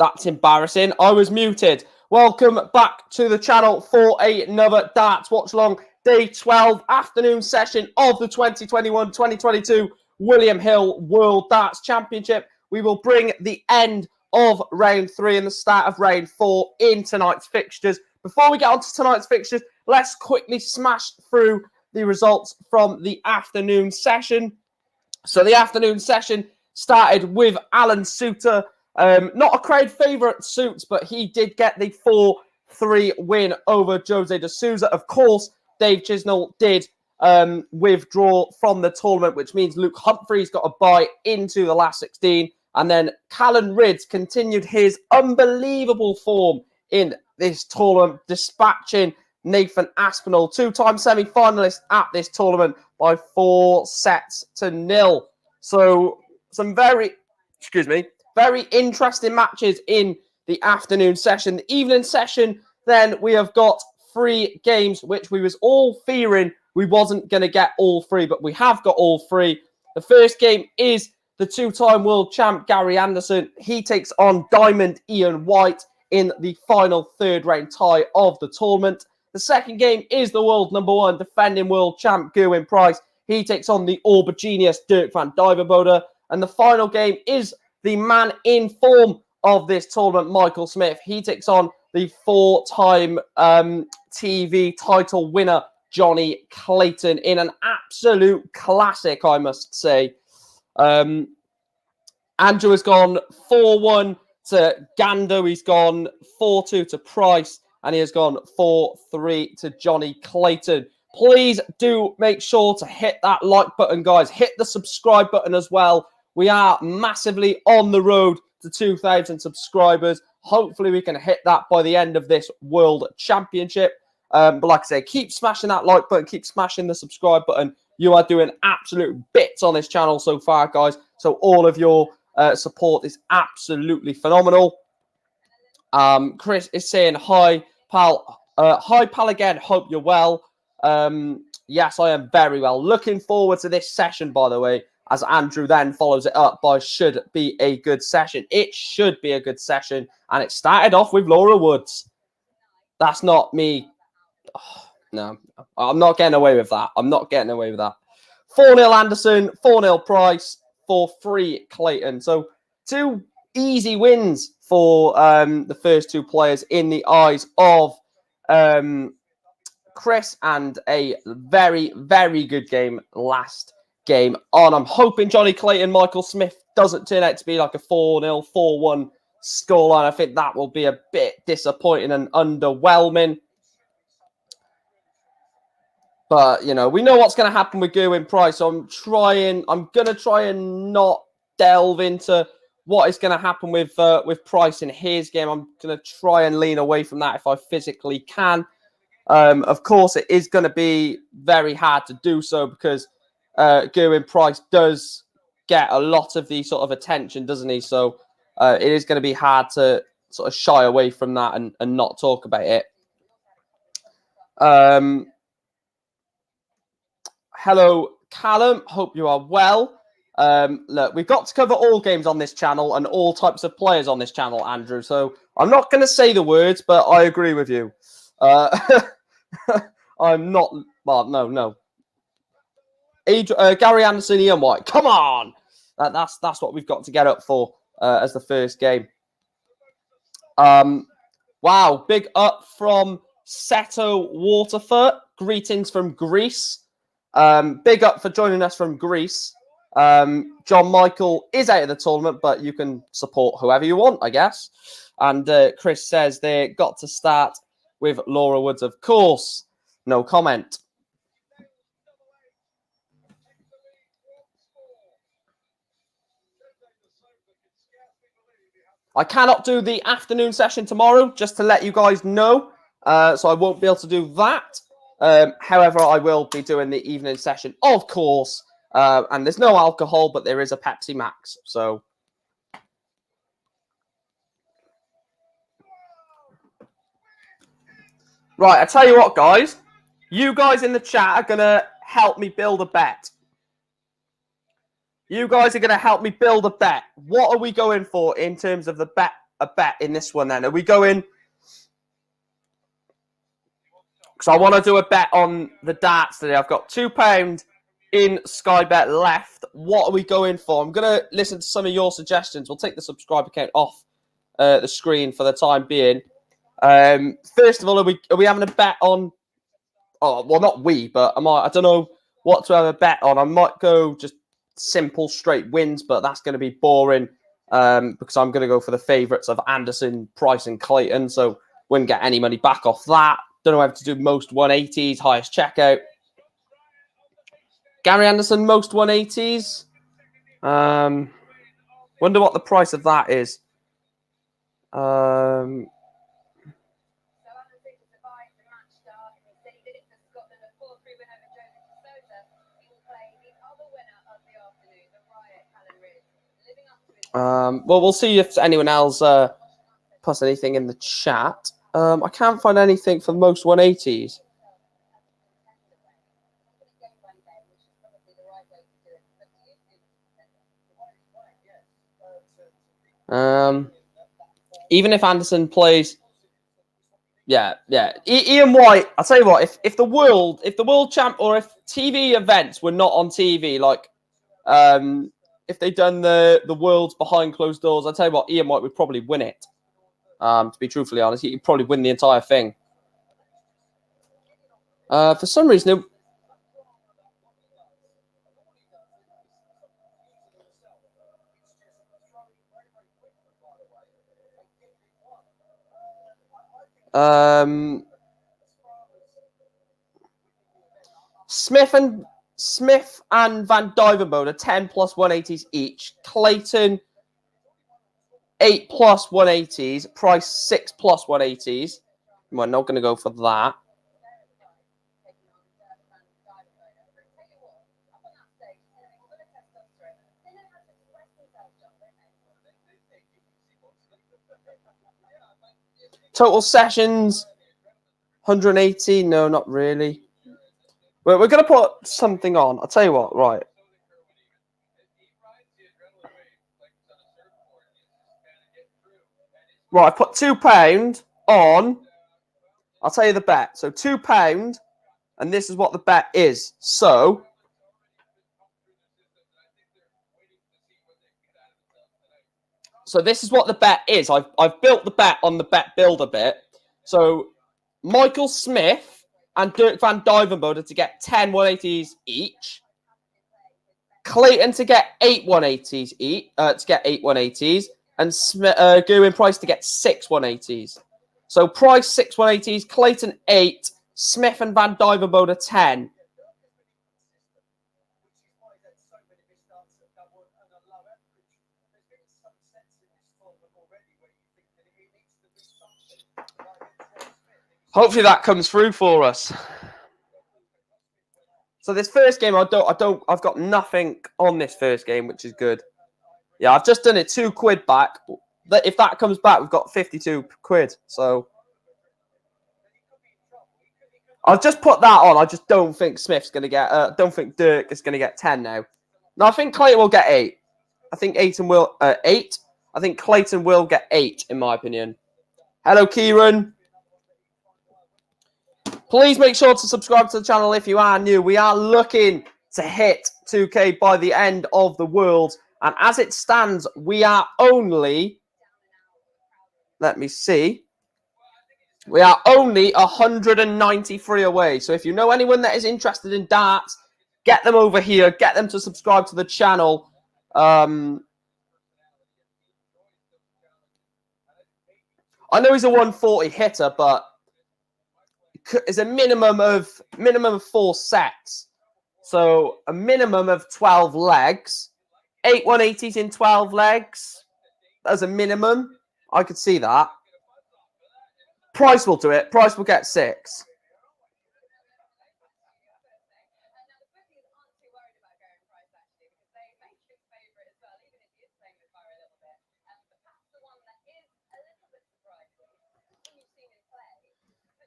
That's embarrassing. I was muted. Welcome back to the channel for another Darts Watch Along Day 12 afternoon session of the 2021-2022 William Hill World Darts Championship. We will bring the end of round 3 and the start of round 4 in tonight's fixtures. Before we get on to tonight's fixtures, let's quickly smash through the results from the afternoon session. So the afternoon session started with Alan Suter. Not a crowd favourite, Suits, but he did get the 4-3 win over Jose de Souza. Of course, Dave Chisnall did withdraw from the tournament, which means Luke Humphreys got a bye into the last 16. And then Callan Ridds continued his unbelievable form in this tournament, dispatching Nathan Aspinall, two-time semi-finalist at this tournament, by 4-0. So some very interesting matches in the afternoon session. The evening session, then we have got 3 games, which we was all fearing we wasn't going to get all 3, but we have got all 3. The first game is the two-time world champ Gary Anderson. He takes on Diamond Ian White in the final third-round tie of the tournament. The second game is the world #1 defending world champ Gerwyn Price. He takes on the Orba genius Dirk van Duijvenbode. And the final game is the man in form of this tournament, Michael Smith. He takes on the 4-time TV title winner, Johnny Clayton, in an absolute classic, I must say. Andrew has gone 4-1 to Gando. He's gone 4-2 to Price. And he has gone 4-3 to Johnny Clayton. Please do make sure to hit that like button, guys. Hit the subscribe button as well. We are massively on the road to 2,000 subscribers. Hopefully, we can hit that by the end of this World Championship. But like I say, keep smashing that like button. Keep smashing the subscribe button. You are doing absolute bits on this channel so far, guys. So all of your support is absolutely phenomenal. Chris is saying, hi, pal. Hi, pal again. Hope you're well. Yes, I am very well. Looking forward to this session, by the way, as Andrew then follows it up by should be a good session. It should be a good session. And it started off with Laura Woods. That's not me. Oh, no, I'm not getting away with that. I'm not getting away with that. 4-0 Anderson, 4-0 Price, 4-3 Clayton. So 2 easy wins for the first 2 players in the eyes of Chris, and a very, very good game last game on. I'm hoping Johnny Clayton, Michael Smith doesn't turn out to be like a 4-0, 4-1 scoreline. I think that will be a bit disappointing and underwhelming. But, you know, we know what's going to happen with Gerwyn Price. So I'm going to try and not delve into what is going to happen with Price in his game. I'm going to try and lean away from that if I physically can. Of course, it is going to be very hard to do so because Gerwyn Price does get a lot of the sort of attention, doesn't he? So it is going to be hard to sort of shy away from that and not talk about it. Hello, Callum. Hope you are well. Look, we've got to cover all games on this channel and all types of players on this channel, Andrew. So I'm not going to say the words, but I agree with you. I'm not. Well, no. Gary Anderson, Ian White. Come on, that's what we've got to get up for as the first game. Wow, big up from Seto Waterfoot. Greetings from Greece. Big up for joining us from Greece. John Michael is out of the tournament, but you can support whoever you want, I guess. And Chris says they got to start with Laura Woods, of course. No comment. I cannot do the afternoon session tomorrow, just to let you guys know. So I won't be able to do that. However, I will be doing the evening session, of course. And there's no alcohol, but there is a Pepsi Max. So right, I tell you what, guys. You guys in the chat are going to help me build a bet. You guys are going to help me build a bet. What are we going for in terms of the bet a bet in this one then? Are we going... Because I want to do a bet on the darts today. I've got £2 in Sky Bet left. What are we going for? I'm going to listen to some of your suggestions. We'll take the subscribe account off the screen for the time being. First of all, are we having a bet on... Oh, well, not we, but I don't know what to have a bet on. I might go just simple straight wins, but that's going to be boring because I'm going to go for the favourites of Anderson, Price and Clayton, so wouldn't get any money back off that. Don't know how to do most 180s, highest checkout. Gary Anderson, most 180s. Wonder what the price of that is. Well, we'll see if anyone else puts anything in the chat. I can't find anything for most 180s. Even if Anderson plays, yeah. Ian White. I'll tell you what. If the world champ, or if TV events were not on TV, like if they'd done the worlds behind closed doors, I'll tell you what, Ian White would probably win it. To be truthfully honest, he'd probably win the entire thing. For some reason, Smith and Van Duijvenbode are 10 plus 180s each. Clayton 8 plus 180s. Price 6 plus 180s. We're not going to go for that. Total sessions 180. No, not really. We're going to put something on. I'll tell you what, right. Right, I put £2 on. I'll tell you the bet. So £2, and this is what the bet is. So this is what the bet is. I've built the bet on the bet builder bit. So Michael Smith and Dirk Van Duijvenbode to get 10 180s each. Clayton to get 8 180s each. To get 8 180s. And Gerwin Price to get 6 180s. So Price 6 180s, Clayton 8, Smith and Van Duijvenbode 10. Hopefully that comes through for us. So this first game, I've got nothing on this first game, which is good. Yeah, I've just done it £2 back. If that comes back, we've got 52 quid. So I'll just put that on. I just don't think Smith's going to get... don't think Dirk is going to get 10 now. No, I think Clayton will get 8. I think 8. I think Clayton will get 8, in my opinion. Hello, Kieran. Please make sure to subscribe to the channel if you are new. We are looking to hit 2K by the end of the world. And as it stands, we are only... Let me see. We are only 193 away. So if you know anyone that is interested in darts, get them over here. Get them to subscribe to the channel. I know he's a 140 hitter, but it's a minimum of 4 sets. So a minimum of 12 legs. 8 180s in 12 legs. As a minimum. I could see that. Price will do it. Price will get 6.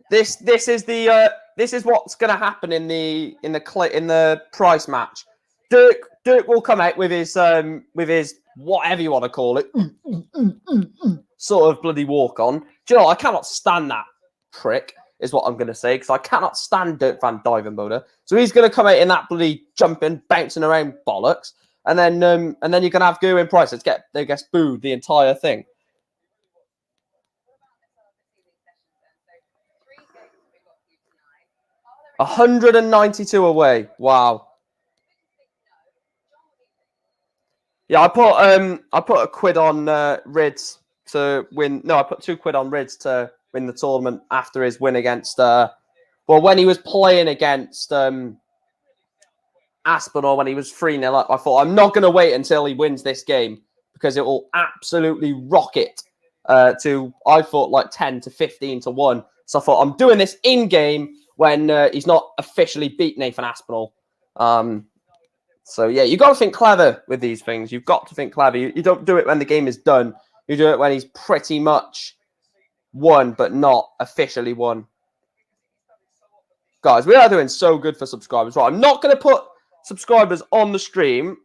This is what's going to happen in the price match. Dirk will come out with his whatever you want to call it. sort of bloody walk on. Do you know, I cannot stand that prick, is what I'm going to say, because I cannot stand Duijvenbode. So he's going to come out in that bloody jumping, bouncing around bollocks. And then you're going to have Gerwyn Price. They get booed the entire thing. 192 away. Wow. Yeah, I put a quid on Rids to win. No, I put £2 on Rids to win the tournament after his win against. When he was playing against Aspinall when he was 3-0 up, I thought I'm not going to wait until he wins this game because it will absolutely rocket to, I thought, like 10 to 15 to 1. So I thought I'm doing this in game when he's not officially beat Nathan Aspinall. So yeah, you got to think clever with these things. You've got to think clever. You don't do it when the game is done. You do it when he's pretty much won, but not officially won. Guys, we are doing so good for subscribers. Right, I'm not going to put subscribers on the screen.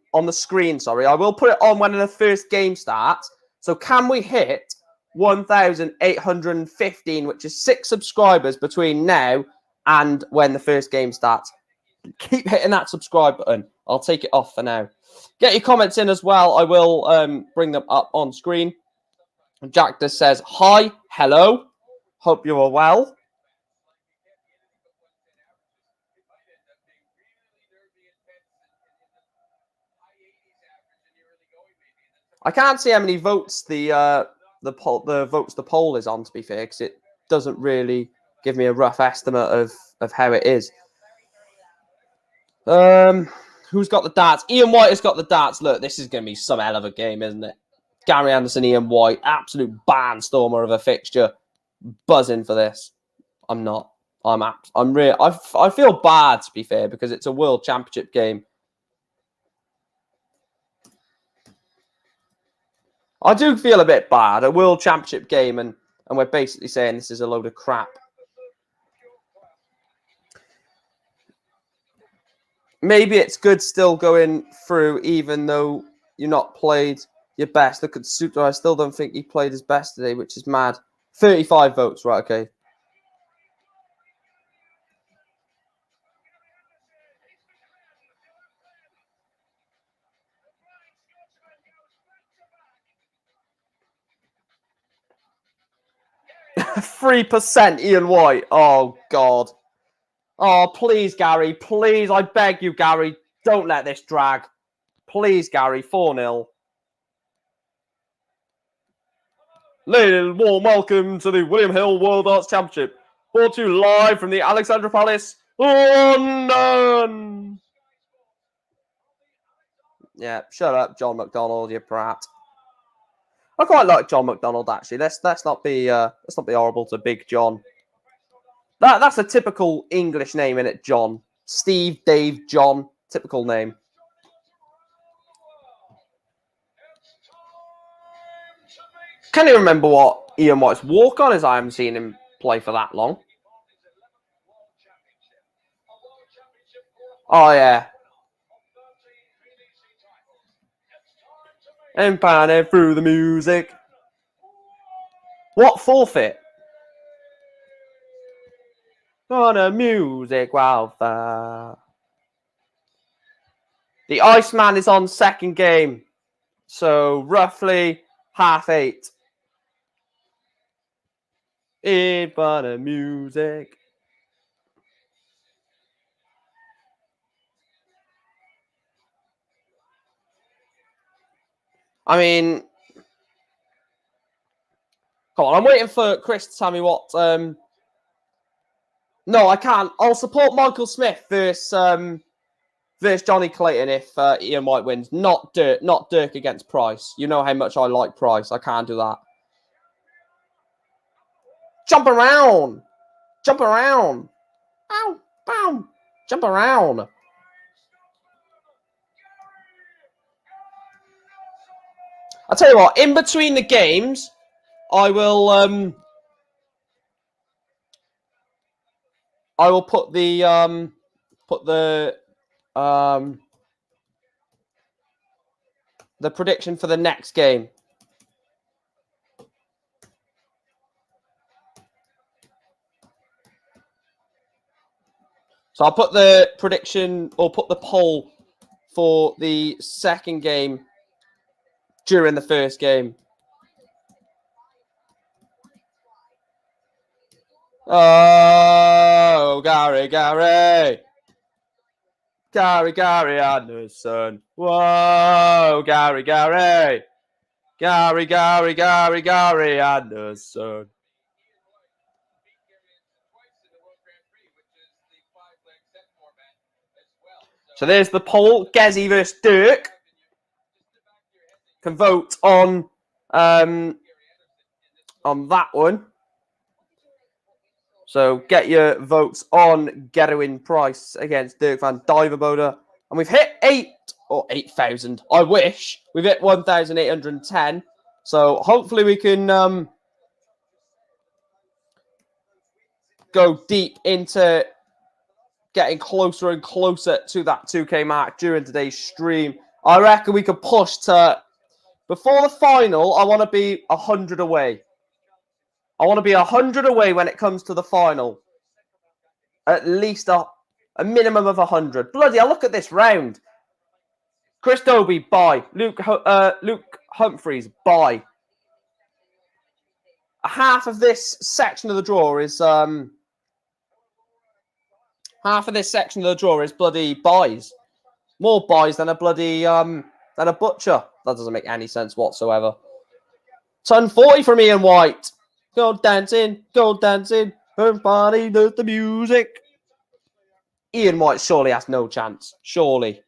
Sorry, I will put it on when the first game starts. So can we hit 1,815, which is 6 subscribers between now and when the first game starts? Keep hitting that subscribe button. I'll take it off for now. Get your comments in as well. I will bring them up on screen. Jack just says, hi, hello. Hope you are well. I can't see how many votes the poll is on, to be fair, because it doesn't really give me a rough estimate of how it is. Who's got the darts? Ian White has got the darts. Look, this is going to be some hell of a game, isn't it? Gary Anderson, Ian White, absolute barnstormer of a fixture. Buzzing for this. I'm not. I'm real. I feel bad, to be fair, because it's a World Championship game. I do feel a bit bad. A World Championship game, and we're basically saying this is a load of crap. Maybe it's good still going through, even though you're not played your best. Look at Suter. I still don't think he played his best today, which is mad. 35 votes, right? Okay. %, Ian White. Oh, God. Oh, please, Gary. Please, I beg you, Gary. Don't let this drag. Please, Gary. 4-0. Ladies and warm welcome to the William Hill World Arts Championship. Brought to you live from the Alexandra Palace, London. Yeah, shut up, John McDonald, you brat. I quite like John McDonald, actually. Let's not be horrible to Big John. That's a typical English name, isn't it, John? Steve, Dave, John. Typical name. Can you remember what Ian White's walk-on is? I haven't seen him play for that long. Oh, yeah. And panning through the music. What forfeit? On a music wildfire. The Iceman is on second game. So roughly 8:30. In fun of music. I mean, come on, I'm waiting for Chris to tell me what. No, I can't. I'll support Michael Smith versus Johnny Clayton if Ian White wins. Not Dirk against Price. You know how much I like Price. I can't do that. Jump around. Jump around. Ow, bow. Jump around. I'll tell you what, in between the games, I will put the prediction for the next game. So I'll put the prediction or put the poll for the second game during the first game. Oh, Gary Anderson. Whoa, Gary Anderson. So there's the poll. Gezi versus Dirk. Can vote on that one. So get your votes on Gerwin Price against Dirk van Duijvenbode. And we've hit 8,000. I wish. We've hit 1,810. So hopefully we can go deep into getting closer and closer to that 2K mark during today's stream. I reckon we could push to, before the final, I want to be 100 away. I want to be 100 away when it comes to the final. At least a minimum of 100. Bloody hell, look at this round. Chris Dobie, bye. Luke Humphreys, bye. Half of this section of the draw is bloody buys. More buys than a bloody than a butcher. That doesn't make any sense whatsoever. Ton 40 from Ian White. Go dancing. Everybody does the music. Ian White surely has no chance. Surely.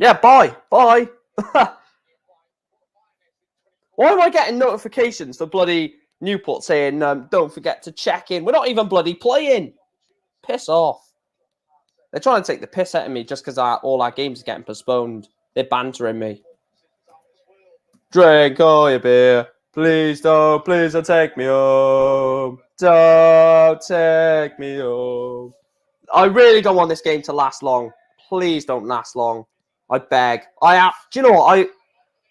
Yeah, bye. Why am I getting notifications for bloody Newport saying, don't forget to check in? We're not even bloody playing. Piss off. They're trying to take the piss out of me just because all our games are getting postponed. They're bantering me. Drink all your beer. Please don't take me home. Don't take me home. I really don't want this game to last long. Please don't last long. I beg. Do you know what?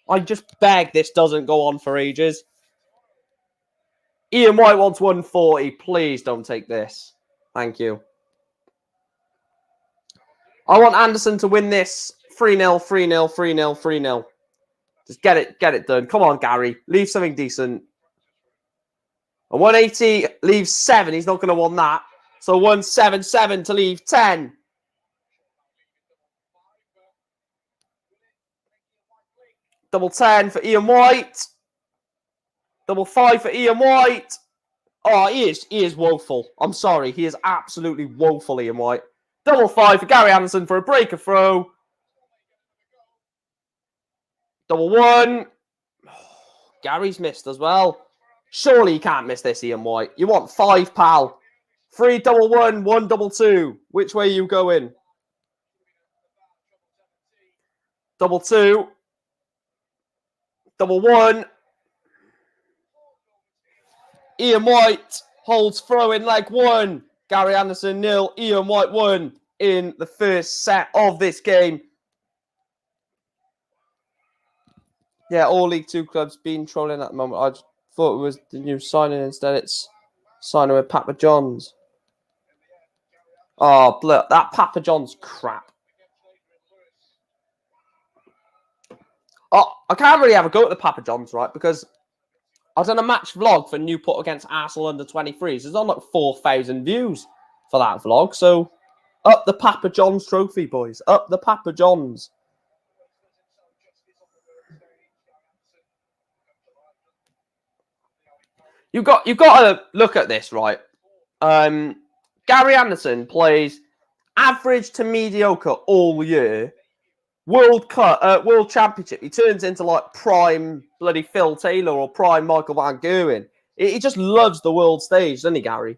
I just beg this doesn't go on for ages. Ian White wants 140. Please don't take this. Thank you. I want Anderson to win this 3-0, 3-0, 3-0, 3-0. Just get it done. Come on, Gary. Leave something decent. A 180 leaves 7. He's not going to want that. So 177 to leave 10. Double 10 for Ian White. Double 5 for Ian White. Oh, he is woeful. I'm sorry. He is absolutely woeful, Ian White. Double 5 for Gary Anderson for a breaker throw. Double 1. Gary's missed as well. Surely you can't miss this, Ian White. You want 5, pal. 3 double 1, 1 double 2. Which way are you going? Double 2. Double 1. Ian White holds throw in leg 1. Gary Anderson 0. Ian White 1 in the first set of this game. Yeah, all League 2 clubs been trolling at the moment. I thought it was the new signing. Instead, it's signing with Papa John's. Oh, look, that Papa John's crap. Oh, I can't really have a go at the Papa John's, right? Because I've done a match vlog for Newport against Arsenal under 23s. There's on like 4,000 views for that vlog. So, up the Papa John's trophy, boys. Up the Papa John's. You've got to look at this, right? Gary Anderson plays average to mediocre all year. World Championship, he turns into like prime bloody Phil Taylor or prime Michael Van Gerwen. He just loves the world stage, doesn't he, Gary?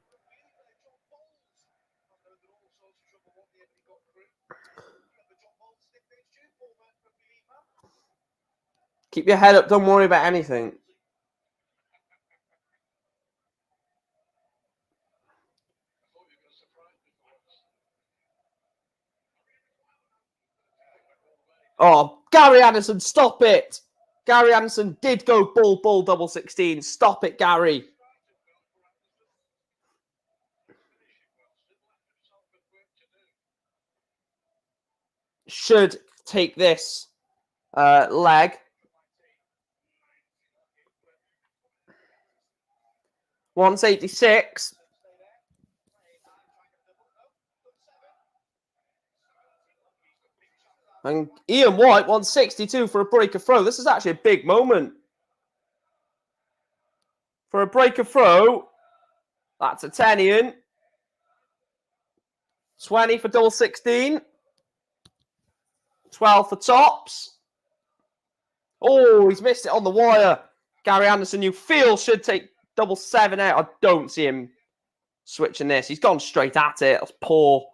Keep your head up. Don't worry about anything. Oh, Gary Anderson, stop it. Gary Anderson did go ball, double 16. Stop it, Gary. Should take this leg. 186. And Ian White, 162 for a breaker throw. This is actually a big moment. For a breaker throw, that's a 10, Ian. 20 for double 16. 12 for tops. Oh, he's missed it on the wire. Gary Anderson, you feel, should take double 7 out. I don't see him switching this. He's gone straight at it. That's poor.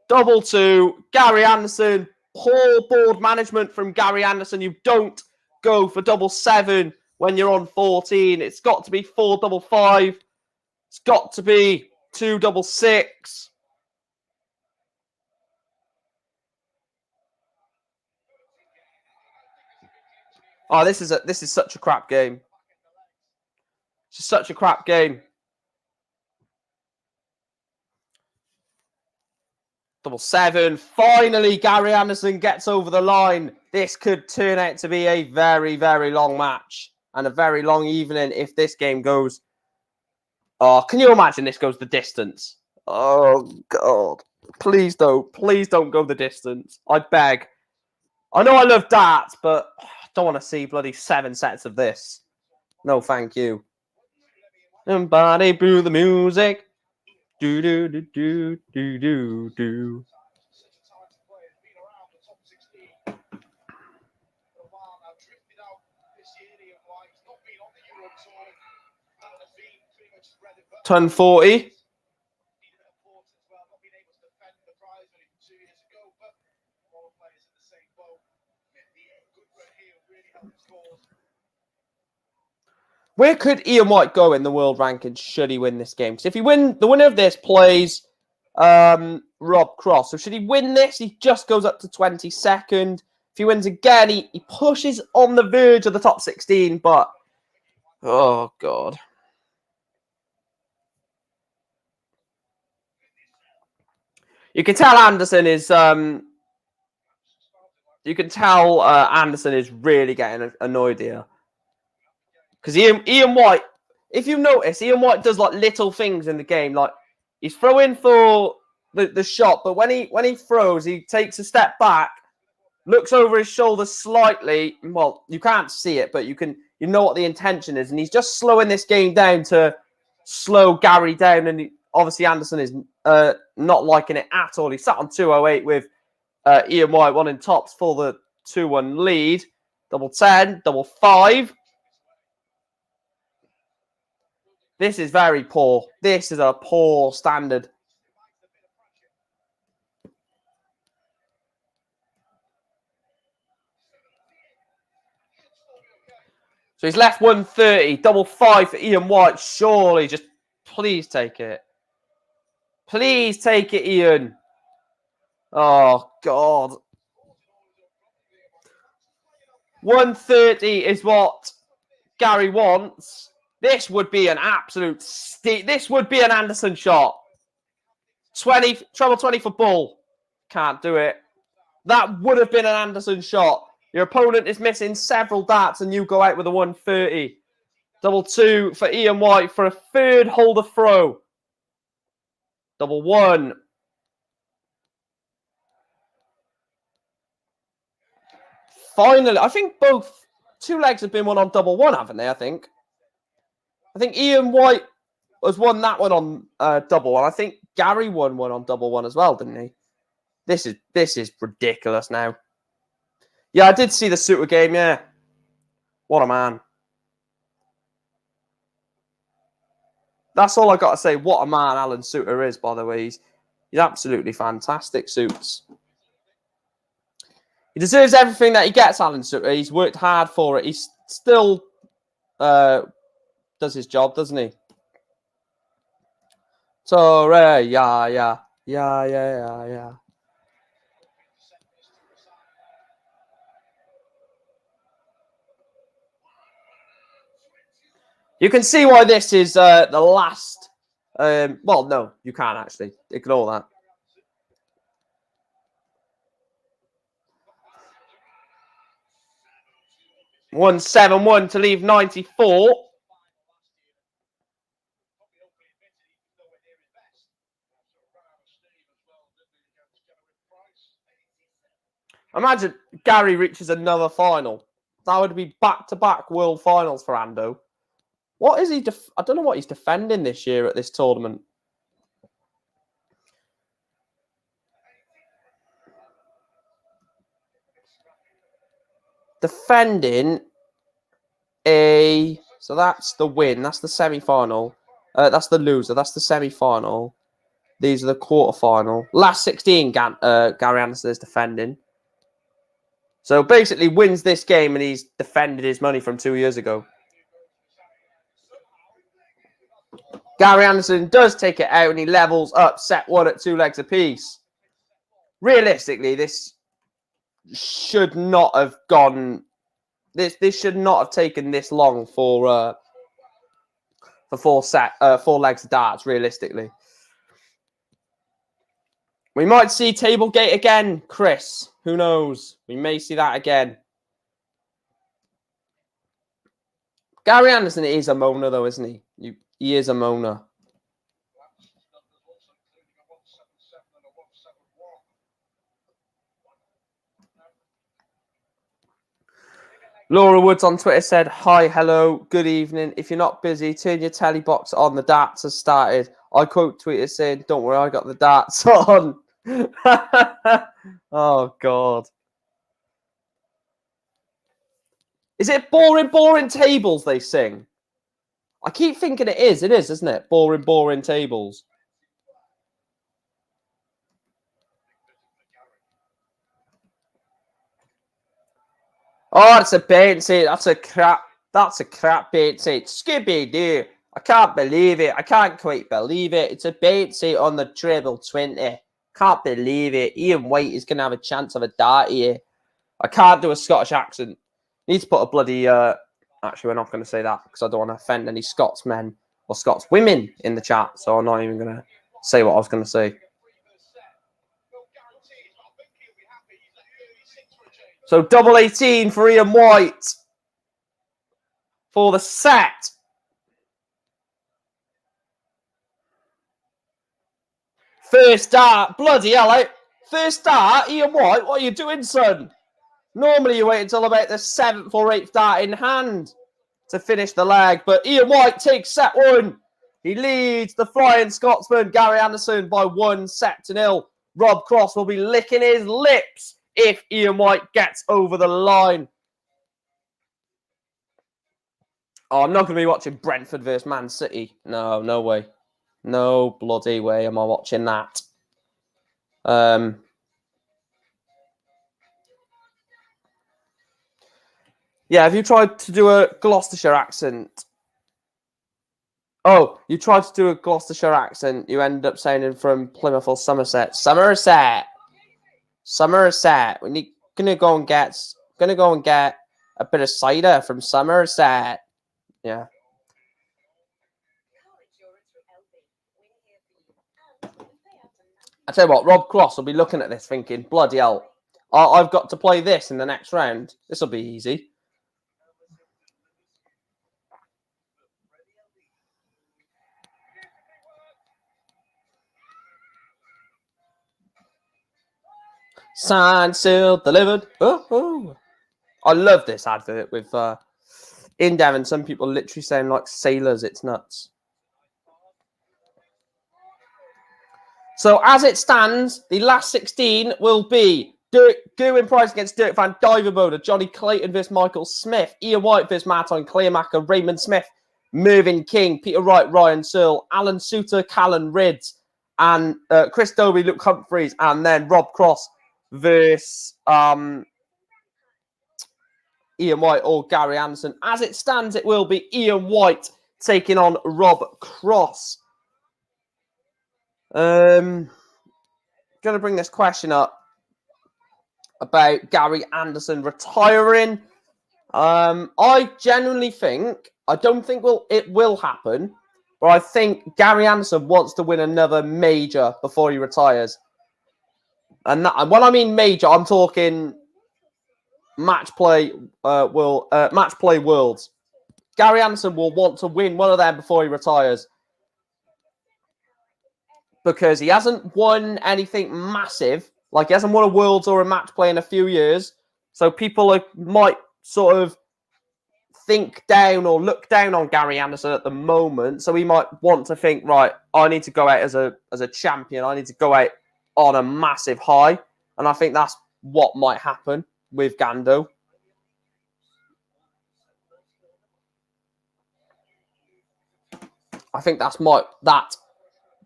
Double 2. Gary Anderson. Poor board management from Gary Anderson. You don't go for double 7 when you're on 14. It's got to be 4 double 5. It's got to be 2 double 6. Oh, this is such a crap game. It's just such a crap game. Double 7. Finally, Gary Anderson gets over the line. This could turn out to be a very, very long match and a very long evening if this game goes. Oh, can you imagine this goes the distance? Oh, God. Please don't. Please don't go the distance. I beg. I know I love darts, but I don't want to see bloody 7 sets of this. No, thank you. Somebody blew the music. Do do do do do do do. Ton 40. Where could Ian White go in the world rankings should he win this game? Because if he win, the winner of this plays Rob Cross. So should he win this, he just goes up to 22nd. If he wins again, he pushes on the verge of the top 16. But, oh, God. You can tell Anderson is... you can tell Anderson is really getting annoyed here. Because Ian White, if you notice, Ian White does like little things in the game. Like he's throwing for the shot, but when he throws, he takes a step back, looks over his shoulder slightly. Well, you can't see it, but you know what the intention is, and he's just slowing this game down to slow Gary down. And obviously Anderson is not liking it at all. He sat on 208 with Ian White, one in tops for the 2-1 lead. Double 10, double 5. This is very poor. This is a poor standard. So he's left 130. Double 5 for Ian White. Surely, just please take it. Please take it, Ian. Oh, God. 130 is what Gary wants. This would be an absolute... This would be an Anderson shot. 20, treble 20 for bull. Can't do it. That would have been an Anderson shot. Your opponent is missing several darts and you go out with a 130. Double 2 for Ian White for a third holder throw. Double 1. Finally, I think both 2 legs have been won on double 1, haven't they? I think Ian White has won that one on double 1. I think Gary won one on double 1 as well, didn't he? This is ridiculous now. Yeah, I did see the Suter game, yeah. What a man. That's all I got to say. What a man Alan Suter is, by the way. He's absolutely fantastic, Suits. He deserves everything that he gets, Alan Suter. He's worked hard for it. He still does his job, doesn't he? So, yeah. You can see why this is the last. Well, no, you can't actually. Ignore that. One 7-1 to leave 94. Imagine Gary reaches another final. That would be back-to-back world finals for Ando. What is he? I don't know what he's defending this year at this tournament. Defending a... So that's the win. That's the semi-final. That's the loser. That's the semi-final. These are the quarter-final. Last 16, Gary Anderson is defending. So basically wins this game and he's defended his money from 2 years ago. Gary Anderson does take it out and he levels up set 1 at 2 legs apiece. Realistically, this should not have gone... This should not have taken this long for 4 legs of darts, realistically. We might see table gate again, Chris. Who knows? We may see that again. Gary Anderson is a moaner, though, isn't he? He is a moaner. Laura Woods on Twitter said, "Hi, hello, good evening. If you're not busy, turn your telly box on. The darts has started." I quote tweeted saying, "Don't worry, I got the darts on." Oh, God. Is it boring tables they sing? I keep thinking it is. It is, isn't it? Boring tables. Oh, it's a bait seat. That's a crap bait seat. Skibby-doo. I can't believe it. I can't quite believe it. It's a bait seat on the treble 20. Can't believe it. Ian White is going to have a chance of a dart here. I can't do a Scottish accent. Need to put a bloody... Actually, we're not going to say that because I don't want to offend any Scotsmen or Scotswomen in the chat. So I'm not even going to say what I was going to say. So double 18 for Ian White for the set. First dart. Bloody hell, eh? First dart, Ian White. What are you doing, son? Normally you wait until about the 7th or 8th dart in hand to finish the leg. But Ian White takes set 1. He leads the Flying Scotsman, Gary Anderson, by 1-0. Rob Cross will be licking his lips if Ian White gets over the line. Oh, I'm not going to be watching Brentford versus Man City. No, no way. No bloody way am I watching that. Yeah, have you tried to do a Gloucestershire accent? Oh, you tried to do a Gloucestershire accent. You end up sounding from Plymouth or Somerset. Somerset. We're gonna go and get a bit of cider from Somerset. Yeah. I tell you what, Rob Cross will be looking at this thinking, bloody hell, I've got to play this in the next round. This will be easy. Signed, sealed, delivered. Oh. I love this advert with in Devon. Some people literally saying like sailors. It's nuts. So as it stands, the last 16 will be Gerwin Price against Duijvenbode, Johnny Clayton versus Michael Smith, Ian White versus Martin Clearmacher, Raymond Smith, Mervyn King, Peter Wright, Ryan Searle, Alan Suter, Callan Ridds, and Chris Dobie, Luke Humphreys, and then Rob Cross versus Ian White or Gary Anderson. As it stands, it will be Ian White taking on Rob Cross. Going to bring this question up about Gary Anderson retiring. I genuinely think I don't think it will happen, but I think Gary Anderson wants to win another major before he retires. And when I mean major, I'm talking match play worlds. Gary Anderson will want to win one of them before he retires, because he hasn't won anything massive. Like, he hasn't won a Worlds or a match play in a few years. So people might sort of think down or look down on Gary Anderson at the moment. So he might want to think, right, I need to go out as a champion. I need to go out on a massive high. And I think that's what might happen with Gando. I think that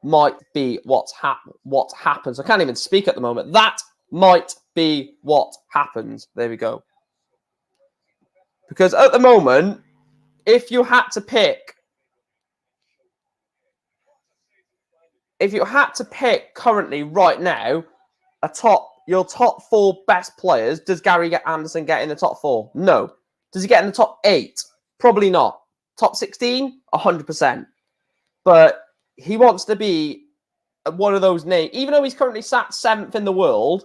might be what happens. I can't even speak at the moment. That might be what happens. There we go. Because at the moment, if you had to pick currently right now your top 4 best players, does Gary Anderson get in the top 4? No. Does he get in the top 8? Probably not. Top 16? 100%. But he wants to be one of those names. Even though he's currently sat 7th in the world,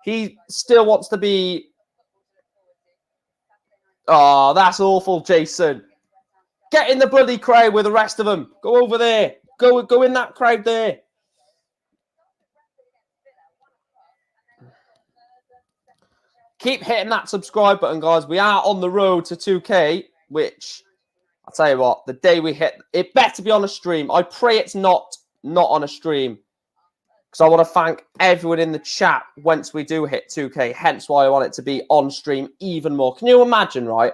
he still wants to be... Oh, that's awful, Jason. Get in the bloody crowd with the rest of them. Go over there. Go in that crowd there. Keep hitting that subscribe button, guys. We are on the road to 2K, which, I'll tell you what, the day we hit, it better be on a stream. I pray it's not on a stream, because I want to thank everyone in the chat once we do hit 2K, hence why I want it to be on stream even more. Can you imagine, right?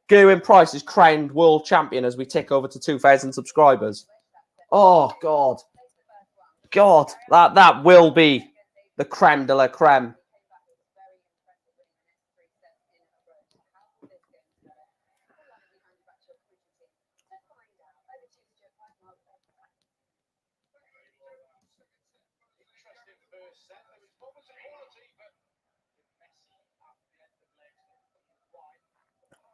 Gerwyn Price is crowned world champion as we tick over to 2,000 subscribers. Oh, God. God, that will be the creme de la creme.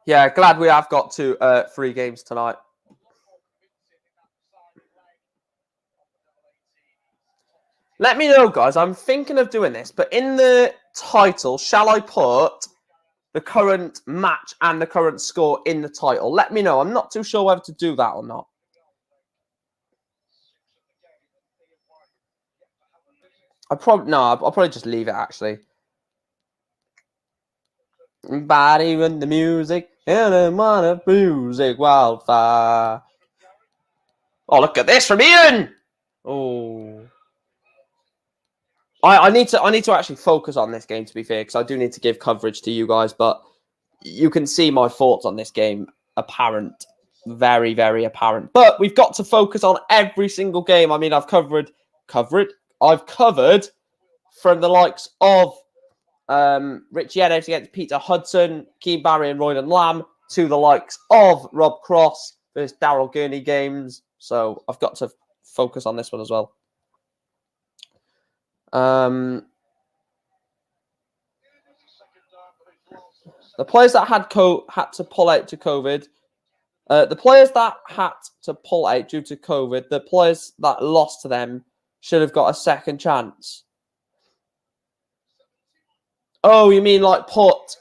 Yeah, glad we have got to 3 games tonight. Let me know, guys. I'm thinking of doing this, but in the title, shall I put the current match and the current score in the title? Let me know. I'm not too sure whether to do that or not. I'll probably just leave it, actually. Body with the music, and I want music wildfire. Oh, look at this from Ian! Oh. I need to actually focus on this game, to be fair, because I do need to give coverage to you guys, but you can see my thoughts on this game apparent. Very, very apparent. But we've got to focus on every single game. I mean, I've covered from the likes of Richie Eddowes against Peter Hudson, Keane Barry and Royden Lamb, to the likes of Rob Cross versus Daryl Gurney games. So I've got to focus on this one as well. The players that had to pull out to COVID, the players that had to pull out due to COVID, the players that lost to them should have got a second chance. Oh, you mean like put...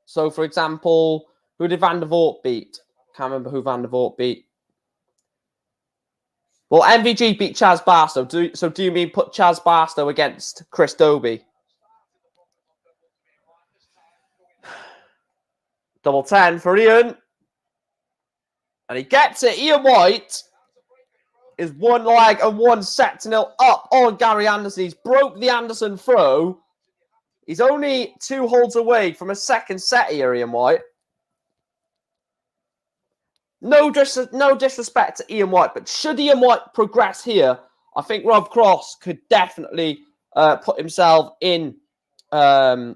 So, for example, who did Van der Voort beat? Can't remember who Van der Voort beat. Well, MVG beat Chaz Barstow. So do you mean put Chaz Barstow against Chris Dobie? Double 10 for Ian. And he gets it. Ian White is 1 leg and 1 set to 0 up on Gary Anderson. He's broke the Anderson throw. He's only 2 holds away from a second set here, Ian White. No disrespect to Ian White, but should Ian White progress here, I think Rob Cross could definitely put himself in the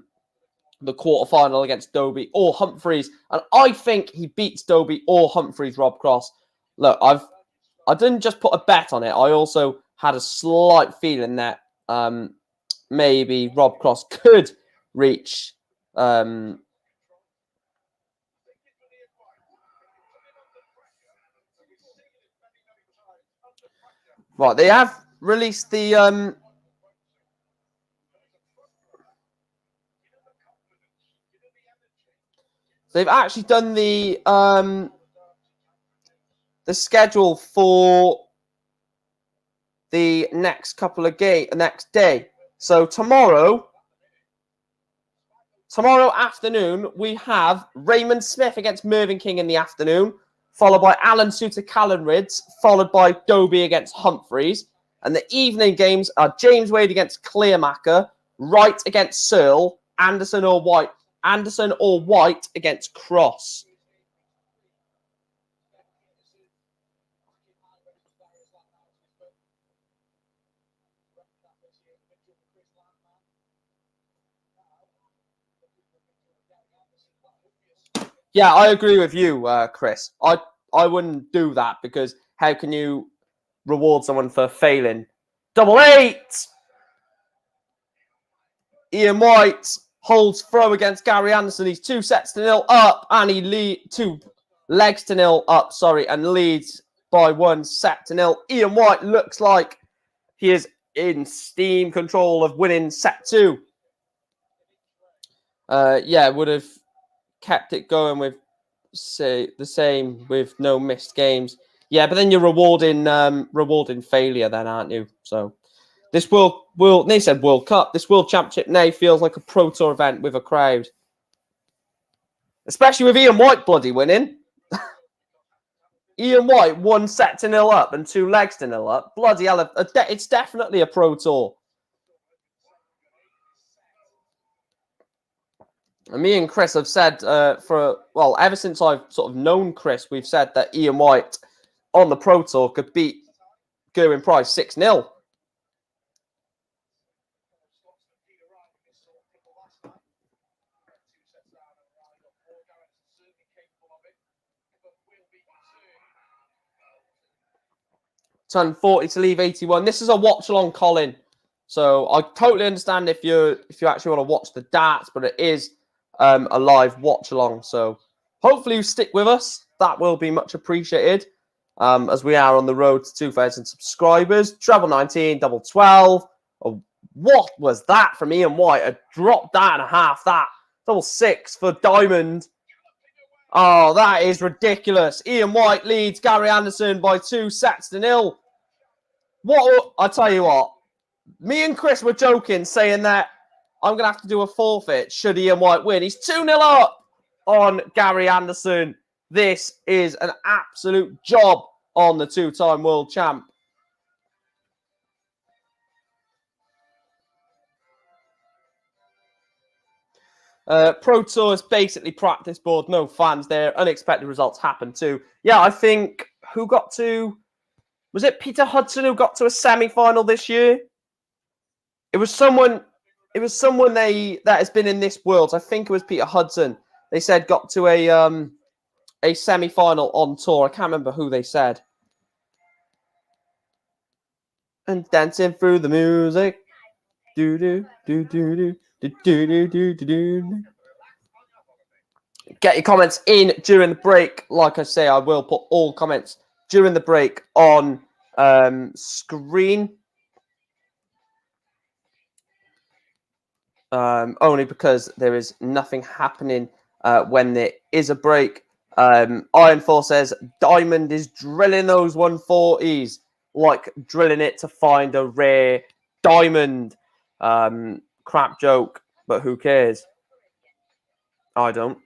quarterfinal against Dobie or Humphreys. And I think he beats Dobie or Humphreys, Rob Cross. Look, I didn't just put a bet on it. I also had a slight feeling that maybe Rob Cross could reach Right, they have released the they've actually done the schedule for the next next day. So tomorrow afternoon, we have Raymond Smith against Mervyn King in the afternoon, followed by Alan Suter Callanrids, followed by Doby against Humphreys. And the evening games are James Wade against Clearmaker, Wright against Searle, Anderson or White against Cross. Yeah, I agree with you, Chris. I wouldn't do that because how can you reward someone for failing? 8-8! Ian White holds throw against Gary Anderson. He's 2-0 up, and he 2-0 up, and leads by 1-0. Ian White looks like he is in steam control of winning set 2. Would have kept it going with the same with no missed games. Yeah, but then you're rewarding failure then, aren't you? So this they said World Cup. This World Championship now feels like a Pro Tour event with a crowd. Especially with Ian White bloody winning. Ian White 1-0 up and 2-0 up. Bloody hell, it's definitely a Pro Tour. And me and Chris have said ever since I've sort of known Chris, we've said that Ian White on the Pro Tour could beat Gerwyn Price 6-0. Turn 40 to leave 81. This is a watch-along, Colin. So I totally understand if you actually want to watch the darts, but it is a live watch-along. So hopefully you stick with us. That will be much appreciated as we are on the road to 2,000 subscribers. Treble 19, double 12. Oh, what was that from Ian White? A drop down and a half. That double 6 for Diamond. Oh, that is ridiculous. Ian White leads Gary Anderson by 2-0. What? I tell you what, me and Chris were joking, saying that I'm going to have to do a forfeit should Ian White win. He's 2-0 up on Gary Anderson. This is an absolute job on the two-time world champ. Pro Tour is basically practice board, no fans there. Unexpected results happen too. Yeah, I think was it Peter Hudson who got to a semi-final this year? It was someone that has been in this world. I think it was Peter Hudson. They said got to a semi-final on tour. I can't remember who they said. And dancing through the music. Do do do do do do do do do do. Get your comments in during the break. Like I say, I will put all comments during the break on screen. Only because there is nothing happening when there is a break. Iron4 says Diamond is drilling those 140s, like drilling it to find a rare diamond. Crap joke, but who cares? I don't.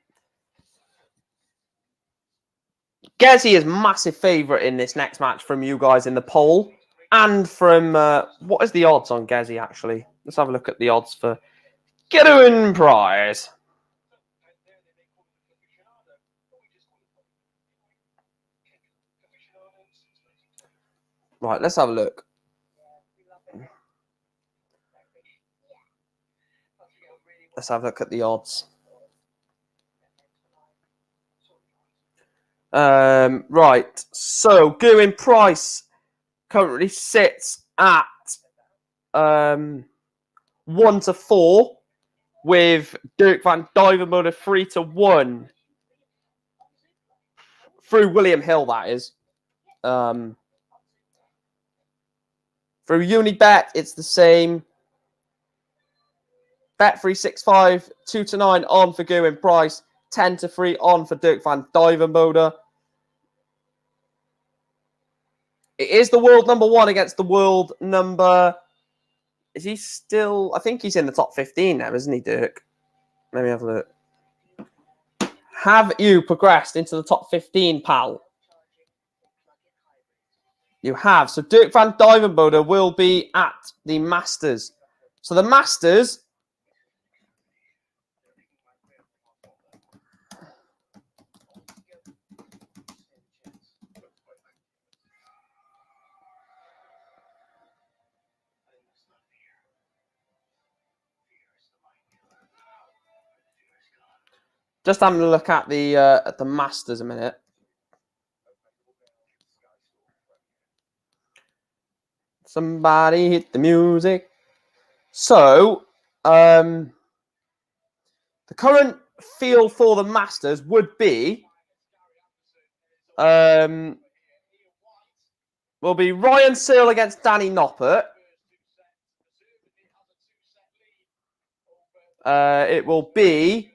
Gezi is massive favourite in this next match from you guys in the poll. And from, what is the odds on Gezi, actually? Let's have a look at the odds for Gerwyn Price. Right, let's have a look. Let's have a look at the odds. Right, so Gerwyn Price currently sits at 1-4 with Dirk van Duijvenbode 3-1 through William Hill. That is. For Unibet, it's the same. Bet365, 2-9 on for Gerwyn Price, 10-3 on for Duijvenbode. It is the world number 1 against the world number... Is he still... I think he's in the top 15 now, isn't he, Dirk? Let me have a look. Have you progressed into the top 15, pal? You have. So Dirk van Duijvenbode will be at the Masters. So the Masters... Just having a look at the Masters a minute. Somebody hit the music. So, the current field for the Masters would be, will be Ryan Searle against Danny Noppert. It will be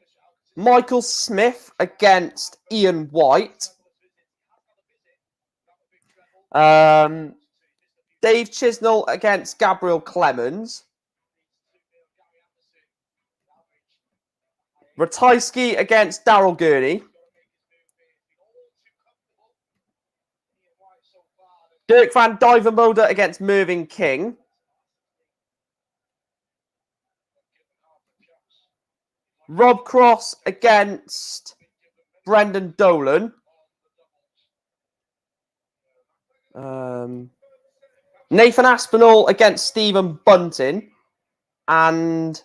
Michael Smith against Ian White. Dave Chisnell against Gabriel Clemens. Ratajski against Daryl Gurney. Dirk van Duijvenbode against Mervyn King. Rob Cross against Brendan Dolan. Nathan Aspinall against Stephen Bunting. And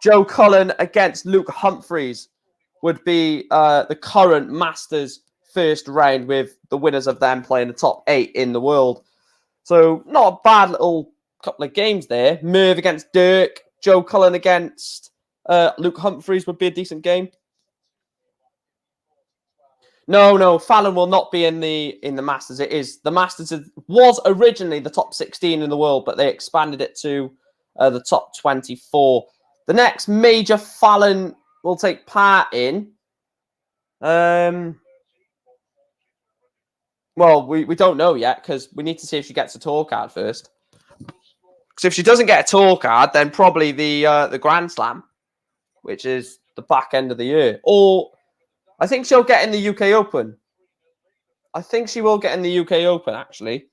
Joe Cullen against Luke Humphreys would be the current Masters first round, with the winners of them playing the top 8 in the world. So not a bad little couple of games there. Merv against Dirk. Joe Cullen against Luke Humphreys would be a decent game. No, Fallon will not be in the Masters. It is the Masters was originally the top 16 in the world, but they expanded it to the top 24. The next major Fallon will take part in. Well, we don't know yet, because we need to see if she gets a tour card first. Because if she doesn't get a tour card, then probably the Grand Slam, which is the back end of the year. Or I think she'll get in the UK Open. I think she will get in the UK Open, actually.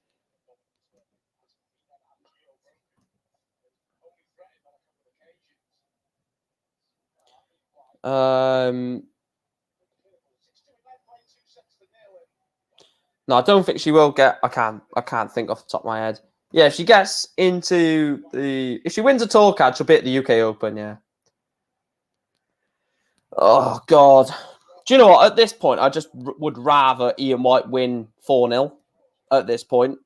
No, I don't think she will get... I can't think off the top of my head. Yeah, if she gets into the... If she wins a tour card, she'll be at the UK Open, yeah. Oh, God. Do you know what? At this point, I just would rather Ian White win 4-0 at this point.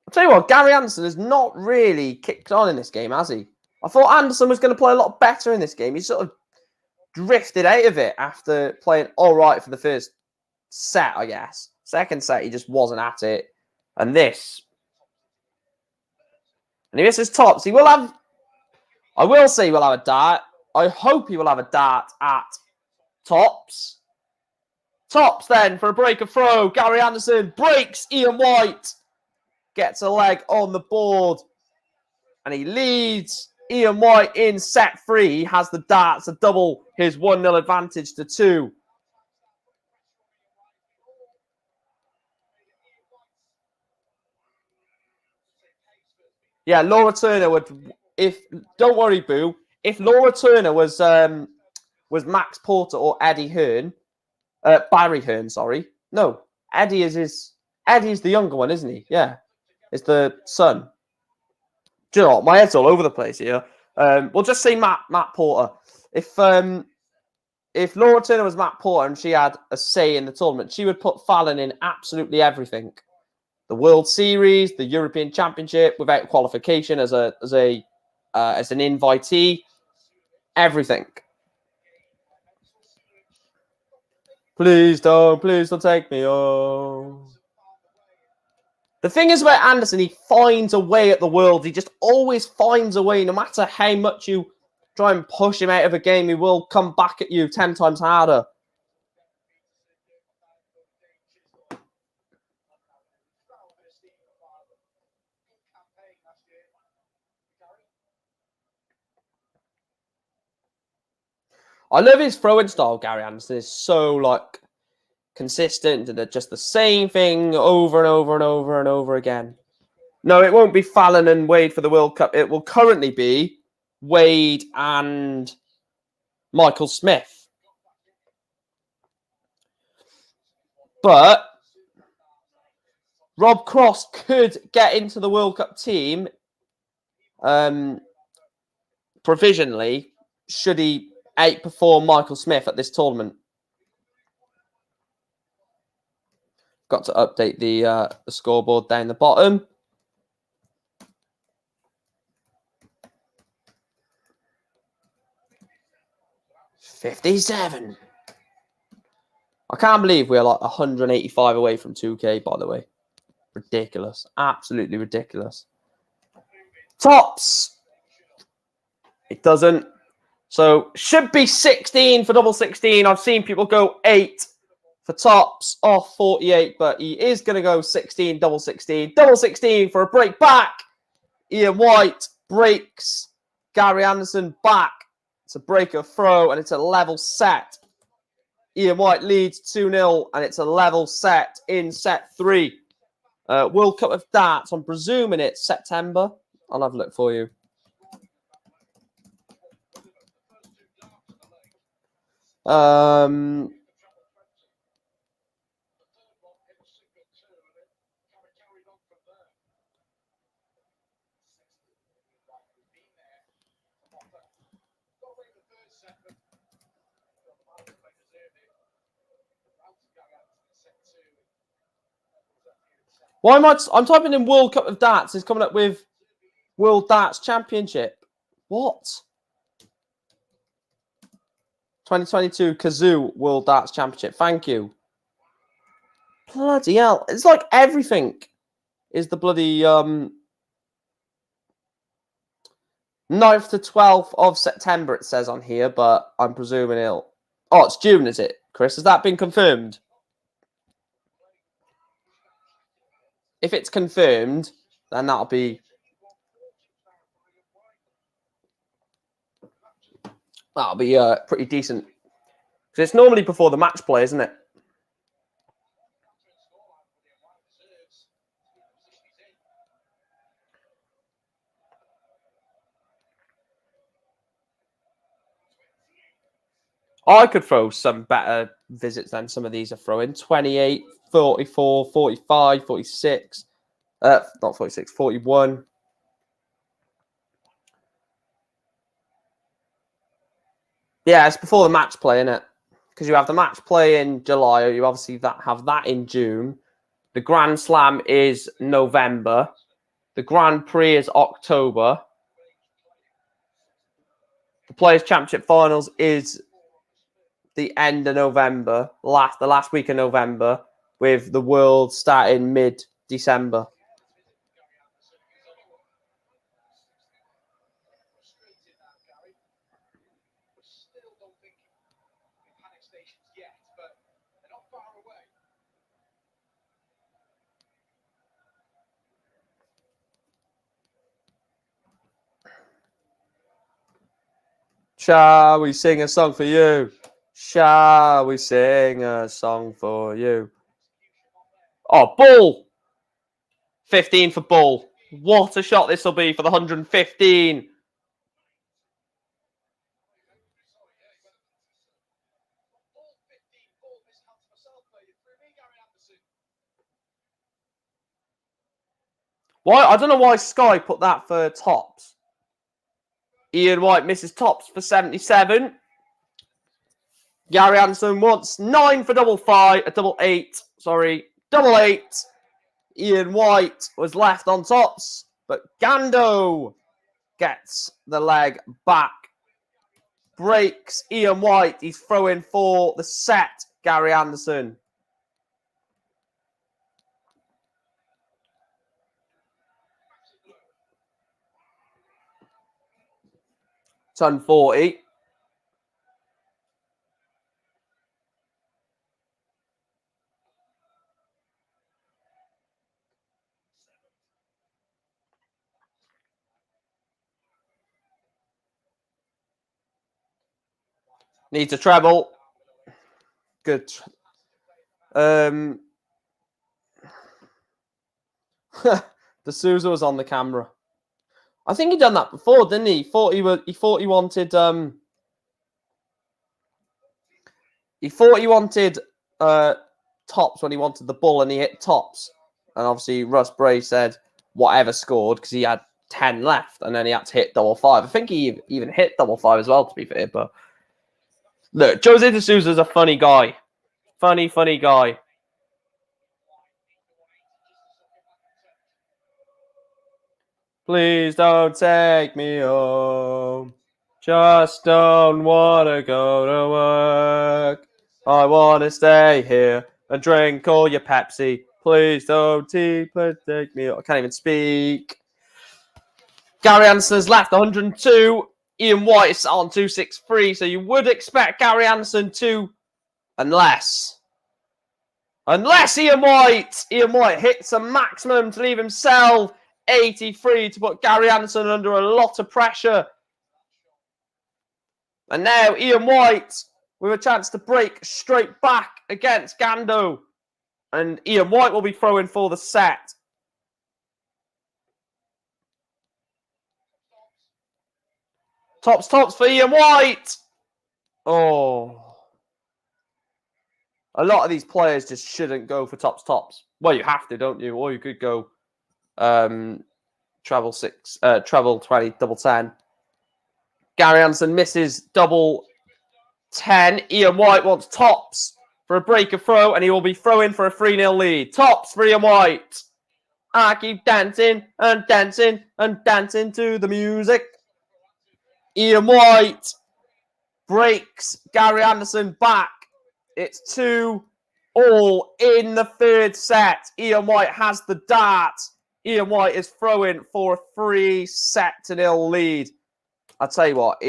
I'll tell you what, Gary Anderson has not really kicked on in this game, has he? I thought Anderson was going to play a lot better in this game. He sort of drifted out of it after playing all right for the first set, I guess. Second set, he just wasn't at it. And this. And he misses tops. He will have... I will say we'll have a dart. I hope he will have a dart at tops. Tops then for a breaker throw. Gary Anderson breaks Ian White. Gets a leg on the board. And he leads Ian White in set 3. He has the darts to double his 1-0 advantage to 2. Yeah, Laura Turner would... Don't worry, Boo. If Laura Turner was Max Porter or Eddie Hearn, Barry Hearn, sorry. No, Eddie is the younger one, isn't he? Yeah, it's the son. Do you know what? My head's all over the place here. We'll just say Matt Porter. If Laura Turner was Matt Porter and she had a say in the tournament, she would put Fallon in absolutely everything. The World Series, the European Championship, without qualification as an invitee, everything. Please don't take me home. The thing is about Anderson, he finds a way at the World. He just always finds a way. No matter how much you try and push him out of a game, he will come back at you 10 times harder. I love his throwing style, Gary Anderson. It's so, like, consistent and just the same thing over and over and over and over again. No, it won't be Fallon and Wade for the World Cup. It will currently be Wade and Michael Smith. But Rob Cross could get into the World Cup team provisionally should he outperform Michael Smith at this tournament. Got to update the scoreboard down the bottom. $57. I can't believe we're like 185 away from 2K, by the way. Ridiculous. Absolutely ridiculous. Tops. It doesn't. So, should be 16 for double 16. I've seen people go 8 for tops off 48, but he is going to go 16, double 16. Double 16 for a break back. Ian White breaks Gary Anderson back. It's a break of throw, and it's a level set. Ian White leads 2-0, and it's a level set in set 3. World Cup of Darts, I'm presuming it's September. I'll have a look for you. Why am I'm typing in World Cup of Darts. It's coming up with World Darts Championship. What? 2022 Kazoo World Darts Championship. Thank you. Bloody hell. It's like everything is the bloody 9th to 12th of September, it says on here, but I'm presuming it'll... Oh, it's June, is it, Chris? Has that been confirmed? If it's confirmed, then that'll be... pretty decent. Because it's normally before the match play, isn't it? I could throw some better visits than some of these are throwing. 28, 44, 45, 46. Not 46, 41. Yeah, it's before the match play, isn't it? Because you have the match play in July, or you obviously have that in June. The Grand Slam is November. The Grand Prix is October. The Players' Championship Finals is the end of November, the last week of November, with the World starting mid-December. Shall we sing a song for you? Shall we sing a song for you? Oh, Bull! 15 for Bull. What a shot this will be for the 115. Why? I don't know why Sky put that for tops. Ian White misses tops for 77. Gary Anderson wants 9 for double 8. Double 8. Ian White was left on tops, but Gando gets the leg back. Breaks Ian White. He's throwing for the set, Gary Anderson. Ton 40. Needs a treble. Good. The Souza was on the camera. I think he done that before, didn't he? He thought he wanted tops when he wanted the ball, and he hit tops. And obviously Russ Bray said whatever scored because he had 10 left, and then he had to hit double five. I think he even hit double five as well, to be fair. But look, Jose de Souza's a funny guy. Funny guy. Please don't take me home. Just don't want to go to work. I want to stay here and drink all your Pepsi. Please don't take me home. I can't even speak. Gary Anderson's left 102. Ian White is on 263. So you would expect Gary Anderson to, unless Ian White hits a maximum to leave himself 83 to put Gary Anderson under a lot of pressure. And now Ian White with a chance to break straight back against Gando. And Ian White will be throwing for the set. Tops for Ian White. Oh. A lot of these players just shouldn't go for tops. Well, you have to, don't you? Or you could go treble 20, double 10. Gary Anderson misses double 10. Ian White wants tops for a breaker throw, and he will be throwing for a 3-0 lead. Tops for Ian White. I keep dancing and dancing and dancing to the music. Ian White breaks Gary Anderson back. It's 2-all in the third set. Ian White has the dart. Ian White is throwing for a 3-0 lead. I'll tell you what,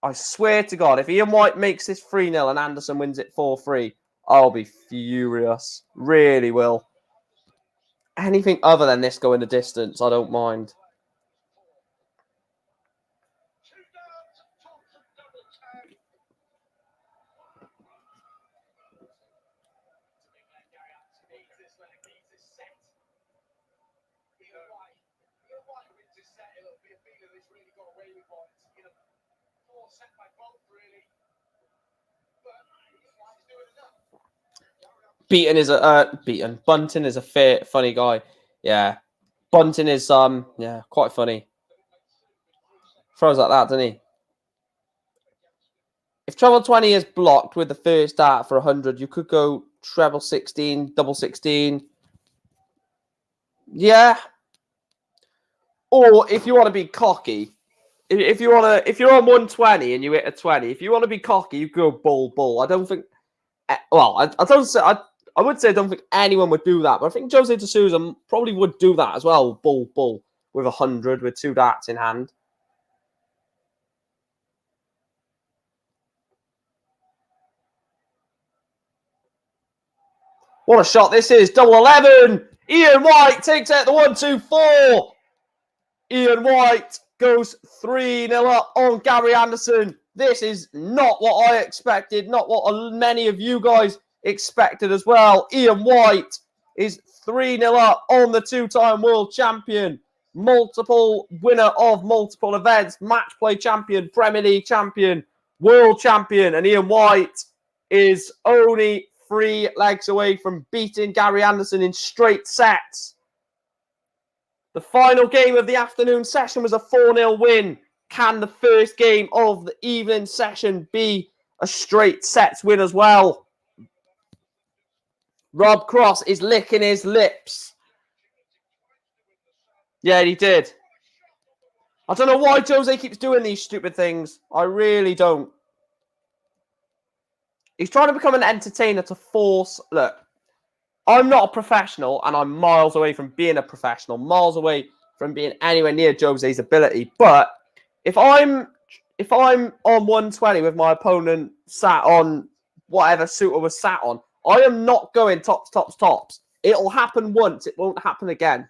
I swear to God, if Ian White makes this 3-0 and Anderson wins it 4-3, I'll be furious. Really will. Anything other than this going the distance, I don't mind. Bunting is a funny guy. Yeah. Bunting is quite funny. Throws like that, doesn't he? If treble 20 is blocked with the first dart for 100, you could go treble 16, double 16. Yeah. Or if you want to be cocky, if you're on 120 and you hit a 20, if you want to be cocky, you go bull. I don't think. Well, I would say I don't think anyone would do that, but I think Jose de Souza probably would do that as well. Bull with 100 with 2 darts in hand. What a shot this is. Double 11. Ian White takes out the 1-2-4. Ian White goes 3-0 up on Gary Anderson. This is not what I expected, not what many of you guys expected as well. Ian White is 3-0 up on the 2-time world champion, multiple winner of multiple events, match play champion, Premier League champion, world champion, and Ian White is only 3 legs away from beating Gary Anderson in straight sets. The final game of the afternoon session was a 4-0 win. Can the first game of the evening session be a straight sets win as well? Rob Cross is licking his lips. Yeah, he did. I don't know why Jose keeps doing these stupid things. I really don't. He's trying to become an entertainer to force... Look, I'm not a professional, and I'm miles away from being a professional, miles away from being anywhere near Jose's ability. But if I'm if I'm on 120 with my opponent sat on whatever suitor was sat on, I am not going tops, tops, tops. It'll happen once. It won't happen again.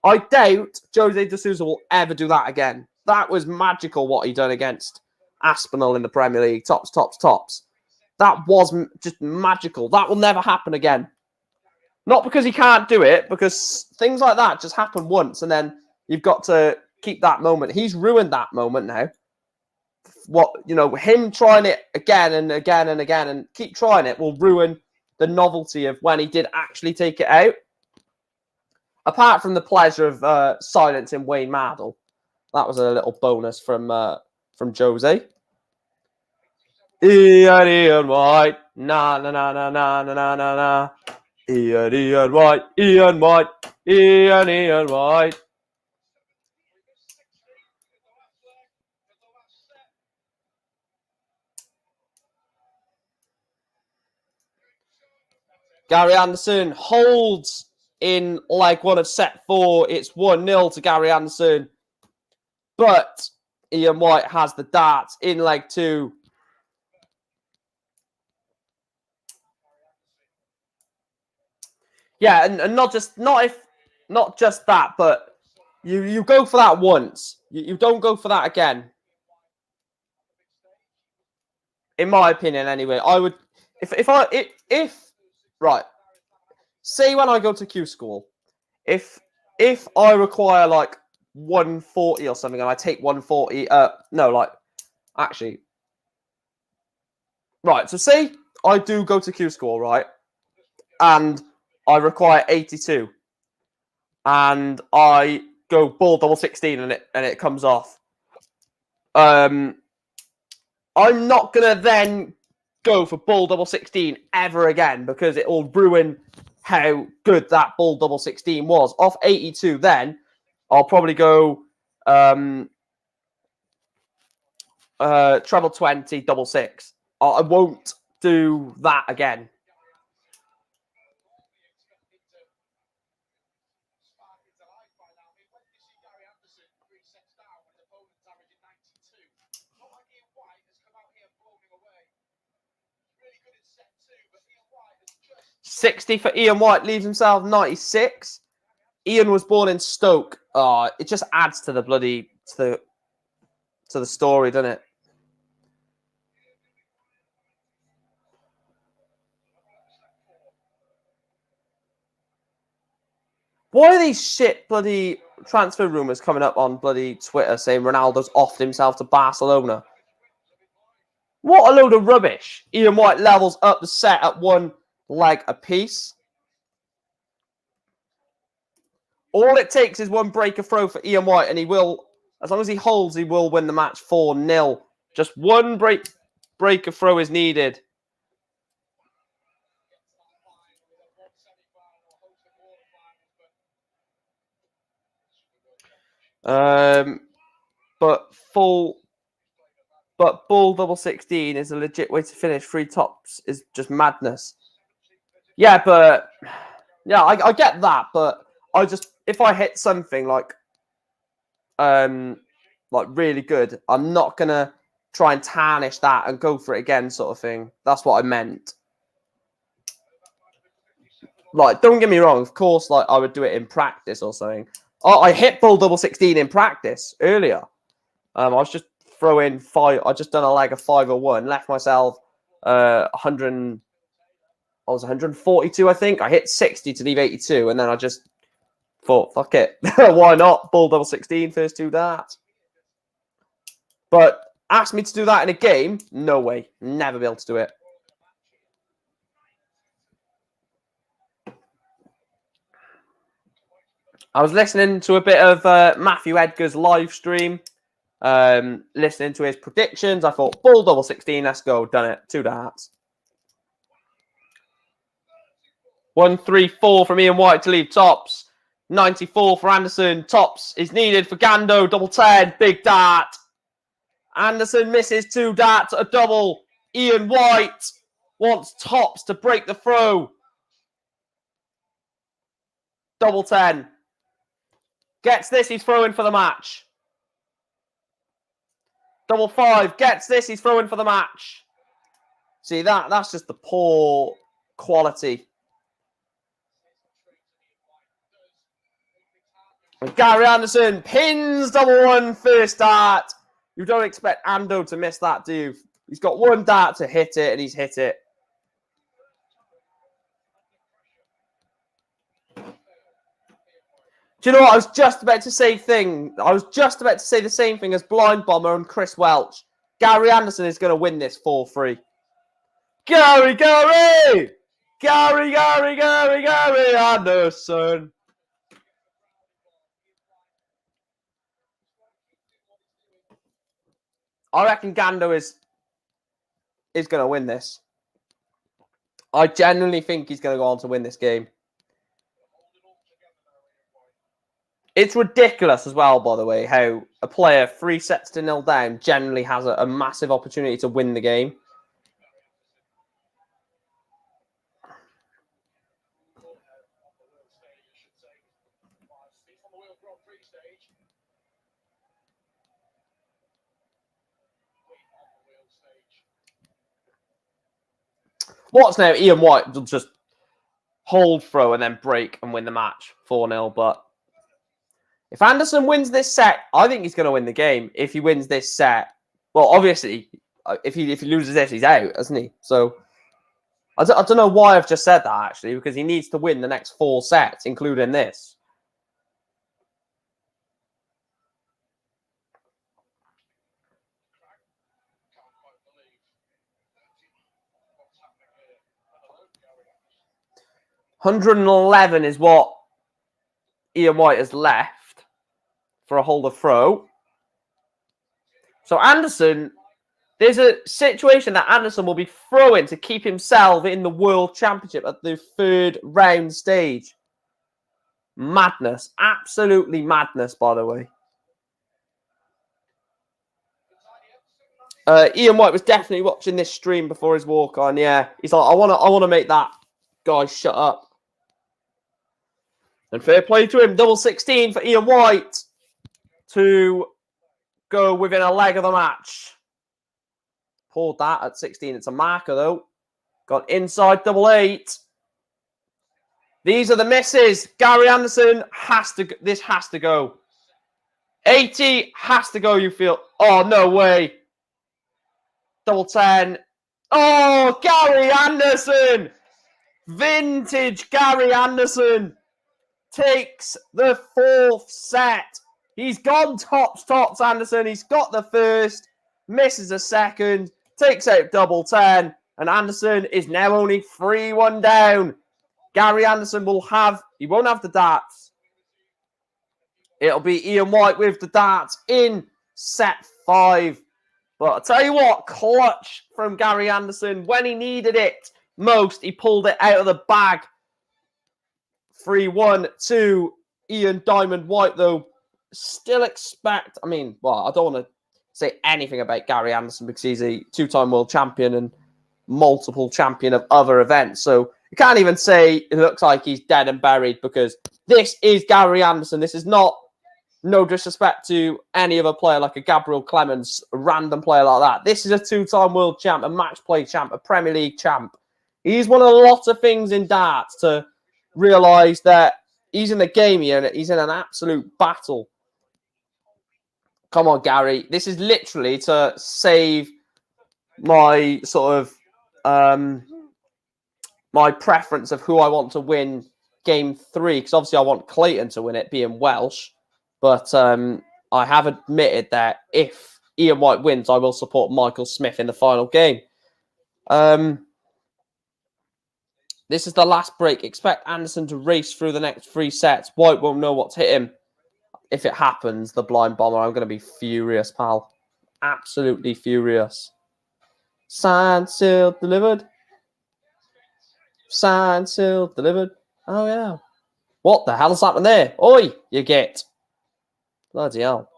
I doubt Jose de Sousa will ever do that again. That was magical what he done against Aspinall in the Premier League. Tops, tops, tops. That was just magical. That will never happen again. Not because he can't do it, because things like that just happen once, and then you've got to keep that moment. He's ruined that moment now. Him trying it again and again and again and keep trying it will ruin the novelty of when he did actually take it out. Apart from the pleasure of silencing Wayne Maddle. That was a little bonus from Jose. Ian White. Na na na na na na na na na. Ian White. Ian White. Ian White. Gary Anderson holds in leg one of set 4. It's 1-0 to Gary Anderson. But Ian White has the darts in leg 2. Yeah, and not just that, but you go for that once. You don't go for that again. In my opinion, anyway, I would if right. Say when I go to Q school, if I require like 140 or something, and I take 140, actually, right. So say I do go to Q school, right, and I require 82, and I go ball double 16, and it comes off. I'm not gonna then go for ball double 16 ever again because it will ruin how good that ball double 16 was. Off 82, then I'll probably go treble 20, double 6. I won't do that again. $60 for Ian White, leaves himself 96. Ian was born in Stoke. It just adds to the bloody to the story, doesn't it? Why are these shit bloody transfer rumours coming up on bloody Twitter saying Ronaldo's offed himself to Barcelona? What a load of rubbish. Ian White levels up the set at 1 leg apiece. All it takes is one breaker throw for Ian White, and he will, as long as he holds, he will win the match 4-0. Just one breaker throw is needed. But ball double 16 is a legit way to finish. 3 tops is just madness. Yeah, but yeah, I get that, but if I hit something like really good, I'm not gonna try and tarnish that and go for it again, sort of thing. That's what I meant. Like, don't get me wrong, of course, like I would do it in practice or something. I hit ball double 16 in practice earlier. I was just throwing 5. I just done a leg of 501, left myself 100. I was 142, I think. I hit 60 to leave 82, and then I just thought, fuck it. Why not? Ball double 16, first 2 darts. But ask me to do that in a game, no way. Never be able to do it. I was listening to a bit of Matthew Edgar's live stream, listening to his predictions. I thought, ball double 16, let's go. Done it. 2 darts. 134 from Ian White to leave tops. 94 for Anderson. Tops is needed for Gando. Double 10. Big dart. Anderson misses 2 darts. A double. Ian White wants tops to break the throw. Double 10. Gets this. He's throwing for the match. Double 5 gets this. He's throwing for the match. See, that's just the poor quality. And Gary Anderson pins double 1 first dart. You don't expect Ando to miss that, do you? He's got 1 dart to hit it, and he's hit it. Do you know what? I was just about to say the same thing as Blind Bomber and Chris Welch. Gary Anderson is going to win this 4-3. Gary Anderson. I reckon Gando is going to win this. I genuinely think he's going to go on to win this game. It's ridiculous as well, by the way, how a player 3 sets to 0 down generally has a massive opportunity to win the game. What's now? Ian White will just hold throw and then break and win the match 4-0. But if Anderson wins this set, I think he's going to win the game. If he wins this set, well, obviously, if he loses this, he's out, isn't he? So I don't know why I've just said that, actually, because he needs to win the next 4 sets, including this. $111 is what Ian White has left for a holder throw. So Anderson, there's a situation that Anderson will be throwing to keep himself in the World Championship at the 3rd round stage. Madness. Absolutely madness, by the way. Ian White was definitely watching this stream before his walk-on. Yeah, he's like, I want to make that guy shut up. And fair play to him. Double 16 for Ian White to go within a leg of the match. Pulled that at 16. It's a marker, though. Got inside double 8. These are the misses. Gary Anderson this has to go. 80 has to go, you feel. Oh, no way. Double 10. Oh, Gary Anderson. Vintage Gary Anderson takes the 4th set. He's gone tops, Anderson. He's got the 1st, misses a 2nd, takes out double 10, and Anderson is now only 3-1 down. Gary Anderson he won't have the darts. It'll be Ian White with the darts in set 5. But I'll tell you what, clutch from Gary Anderson. When he needed it most, he pulled it out of the bag. 3-1 to Ian Diamond White, though. Still expect, I don't want to say anything about Gary Anderson because he's a 2-time world champion and multiple champion of other events. So you can't even say it looks like he's dead and buried because this is Gary Anderson. This is not, no disrespect to any other player like a Gabriel Clemens, a random player like that. This is a 2-time world champ, a match play champ, a Premier League champ. He's won a lot of things in darts to realise that he's in the game here and he's in an absolute battle. Come on, Gary. This is literally to save my sort of my preference of who I want to win game 3, because obviously I want Clayton to win it, being Welsh. But I have admitted that if Ian White wins, I will support Michael Smith in the final game. This is the last break. Expect Anderson to race through the next 3 sets. White won't know what's hit him. If it happens, the blind bomber, I'm going to be furious, pal. Absolutely furious. Signed, sealed, delivered. Signed, sealed, delivered. Oh, yeah. What the hell's happened there? Oi, you get. Bloody hell.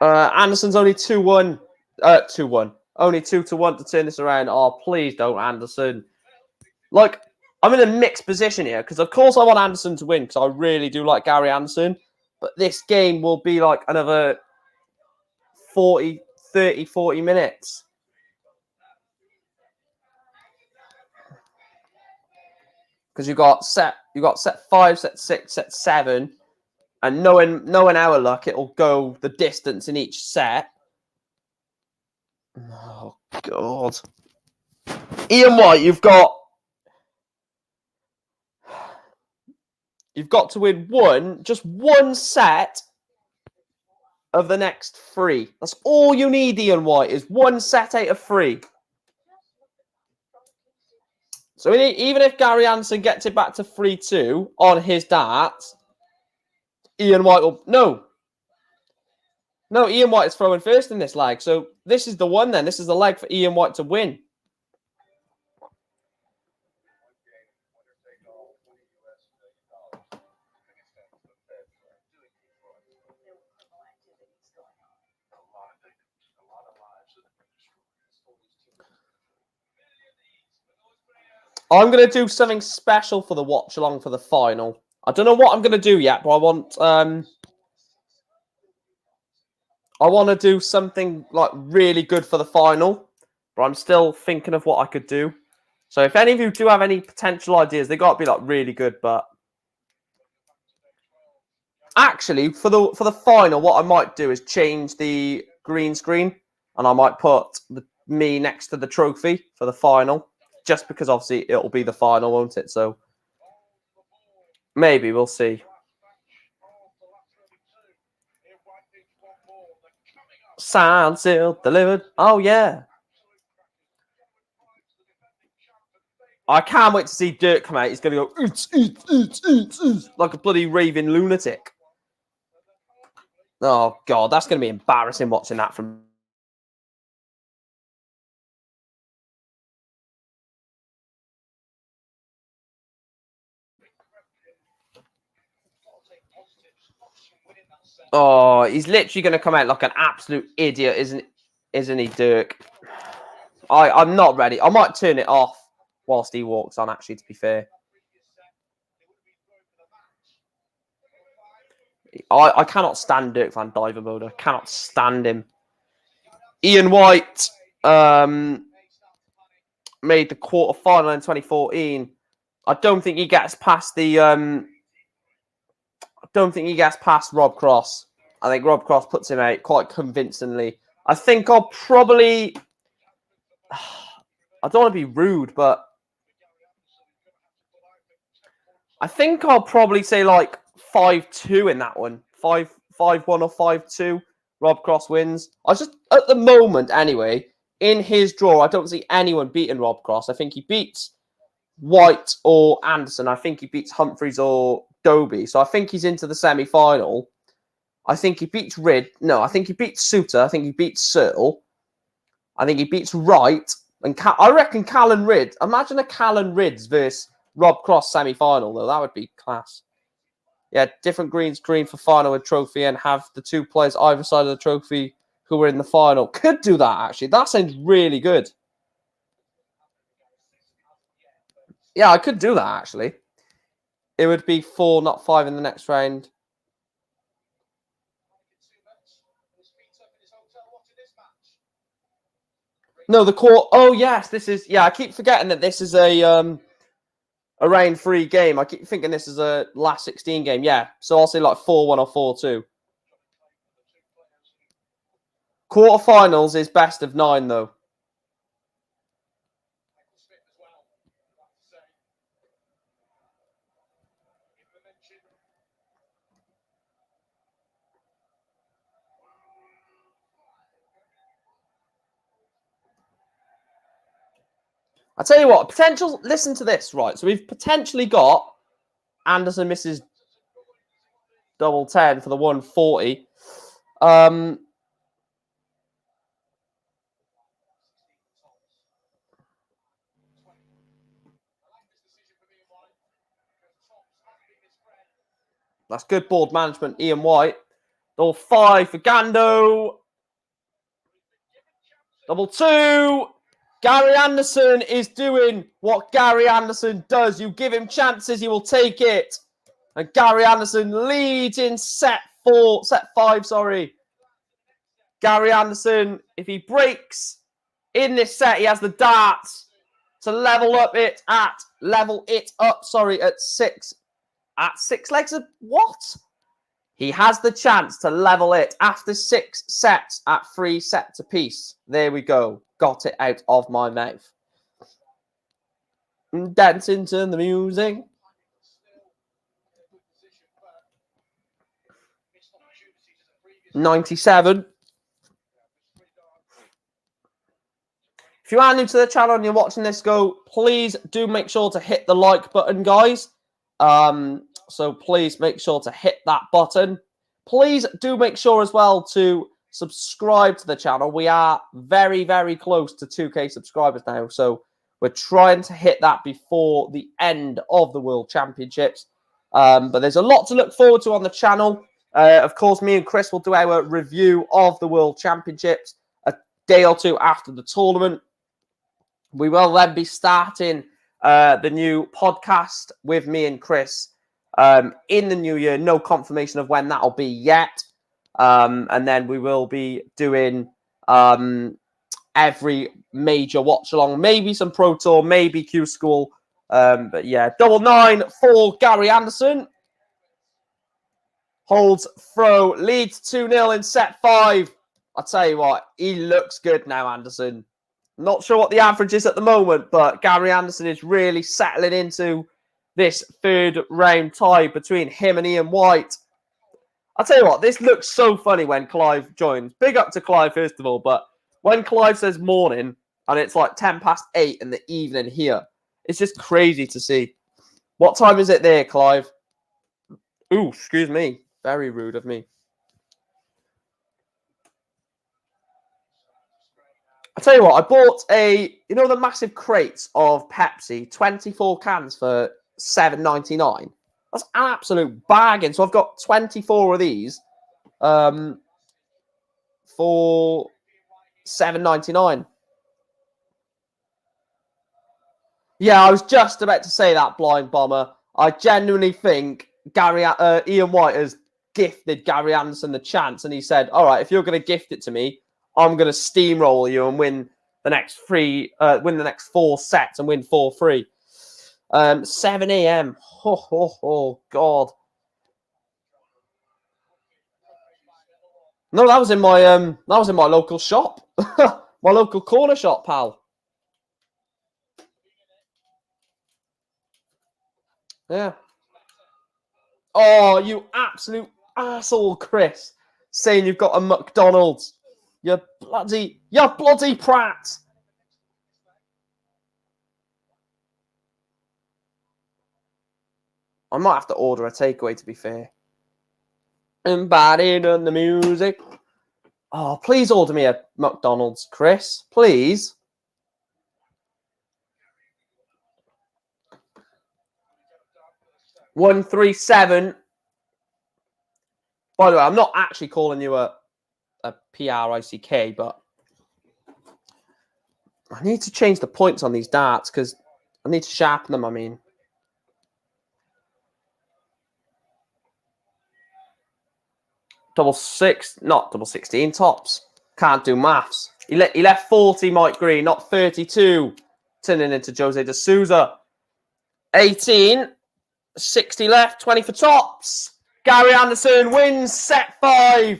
Anderson's only 2-1. 2-1. Only 2-1 to turn this around. Oh, please don't, Anderson. Like, I'm in a mixed position here because, of course, I want Anderson to win because I really do like Gary Anderson. But this game will be like another 30, 40 minutes. Because you got set 5, set 6, set 7, and knowing our luck, it'll go the distance in each set. Oh God. Ian White, you've got to win just one set of the next 3. That's all you need, Ian White, is one set out of 3. So even if Gary Anderson gets it back to 3-2 on his darts, Ian White will... No, Ian White is throwing first in this leg. So this is the one then. This is the leg for Ian White to win. I'm going to do something special for the watch-along for the final. I don't know what I'm going to do yet, but I want to do something like really good for the final, but I'm still thinking of what I could do. So if any of you do have any potential ideas, they got to be like really good. But actually, for the final, what I might do is change the green screen, and I might put me next to the trophy for the final, just because obviously it'll be the final, won't it? So maybe we'll see. Signed, sealed, delivered. Oh, yeah. I can't wait to see Dirk come out. He's going to go like a bloody raving lunatic. Oh, God. That's going to be embarrassing watching that from... Oh, he's literally going to come out like an absolute idiot, isn't he, Dirk? I'm not ready. I might turn it off whilst he walks on, actually, to be fair. I cannot stand Dirk van Duijvenbode. I cannot stand him. Ian White made the quarter-final in 2014. I don't think he gets past the... I don't think he gets past Rob Cross. I think Rob Cross puts him out quite convincingly. I think I'll probably... I don't want to be rude, but... I think I'll probably say like 5-2 in that one. 5-1 or 5-2. Rob Cross wins. I just, at the moment anyway, in his draw, I don't see anyone beating Rob Cross. I think he beats White or Anderson. I think he beats Humphreys or Doby. So I think he's into the semi-final. I think he beats Rid. No, I think he beats Suter. I think he beats Searle. I think he beats Wright. And I reckon Callan Rid. Imagine a Callan Rids versus Rob Cross semi-final, though. That would be class. Yeah, different green screen for final and trophy, and have the 2 players either side of the trophy who were in the final. Could do that, actually. That sounds really good. Yeah, I could do that, actually. It would be 4, not 5 in the next round. No, the court. Oh, yes, this is... Yeah, I keep forgetting that this is a round 3 game. I keep thinking this is a last 16 game. Yeah, so I'll say like 4-1 or 4-2. Quarterfinals is best of 9, though. I tell you what, potential. Listen to this, right? So we've potentially got Anderson misses double 10 for the 140. That's good board management, Ian White. Double 5 for Gando. Double 2. Gary Anderson is doing what Gary Anderson does. You give him chances, he will take it. And Gary Anderson leads in set 5, sorry. Gary Anderson, if he breaks in this set, he has the darts to level it up, at six. At 6 legs of what? He has the chance to level it after 6 sets at 3 sets apiece. There we go. Got it out of my mouth. Dancing to the music. $97. If you are new to the channel and you're watching this go, please do make sure to hit the like button, guys. So please make sure to hit that button. Please do make sure as well to subscribe to the channel. We are very, very close to 2K subscribers now. So we're trying to hit that before the end of the World Championships. But there's a lot to look forward to on the channel. Of course, me and Chris will do our review of the World Championships a day or two after the tournament. We will then be starting the new podcast with me and Chris in the new year. No confirmation of when that'll be yet. And then we will be doing every major watch-along. Maybe some Pro Tour, maybe Q School. But yeah, 9-9 for Gary Anderson. Holds throw, leads 2-0 in set 5. I'll tell you what, he looks good now, Anderson. Not sure what the average is at the moment, but Gary Anderson is really settling into this 3rd round tie between him and Ian White. I'll tell you what, this looks so funny when Clive joins. Big up to Clive, first of all, but when Clive says morning and it's like 8:10 in the evening here, it's just crazy to see. What time is it there, Clive? Ooh, excuse me. Very rude of me. I tell you what, I bought the massive crates of Pepsi, 24 cans for $7.99. That's an absolute bargain. So I've got 24 of these for $7.99. Yeah, I was just about to say that, Blind Bomber. I genuinely think Ian White has gifted Gary Anderson the chance, and he said, all right, if you're going to gift it to me, I'm going to steamroll you and win the next 4 sets and win 4-3. 7 a.m. Oh, God. No, that was in my local shop. My local corner shop, pal. Yeah. Oh, you absolute asshole, Chris. Saying you've got a McDonald's. You bloody prat. I might have to order a takeaway, to be fair. Embodied on the music. Oh, please order me a McDonald's, Chris. Please. $137. By the way, I'm not actually calling you a PRICK, but I need to change the points on these darts because I need to sharpen them, I mean. Double 6, not double 16 tops. Can't do maths. He left 40, Mike Green, not 32. Turning into Jose de Souza. 18. 60 left, 20 for tops. Gary Anderson wins set 5.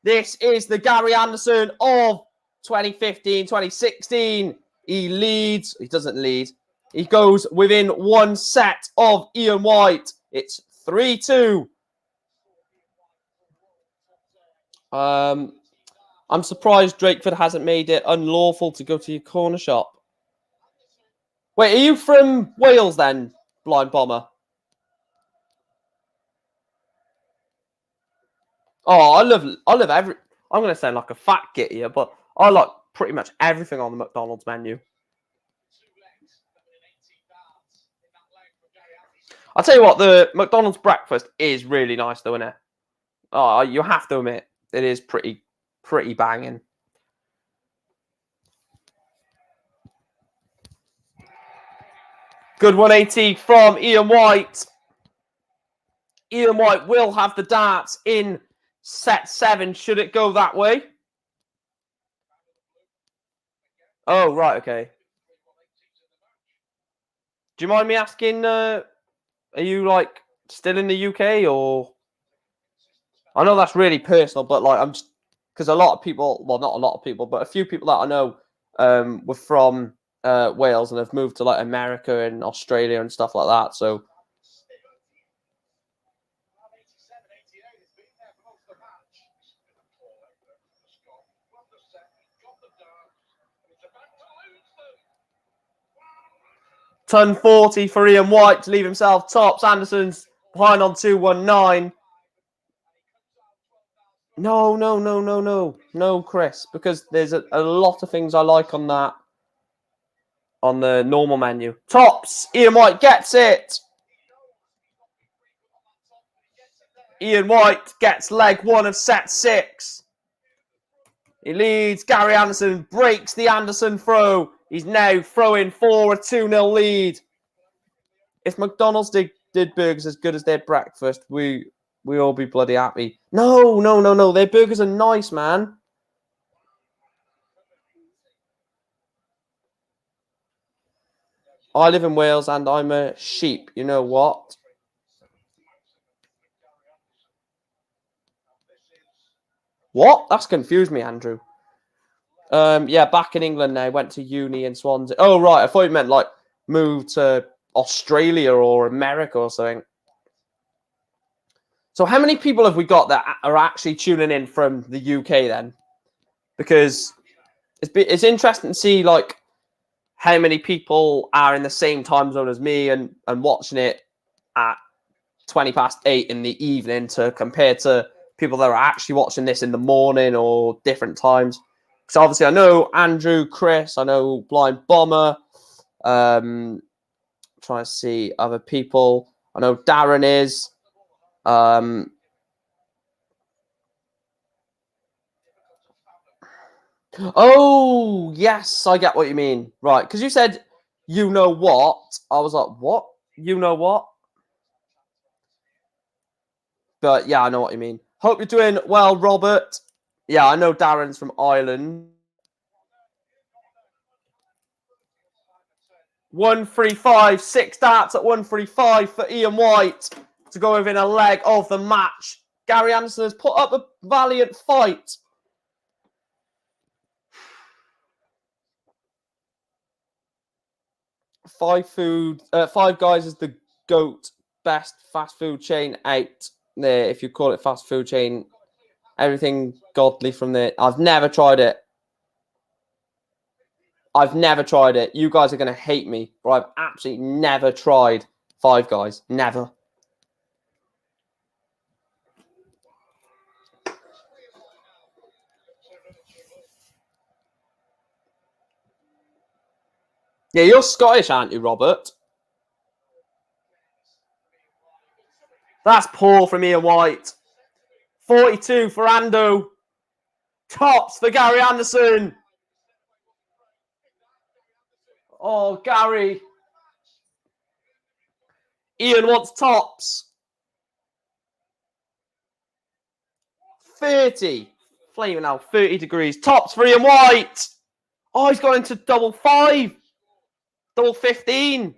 This is the Gary Anderson of 2015, 2016. He leads. He doesn't lead. He goes within 1 set of Ian White. It's 3-2. I'm surprised Drakeford hasn't made it unlawful to go to your corner shop. Wait, are you from Wales then, Blind Bomber? Oh, I love every. I'm going to sound like a fat git here, but I like pretty much everything on the McDonald's menu. I'll tell you what, the McDonald's breakfast is really nice, though, isn't it? Oh, you have to admit, it is pretty banging. Good 180 from Ian White. Ian White will have the darts in set 7, should it go that way. Oh, right, okay. Do you mind me asking, are you, like, still in the UK, or... I know that's really personal, but, like, I'm just... Because a lot of people, well, not a lot of people, but a few people that I know were from Wales and have moved to, like, America and Australia and stuff like that, so... Ton 40 for Ian White to leave himself tops. Anderson's behind on 219. No, Chris, because there's a lot of things I like on that, on the normal menu. Tops, Ian White gets it. Ian White gets leg one of set 6. He leads. Gary Anderson breaks the Anderson throw. He's now throwing for a 2-0 lead. If McDonald's did burgers as good as their breakfast, we all be bloody happy. No. Their burgers are nice, man. I live in Wales and I'm a sheep. You know what? What? That's confused me, Andrew. Yeah, back in England now. Went to uni in Swansea. Oh, right. I thought you meant, like, moved to Australia or America or something. So how many people have we got that are actually tuning in from the UK then? Because it's interesting to see, like, how many people are in the same time zone as me and watching it at 8:20 in the evening to compare to people that are actually watching this in the morning or different times. So obviously I know Andrew, Chris, I know Blind Bomber, trying to see other people. I know Darren is. Oh, yes, I get what you mean. Right, because you said, you know what? I was like, what? You know what? But yeah, I know what you mean. Hope you're doing well, Robert. Yeah, I know Darren's from Ireland. 135, 6 darts at 135 for Ian White to go within a leg of the match. Gary Anderson has put up a valiant fight. Five Guys is the GOAT best fast food chain out there, if you call it fast food chain. Everything godly from there. I've never tried it. You guys are going to hate me, but I've absolutely never tried Five Guys. Never. Yeah, you're Scottish, aren't you, Robert? That's poor from Ian White. 42 for Ando. Tops for Gary Anderson. Oh, Gary. Ian wants tops. 30. Flaming out 30 degrees. Tops for Ian White. Oh, he's gone into double 5. Double 15.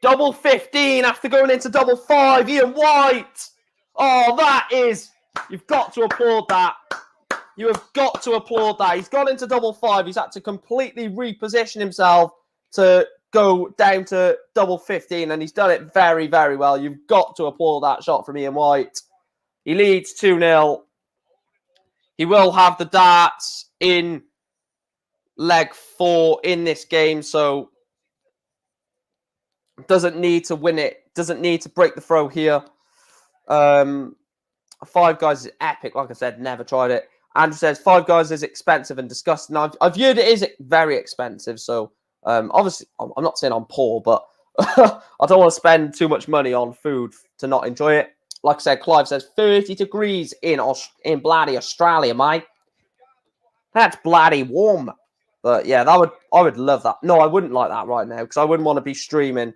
Double 15 after going into double 5. Ian White. Oh, that is... You've got to applaud that. You have got to applaud that. He's gone into double 5. He's had to completely reposition himself to go down to double 15, and he's done it very, very well. You've got to applaud that shot from Ian White. He leads 2-0. He will have the darts in leg 4 in this game, so doesn't need to win it. Doesn't need to break the throw here. Five Guys is epic. Like I said, never tried it. Andrew says Five Guys is expensive and disgusting. I've heard it is very expensive. So obviously, I'm not saying I'm poor, but I don't want to spend too much money on food to not enjoy it. Like I said, Clive says 30 degrees in bloody Australia, mate. That's bloody warm. But yeah, I would love that. No, I wouldn't like that right now because I wouldn't want to be streaming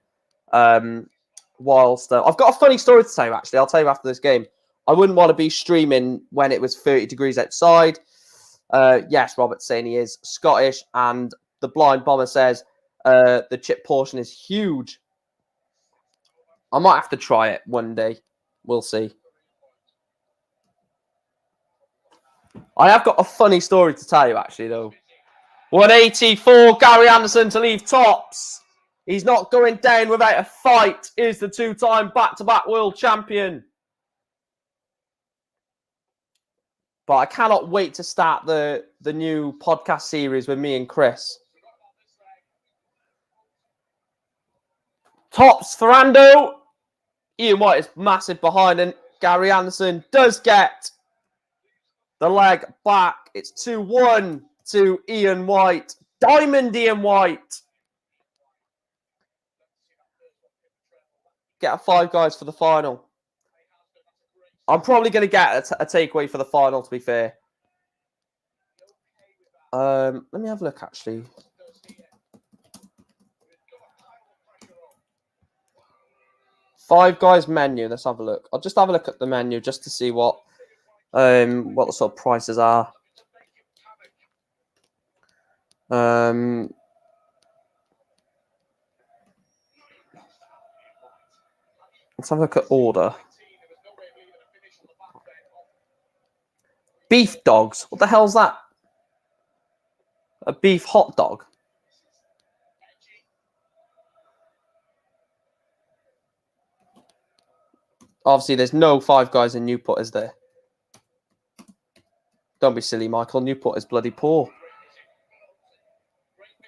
whilst I've got a funny story to tell you. Actually, I'll tell you after this game. I wouldn't want to be streaming when it was 30 degrees outside. Yes, Robert's saying he is Scottish, and the Blind Bomber says the chip portion is huge. I might have to try it one day. We'll see. I have got a funny story to tell you, actually, though. 184, Gary Anderson to leave tops. He's not going down without a fight. Is the two-time back-to-back world champion. But I cannot wait to start the new podcast series with me and Chris. Tops, Ferrando. Ian White is massive behind, and Gary Anderson does get the leg back. It's 2-1 to Ian White. Diamond Ian White. Get a Five Guys for the final. I'm probably going to get a takeaway for the final, to be fair. Let me have a look, actually. Five Guys menu. Let's have a look. I'll just have a look at the menu just to see what the sort of prices are. Let's have a look at order. Beef dogs. What the hell's that? A beef hot dog. Obviously, there's no Five Guys in Newport, is there? Don't be silly, Michael. Newport is bloody poor.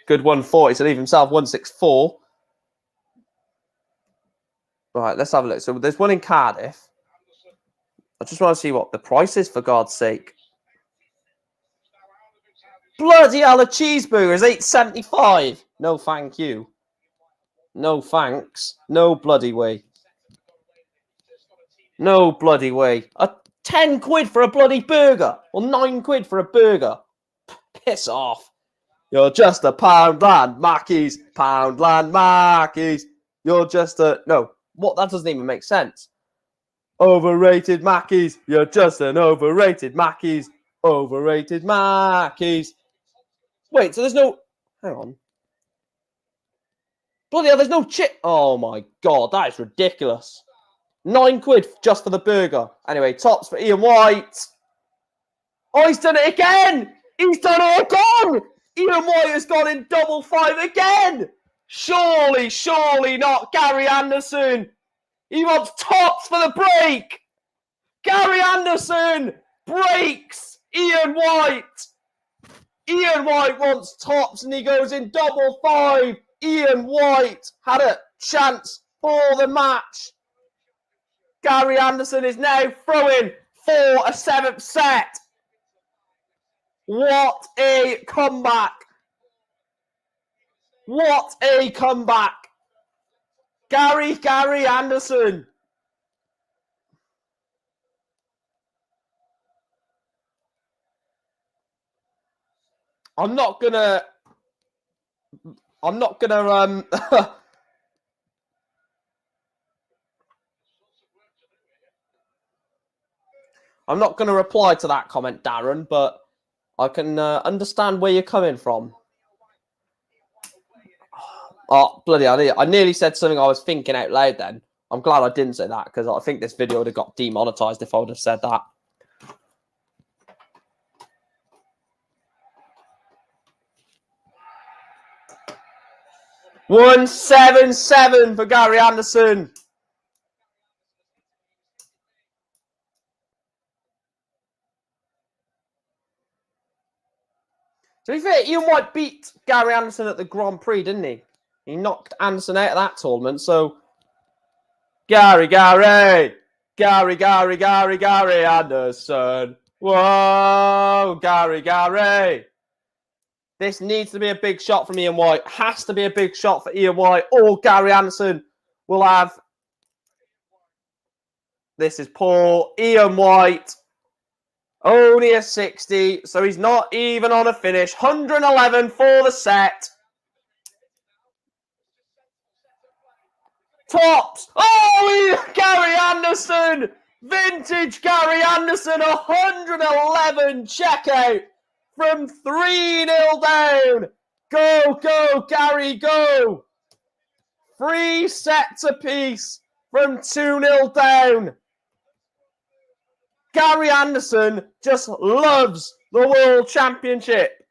Good 140 to leave himself 164. Right, let's have a look. So there's one in Cardiff. I just want to see what the price is, for God's sake. Bloody hell, a cheeseburger is $8.75. No, thank you. No, thanks. No bloody way. No bloody way. 10 quid for a bloody burger. Or 9 quid for a burger. Piss off. You're just a Poundland Mackies. Poundland Mackies. You're just a... No, what? That doesn't even make sense. Overrated Mackies. You're just an overrated Mackies. Overrated Mackies. Wait, so there's no... Hang on. Bloody hell, there's no chip... Oh my God, that is ridiculous. 9 quid just for the burger. Anyway, tops for Ian White. Oh, he's done it again! He's done it again! Ian White has gone in double five again! Surely, surely not Gary Anderson. He wants tops for the break. Gary Anderson breaks Ian White. Ian White wants tops and he goes in double five. Ian White had a chance for the match. Gary Anderson is now throwing for a 7th set. What a comeback. What a comeback. Gary Anderson. I'm not gonna I'm not going to reply to that comment, Darren, but I can understand where you're coming from. Oh, bloody hell. I nearly said something I was thinking out loud then. I'm glad I didn't say that because I think this video would have got demonetized if I would have said that. $177 for Gary Anderson. To be fair, Ian White beat Gary Anderson at the Grand Prix, didn't he? He knocked Anderson out of that tournament, so... Gary Anderson. Whoa, Gary. This needs to be a big shot from Ian White. Has to be a big shot for Ian White. Or Gary Anderson will have... This is poor. Ian White. Only a 60. So he's not even on a finish. 111 for the set. Tops. Oh, Gary Anderson. Vintage Gary Anderson. 111 checkout from 3-0 down. Go, go, Gary, go. 3 sets apiece from 2-0 down. Gary Anderson just loves the World Championship.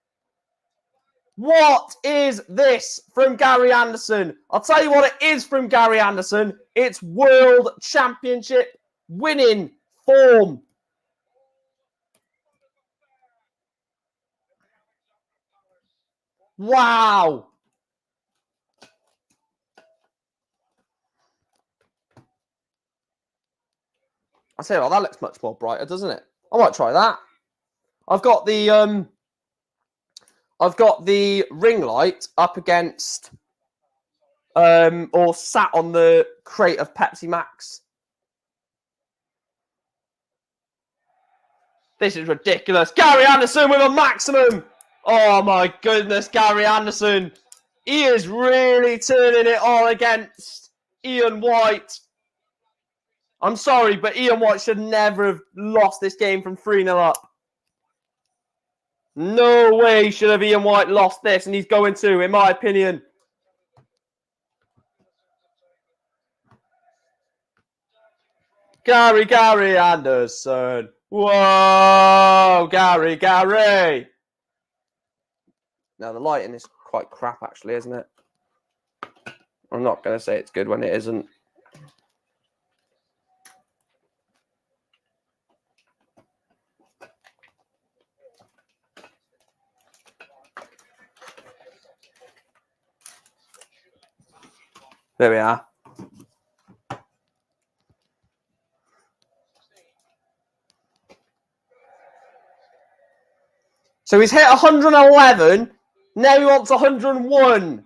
What is this from Gary Anderson? I'll tell you what it is from Gary Anderson. It's World Championship winning form. Wow. I say, well, that looks much more brighter, doesn't it? I might try that. I've got the ring light up against or sat on the crate of Pepsi Max. This is ridiculous. Gary Anderson with a maximum. Oh my goodness, Gary Anderson. He is really turning it on against Ian White. I'm sorry, but Ian White should never have lost this game from 3-0 up. No way should have Ian White lost this, and he's going to, in my opinion. Gary Anderson. Whoa, Gary. Now, the lighting is quite crap, actually, isn't it? I'm not going to say it's good when it isn't. There we are. So he's hit 111. Now he wants 101.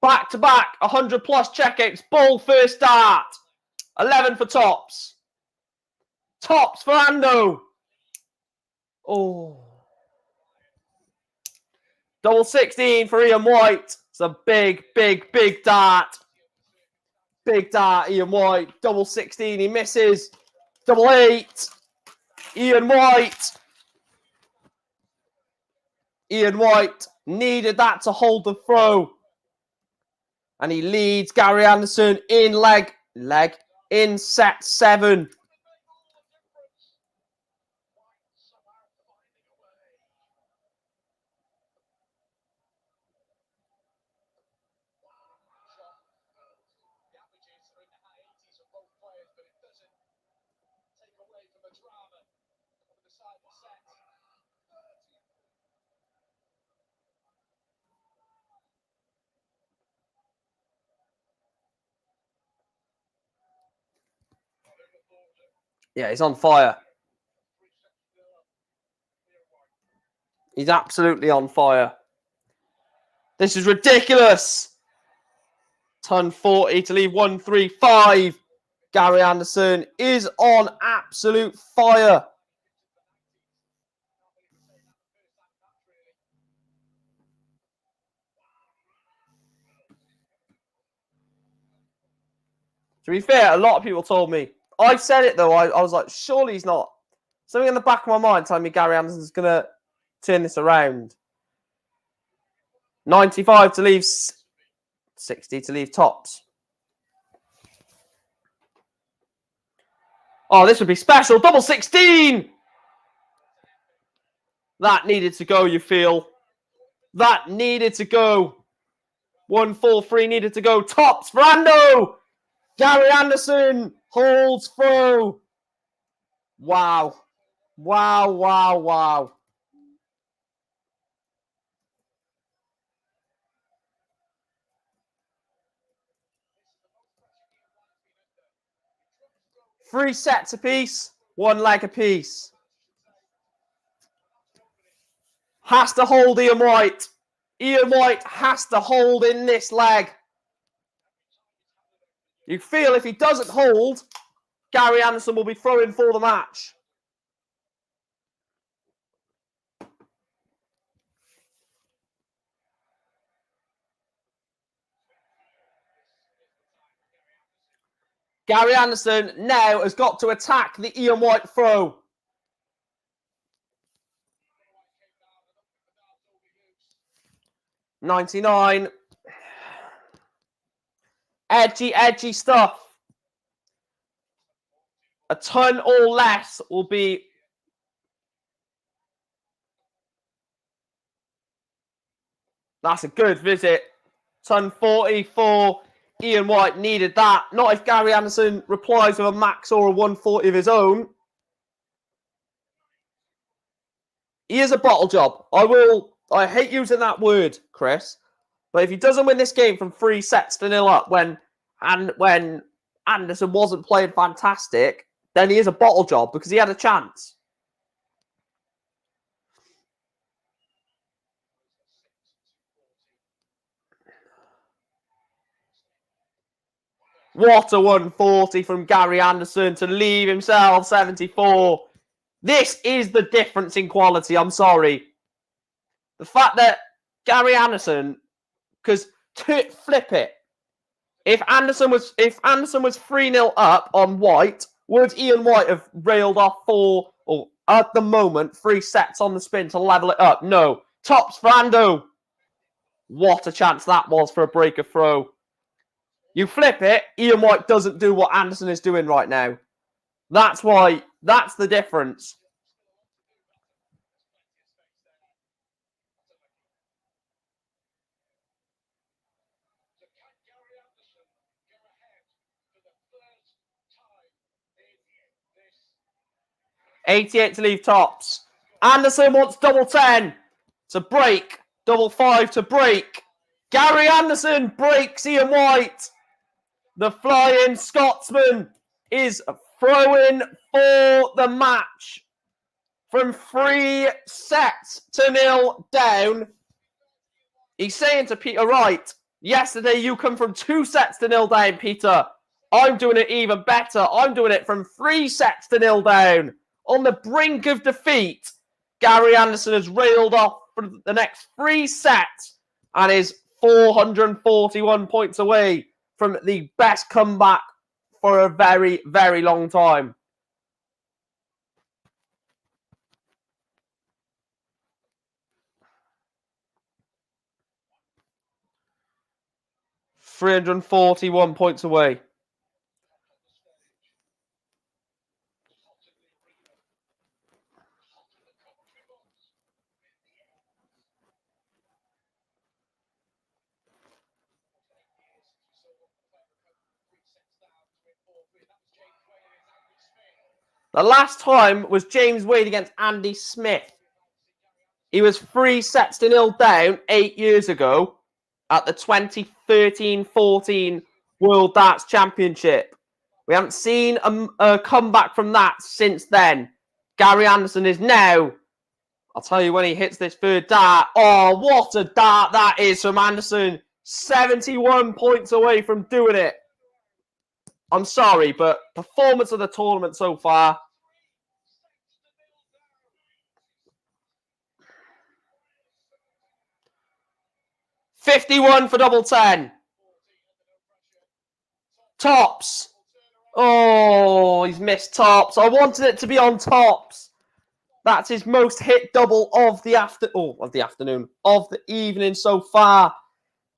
Back to back, 100 plus checkouts. Ball first start. 11 for Tops. Tops for Ando. Oh. Double 16 for Ian White. It's a big dart. Big dart, Ian White. Double 16, he misses. Double 8. Ian White. Ian White needed that to hold the throw. And he leads Gary Anderson in in set 7. Yeah, he's on fire. He's absolutely on fire. This is ridiculous. Ton 40 to leave 135. Gary Anderson is on absolute fire. To be fair, a lot of people told me. I said it, though. I was like, surely he's not. Something in the back of my mind telling me Gary Anderson's going to turn this around. 95 to leave 60 to leave Tops. Oh, this would be special. Double 16. That needed to go, you feel. That needed to go. 143 needed to go. Tops for Ando. Gary Anderson holds through. Wow. Wow. 3 sets apiece, 1 leg apiece. Has to hold Ian White. Ian White has to hold in this leg. You feel if he doesn't hold, Gary Anderson will be throwing for the match. Gary Anderson now has got to attack the Ian White throw. 99. Edgy stuff. A ton or less will be... That's a good visit. Ton 44. Ian White needed that. Not if Gary Anderson replies with a max or a 140 of his own. He is a bottle job. I hate using that word, Chris. But if he doesn't win this game from 3 sets to 0 up when Anderson wasn't playing fantastic, then he is a bottle job because he had a chance. What a 140 from Gary Anderson to leave himself 74. This is the difference in quality. I'm sorry. The fact that Gary Anderson, because flip it. If Anderson was 3-0 up on White, would Ian White have railed off 4 or at the moment 3 sets on the spin to level it up? No. Tops for Ando. What a chance that was for a breaker throw. You flip it, Ian White doesn't do what Anderson is doing right now. That's the difference. $88 to leave tops. Anderson wants double 10 to break. Double 5 to break. Gary Anderson breaks Ian White. The flying Scotsman is throwing for the match. From 3 sets to 0 down. He's saying to Peter Wright, yesterday you come from 2 sets to 0 down, Peter. I'm doing it even better. I'm doing it from 3 sets to 0 down. On the brink of defeat, Gary Anderson has railed off for the next 3 sets and is 441 points away from the best comeback for a very, very long time. $341 points away. The last time was James Wade against Andy Smith. He was 3 sets to 0 down 8 years ago at the 2013-14 World Darts Championship. We haven't seen a comeback from that since then. Gary Anderson is now, I'll tell you when he hits this 3rd dart. Oh, what a dart that is from Anderson. 71 points away from doing it. I'm sorry, but performance of the tournament so far. $51 for double 10. Tops. Oh, he's missed tops. I wanted it to be on tops. That's his most hit double of the afternoon, of the evening so far.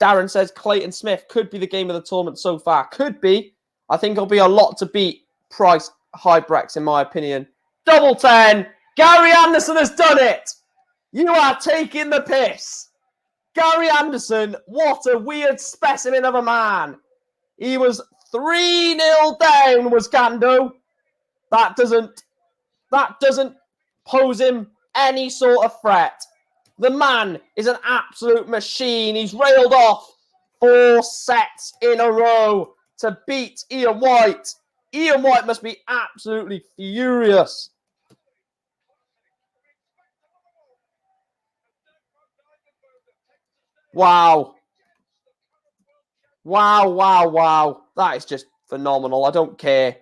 Darren says Clayton Smith could be the game of the tournament so far. Could be. I think it'll be a lot to beat Price Hybrex, in my opinion. Double 10. Gary Anderson has done it. You are taking the piss. Gary Anderson, what a weird specimen of a man. He was 3-0 down, was Gando. That doesn't pose him any sort of threat. The man is an absolute machine. He's railed off 4 sets in a row to beat Ian White. Ian White must be absolutely furious. Wow. Wow. That is just phenomenal. I don't care.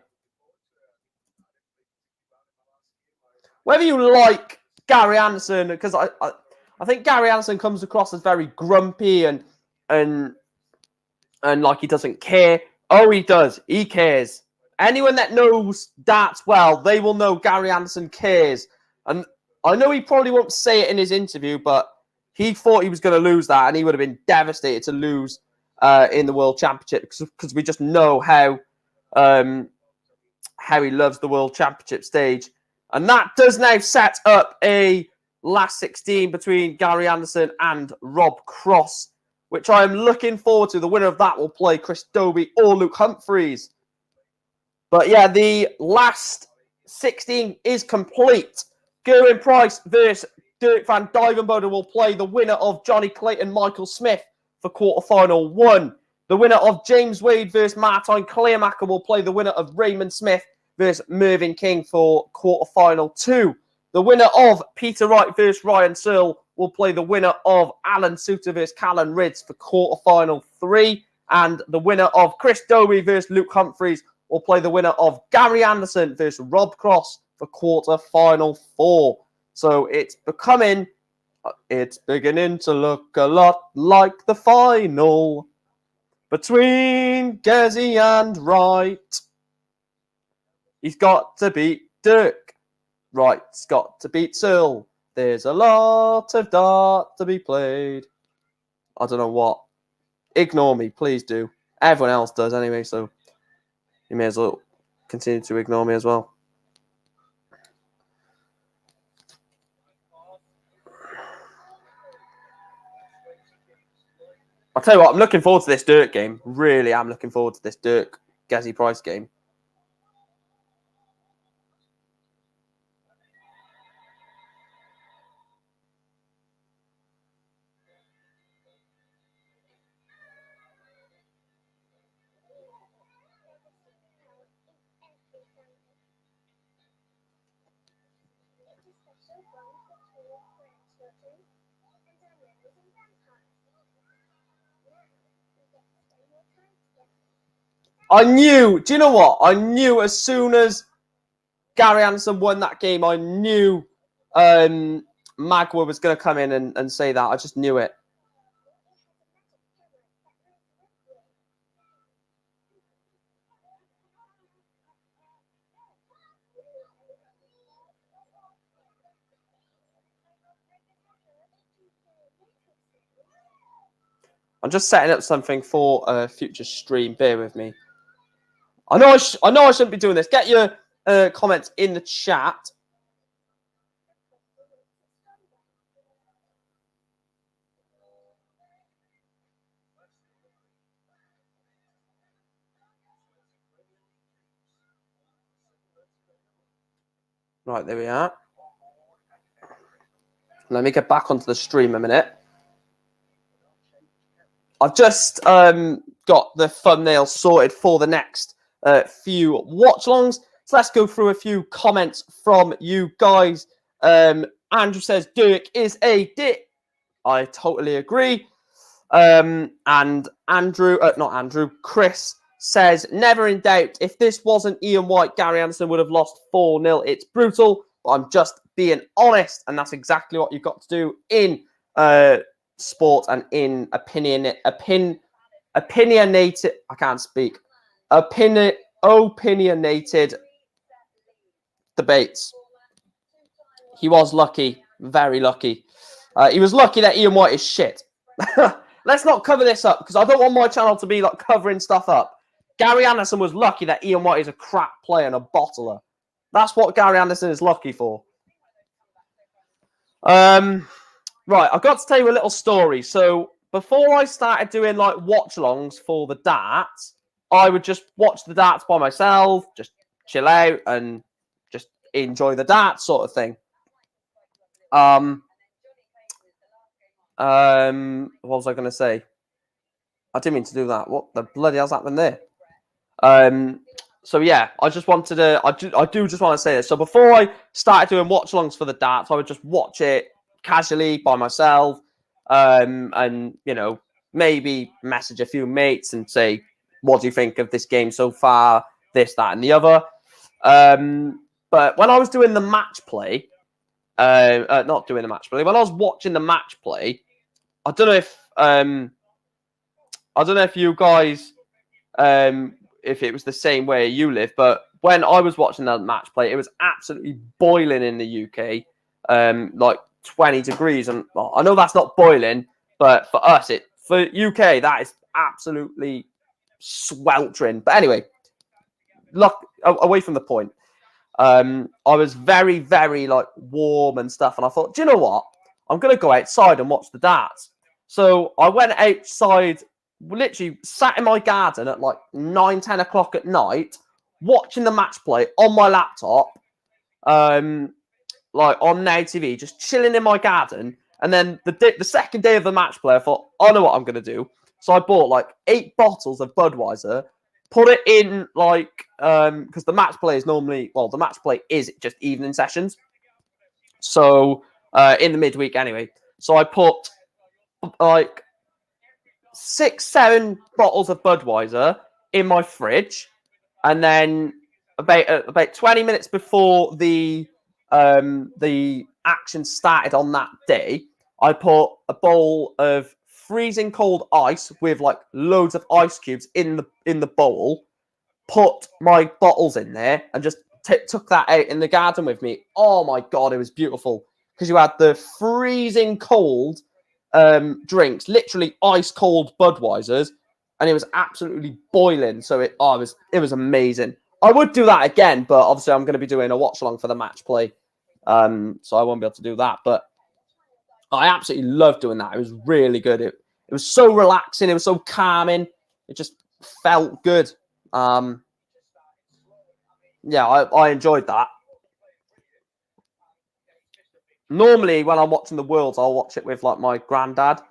Whether you like Gary Anderson, because I think Gary Anderson comes across as very grumpy and like he doesn't care. Oh, he does. He cares. Anyone that knows darts well, they will know Gary Anderson cares. And I know he probably won't say it in his interview, but he thought he was going to lose that, and he would have been devastated to lose in the World Championship because we just know how he loves the World Championship stage. And that does now set up a last 16 between Gary Anderson and Rob Cross, which I am looking forward to. The winner of that will play Chris Dobie or Luke Humphreys. But yeah, the last 16 is complete. Gerwyn Price versus Dirk van Duijvenbode will play the winner of Johnny Clayton, Michael Smith for quarterfinal 1. The winner of James Wade versus Martijn Kleermaker will play the winner of Raymond Smith versus Mervyn King for quarterfinal 2. The winner of Peter Wright versus Ryan Searle will play the winner of Alan Suter versus Callan Ridds for quarterfinal 3. And the winner of Chris Dobie versus Luke Humphreys will play the winner of Gary Anderson versus Rob Cross for quarterfinal 4. So it's beginning to look a lot like the final between Gezi and Wright. He's got to beat Dirk. Wright's got to beat Searle. There's a lot of dart to be played. I don't know what. Ignore me, please do. Everyone else does anyway, so you may as well continue to ignore me as well. I'll tell you what, I'm looking forward to this Dirk game. Really am looking forward to this Dirk Gezi Price game. I knew, do you know what? I knew as soon as Gary Anderson won that game, I knew Magua was going to come in and say that. I just knew it. I'm just setting up something for a future stream. Bear with me. I know I shouldn't be doing this. Get your comments in the chat. Right, there we are. Let me get back onto the stream a minute. I've just got the thumbnail sorted for the next few watch-alongs. So let's go through a few comments from you guys. Andrew says, Dirk is a dick. I totally agree. And Chris says, never in doubt. If this wasn't Ian White, Gary Anderson would have lost 4-0. It's brutal, but I'm just being honest. And that's exactly what you've got to do in sport and in opinionated, I can't speak, opinionated debates. He was lucky, very lucky. He was lucky that Ian White is shit. Let's not cover this up because I don't want my channel to be like covering stuff up. Gary Anderson was lucky that Ian White is a crap player and a bottler. That's what Gary Anderson is lucky for. Right, I've got to tell you a little story. So before I started doing like watch-alongs for the darts, I would just watch the darts by myself, just chill out and just enjoy the darts sort of thing. What was I going to say? I didn't mean to do that. What the bloody hell's happened there? So yeah, I just wanted to. I do just want to say this. So before I started doing watch-alongs for the darts, I would just watch it casually by myself, and you know, maybe message a few mates and say, "What do you think of this game so far? This, that, and the other." But when I was doing the match play, not doing the match play, when I was watching the match play, I don't know if you guys, if it was the same way you live, but when I was watching that match play, it was absolutely boiling in the UK. Like 20 degrees. And well, I know that's not boiling, but for us, for UK, that is absolutely sweltering. But anyway, look away from the point. I was very, very like warm and stuff. And I thought, do you know what? I'm going to go outside and watch the darts. So I went outside, literally sat in my garden at like 9, 10 o'clock at night, watching the match play on my laptop, like on Now TV, just chilling in my garden. And then the second day of the match play, I thought, I know what I'm going to do. So I bought like 8 bottles of Budweiser, put it in like, because the match play is normally, well, the match play is just evening sessions. So in the midweek anyway. So I put like 6, 7 bottles of Budweiser in my fridge. And then about 20 minutes before the action started on that day, I put a bowl of freezing cold ice with like loads of ice cubes in the bowl, put my bottles in there, and just took that out in the garden with me. Oh my God, it was beautiful. Because you had the freezing cold drinks, literally ice cold Budweisers, and it was absolutely boiling. So it was amazing. I would do that again, but obviously I'm going to be doing a watch along for the match play, so I won't be able to do that. But I absolutely loved doing that. It was really good. It was so relaxing. It was so calming. It just felt good. Yeah, I enjoyed that. Normally, when I'm watching the Worlds, I'll watch it with like my granddad,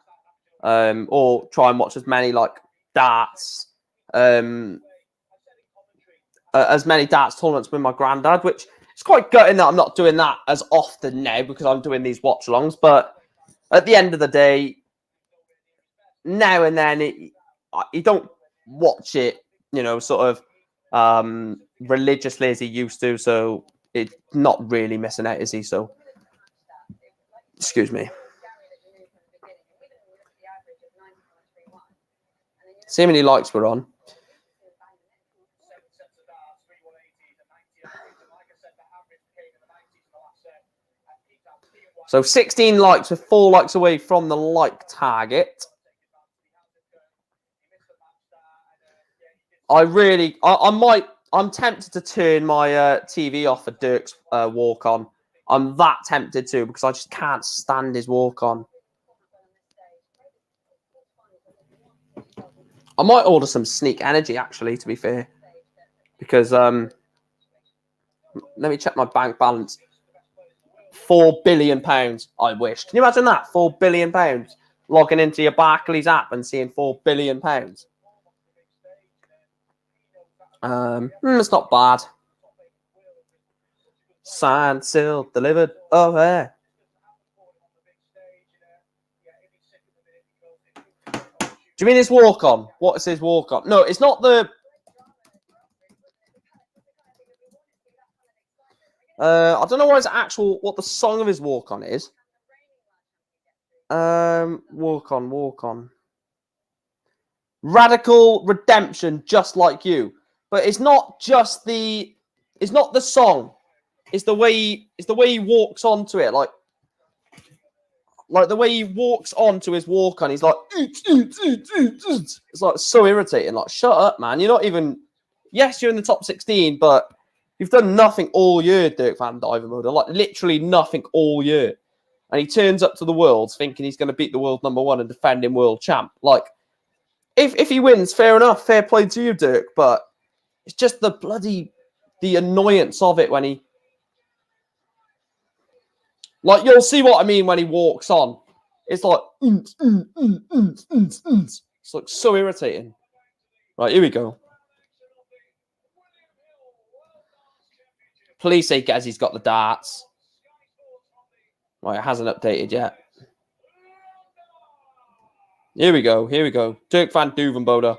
or try and watch as many like darts, as many darts tournaments with my granddad, which it's quite gutting that I'm not doing that as often now because I'm doing these watch-alongs. But at the end of the day, now and then, you don't watch it, sort of religiously as he used to. So it's not really missing out, is he? So, excuse me. See how many likes we're on. So 16 likes with 4 likes away from the like target. I'm tempted to turn my TV off for Dirk's walk on. I'm that tempted to, because I just can't stand his walk on. I might order some Sneak Energy, actually, to be fair. Because, let me check my bank balance. £4 billion. I wish. Can you imagine that? £4 billion. Logging into your Barclays app and seeing £4 billion. It's not bad. Signed, sealed, delivered. Oh, yeah. Do you mean his walk on? What is his walk on? No, it's not the. I don't know what the song of his walk on is. Walk on. Radical Redemption, Just Like You. But it's not just the. It's not the song. It's the way he walks onto it, like the way he walks onto his walk on. He's like, it's like so irritating. Like, shut up, man. You're not even. Yes, you're in the top 16, but you've done nothing all year, Dirk van Duijvenbode. Like, literally nothing all year. And he turns up to the Worlds thinking he's going to beat the world #1 and defend him world champ. Like, if he wins, fair enough. Fair play to you, Dirk. But it's just the annoyance of it when he. Like, you'll see what I mean when he walks on. It's like, it's like so irritating. Right, here we go. Please say Gazzy's got the darts. Right, it hasn't updated yet. Here we go. Dirk van Duijvenbode.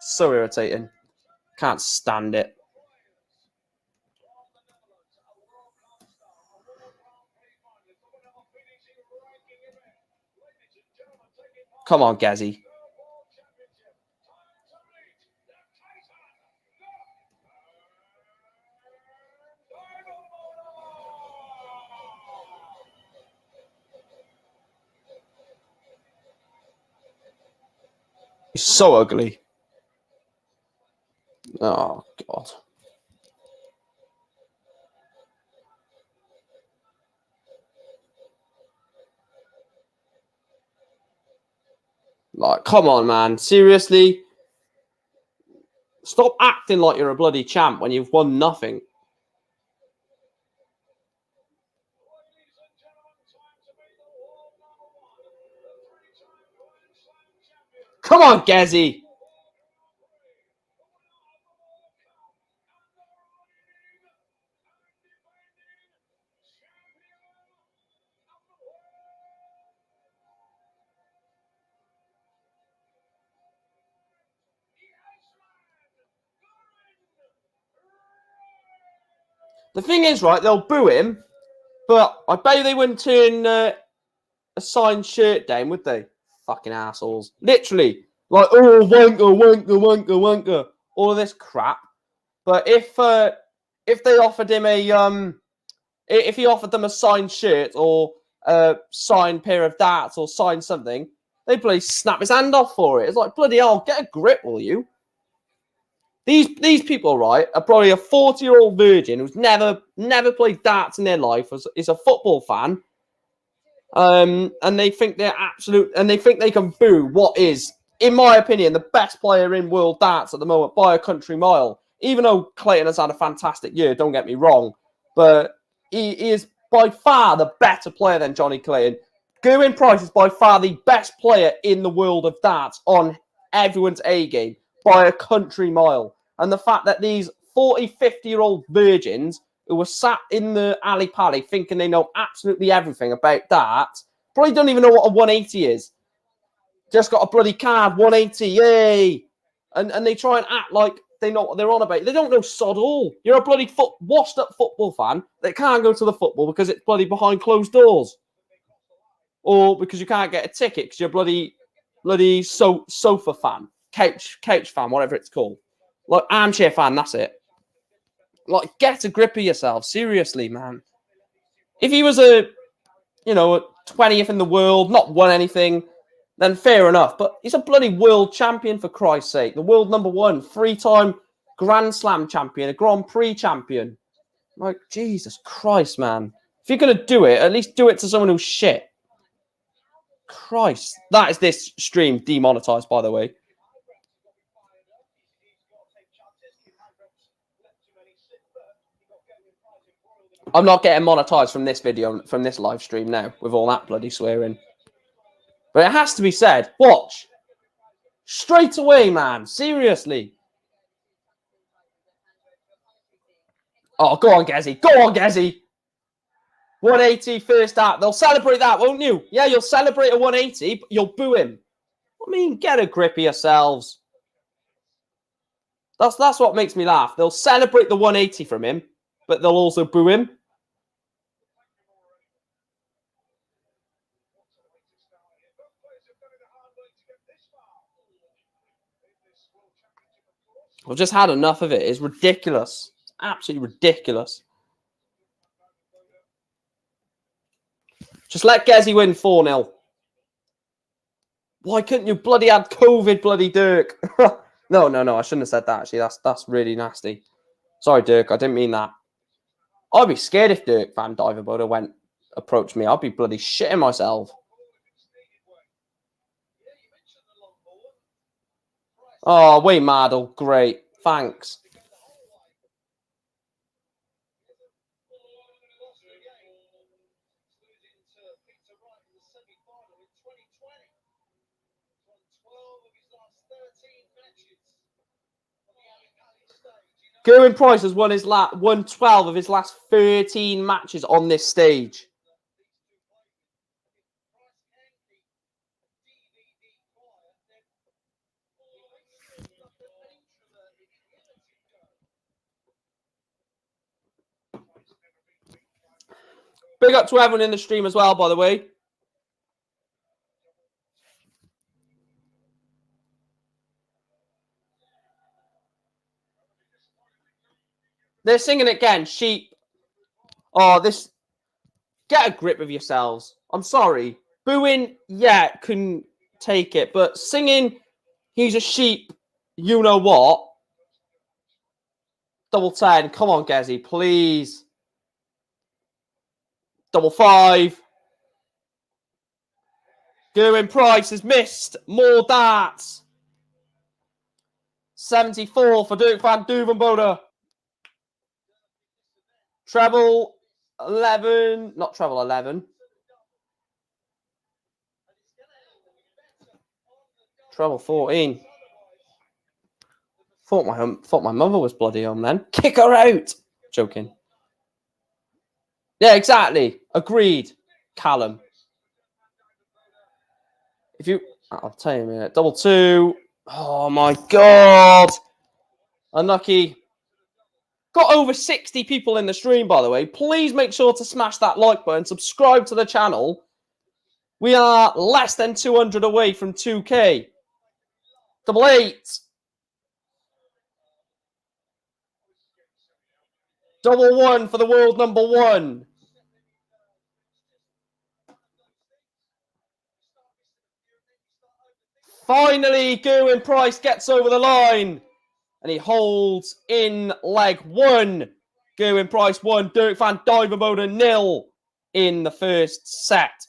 So irritating. Can't stand it. Come on, Gazzy. He's so ugly. Oh, God. Like, come on, man. Seriously? Stop acting like you're a bloody champ when you've won nothing. Come on, Gezi. The thing is, right, they'll boo him, but I bet they wouldn't turn a signed shirt down, would they? Fucking assholes. Literally. Like, oh, wanker, wanker, wanker, wanker. All of this crap. But if they offered him if he offered them a signed shirt or a signed pair of darts or signed something, they'd bloody snap his hand off for it. It's like, bloody hell, get a grip, will you? These people, right, are probably a 40-year-old virgin who's never played darts in their life, is a football fan, and they think they're absolute, and they think they can boo what is, in my opinion, the best player in world darts at the moment by a country mile. Even though Clayton has had a fantastic year, don't get me wrong, but he is by far the better player than Johnny Clayton. Gerwyn Price is by far the best player in the world of darts on everyone's A game by a country mile. And the fact that these 40, 50-year-old virgins who were sat in the alley pally thinking they know absolutely everything about darts probably don't even know what a 180 is. Just got a bloody card, 180, yay! And they try and act like they know what they're on about. They don't know sod all. You're a bloody washed-up football fan that can't go to the football because it's bloody behind closed doors. Or because you can't get a ticket because you're bloody sofa fan, couch fan, whatever it's called. Like, armchair fan, that's it. Like, get a grip of yourself. Seriously, man. If he was a 20th in the world, not won anything, then fair enough. But he's a bloody world champion, for Christ's sake. The world number 1, 3-time Grand Slam champion, a Grand Prix champion. Like, Jesus Christ, man. If you're going to do it, at least do it to someone who's shit. Christ. That is this stream demonetized, by the way. I'm not getting monetized from this video, from this live stream now, with all that bloody swearing. But it has to be said. Watch. Straight away, man. Seriously. Oh, go on, Gezi. Go on, Gezi. 180 first out. They'll celebrate that, won't you? Yeah, you'll celebrate a 180, but you'll boo him. I mean, get a grip of yourselves. That's what makes me laugh. They'll celebrate the 180 from him, but they'll also boo him. I've just had enough of it. It's ridiculous. It's absolutely ridiculous. Just let Gezi win 4-0. Why couldn't you bloody add COVID, bloody Dirk? No. I shouldn't have said that, actually. That's really nasty. Sorry, Dirk. I didn't mean that. I'd be scared if Dirk van Duijvenbode approached me. I'd be bloody shitting myself. Oh, Wayne Mardle. Great. Thanks. Gerwyn Price has won 12 of his last 13 matches on this stage. Big up to everyone in the stream as well, by the way. They're singing again, sheep. Oh, this. Get a grip of yourselves. I'm sorry. Booing, yeah, couldn't take it. But singing, He's a sheep. You know what? Double 10. Come on, Gezi, please. Double 5. Gerwin Price has missed. More darts. 74 for Duijvenbode. Treble 11. Not treble 11. Treble 14. Thought my mother was bloody on then. Kick her out. Joking. Yeah, exactly. Agreed. Callum. I'll tell you in a minute. Double 2. Oh my God. Unlucky. Got over 60 people in the stream, by the way. Please make sure to smash that like button. Subscribe to the channel. We are less than 200 away from 2K. Double 8. Double 1 for the world number 1. Finally, Gerwin Price gets over the line. And he holds in leg 1. Gerwin Price 1. Duijvenbode 0 in the first set.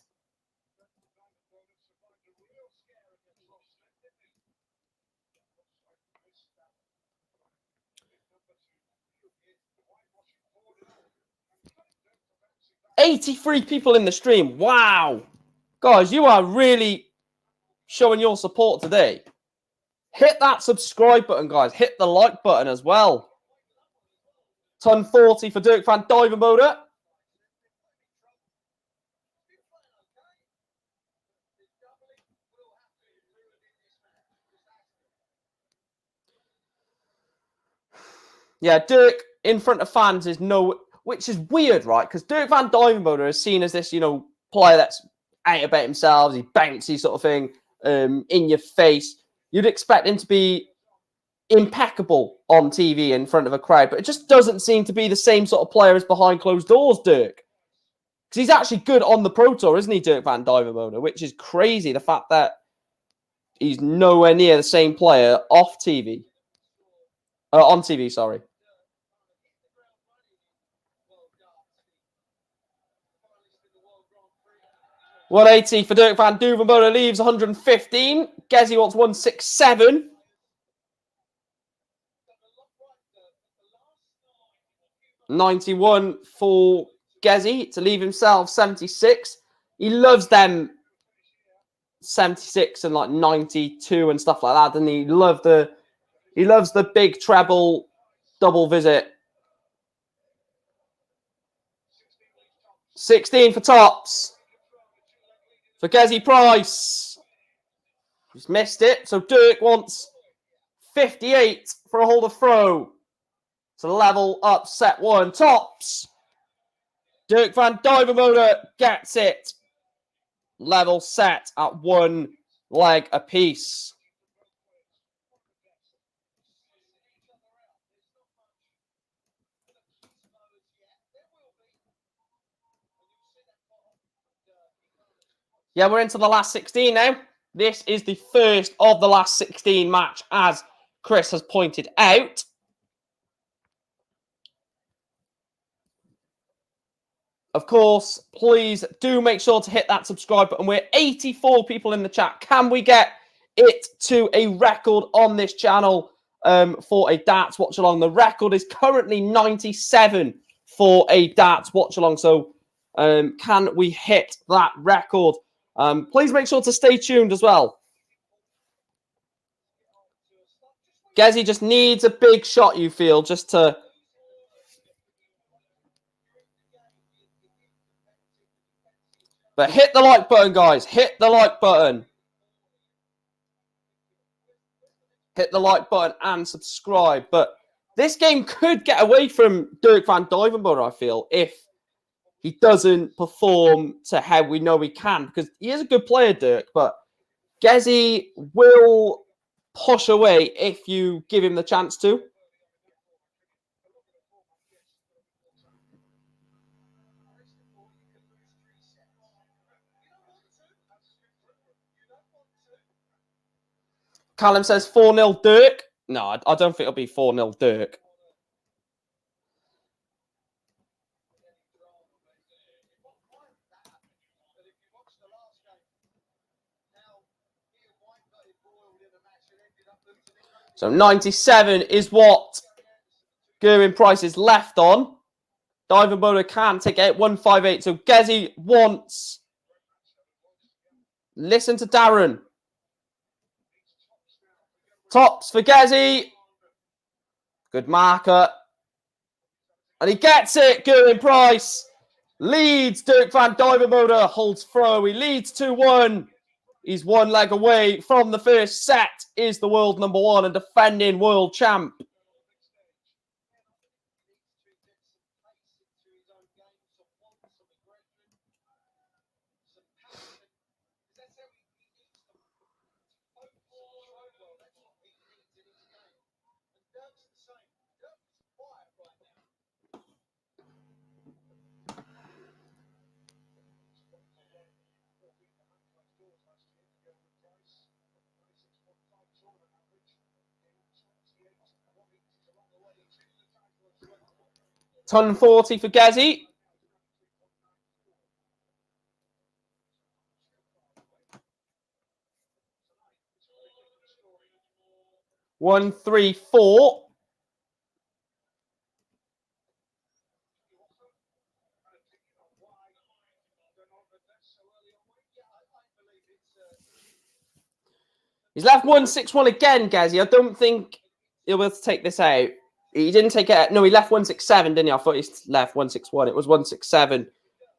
$83 people in the stream. Wow. Guys, you are really showing your support today. Hit that subscribe button, guys. Hit the like button as well. Ton 40 for Duijvenbode. Yeah, Dirk in front of fans is no... Which is weird, right? Because Duijvenbode is seen as this, player that's out about himself. He's bouncy sort of thing, in your face. You'd expect him to be impeccable on TV in front of a crowd, but it just doesn't seem to be the same sort of player as behind closed doors, Dirk. Because he's actually good on the Pro Tour, isn't he, Duijvenbode? Which is crazy, the fact that he's nowhere near the same player off TV. On TV, sorry. $180 for Duijvenbode leaves 115. Gezi wants 167. $91 for Gezi to leave himself 76. He loves them 76 and like 92 and stuff like that, doesn't he? He loves the big treble double visit. 16 for tops. For Gezi Price. He's missed it. So Dirk wants 58 for a hold of throw. To level up set 1. Tops. Duijvenbode gets it. Level set at 1 leg apiece. Yeah, we're into the last 16 now. This is the first of the last 16 match, as Chris has pointed out. Of course, please do make sure to hit that subscribe button. We're 84 people in the chat. Can we get it to a record on this channel for a darts watch along? The record is currently 97 for a darts watch along. So can we hit that record? Please make sure to stay tuned as well. Gezi just needs a big shot, you feel, just to... But hit the like button, guys. Hit the like button. Hit the like button and subscribe. But this game could get away from Duijvenbode, I feel, if he doesn't perform to how we know he can. Because he is a good player, Dirk, but Gezi will push away if you give him the chance to. Callum says 4-0 Dirk. No, I don't think it'll be 4-0 Dirk. So 97 is what Gerwin Price is left on. Duijvenbode can take it 158. So Gezi wants. Listen to Darren. Tops for Gezi. Good marker. And he gets it. Gerwin Price leads. Dirk van Duijvenbode holds throw. He leads 2-1. He's one leg away from the first set. Is the world number 1 and defending world champ. Ton 40 for Gezi. One, 3, 4. He's left 1-6-1 again, Gezi. I don't think he'll be able to take this out. He didn't take it. No, he left 1-6-7, didn't he? I thought he left 1-6-1. It was 1-6-7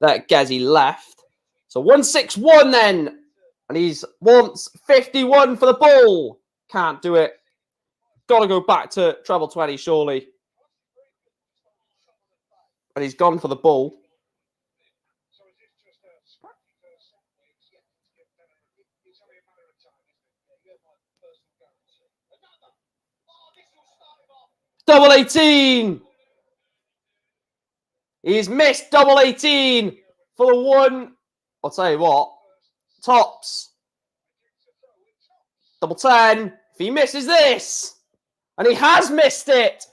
that Gezi left. So 1-6-1 then. And he's wants 51 for the ball. Can't do it. Got to go back to treble 20, surely. And he's gone for the ball. Double 18. He's missed double 18 for the one. I'll tell you what. Tops. Double 10. If he misses this. And he has missed it.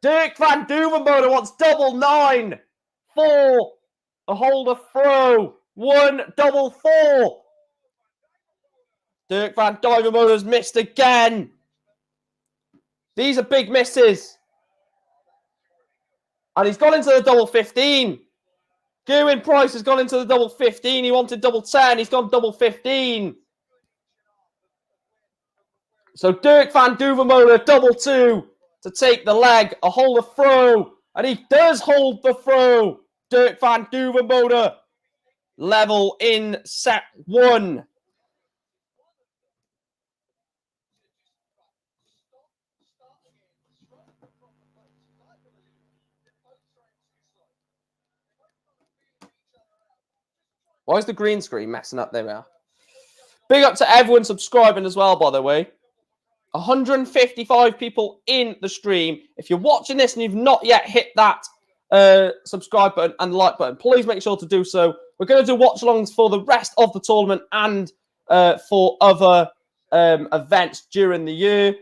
Dirk van Duijvenbode wants double 9. 4. A holder throw. 1 double 4. Dirk van Duijvenbode has missed again. These are big misses. And he's gone into the double 15. Gerwin Price has gone into the double 15. He wanted double 10. He's gone double 15. So Dirk van Duijvenbode double 2 to take the leg. A holder throw. And he does hold the throw. Dirk van Duijvenbode level in set 1. Why is the green screen messing up? There we are. Big up to everyone subscribing as well, by the way. 155 people in the stream. If you're watching this and you've not yet hit that subscribe button and like button, please make sure to do so. We're going to do watch-alongs for the rest of the tournament and for other events during the year,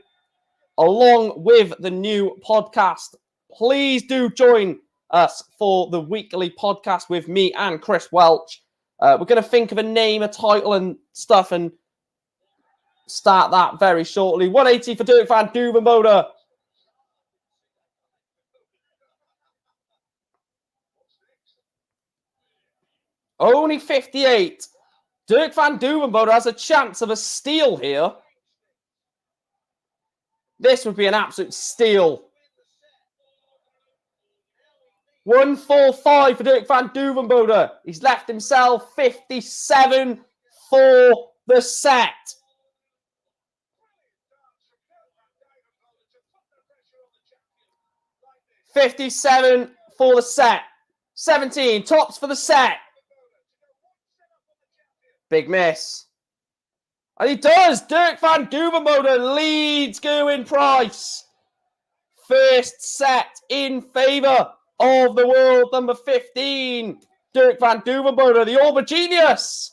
along with the new podcast. Please do join us for the weekly podcast with me and Chris Welch. We're going to think of a name, a title and stuff and start that very shortly. 180 for Dirk van Duijvenbode. Only 58. Dirk van Duijvenbode has a chance of a steal here. This would be an absolute steal. 145 for Dirk van Duijvenbode. He's left himself 57 for the set. $57 for the set. 17 tops for the set. Big miss. And he does. Dirk van Duijvenbode leads Gerwin Price. First set in favour of the world number 15. Dirk van Duijvenbode, the Orba Genius,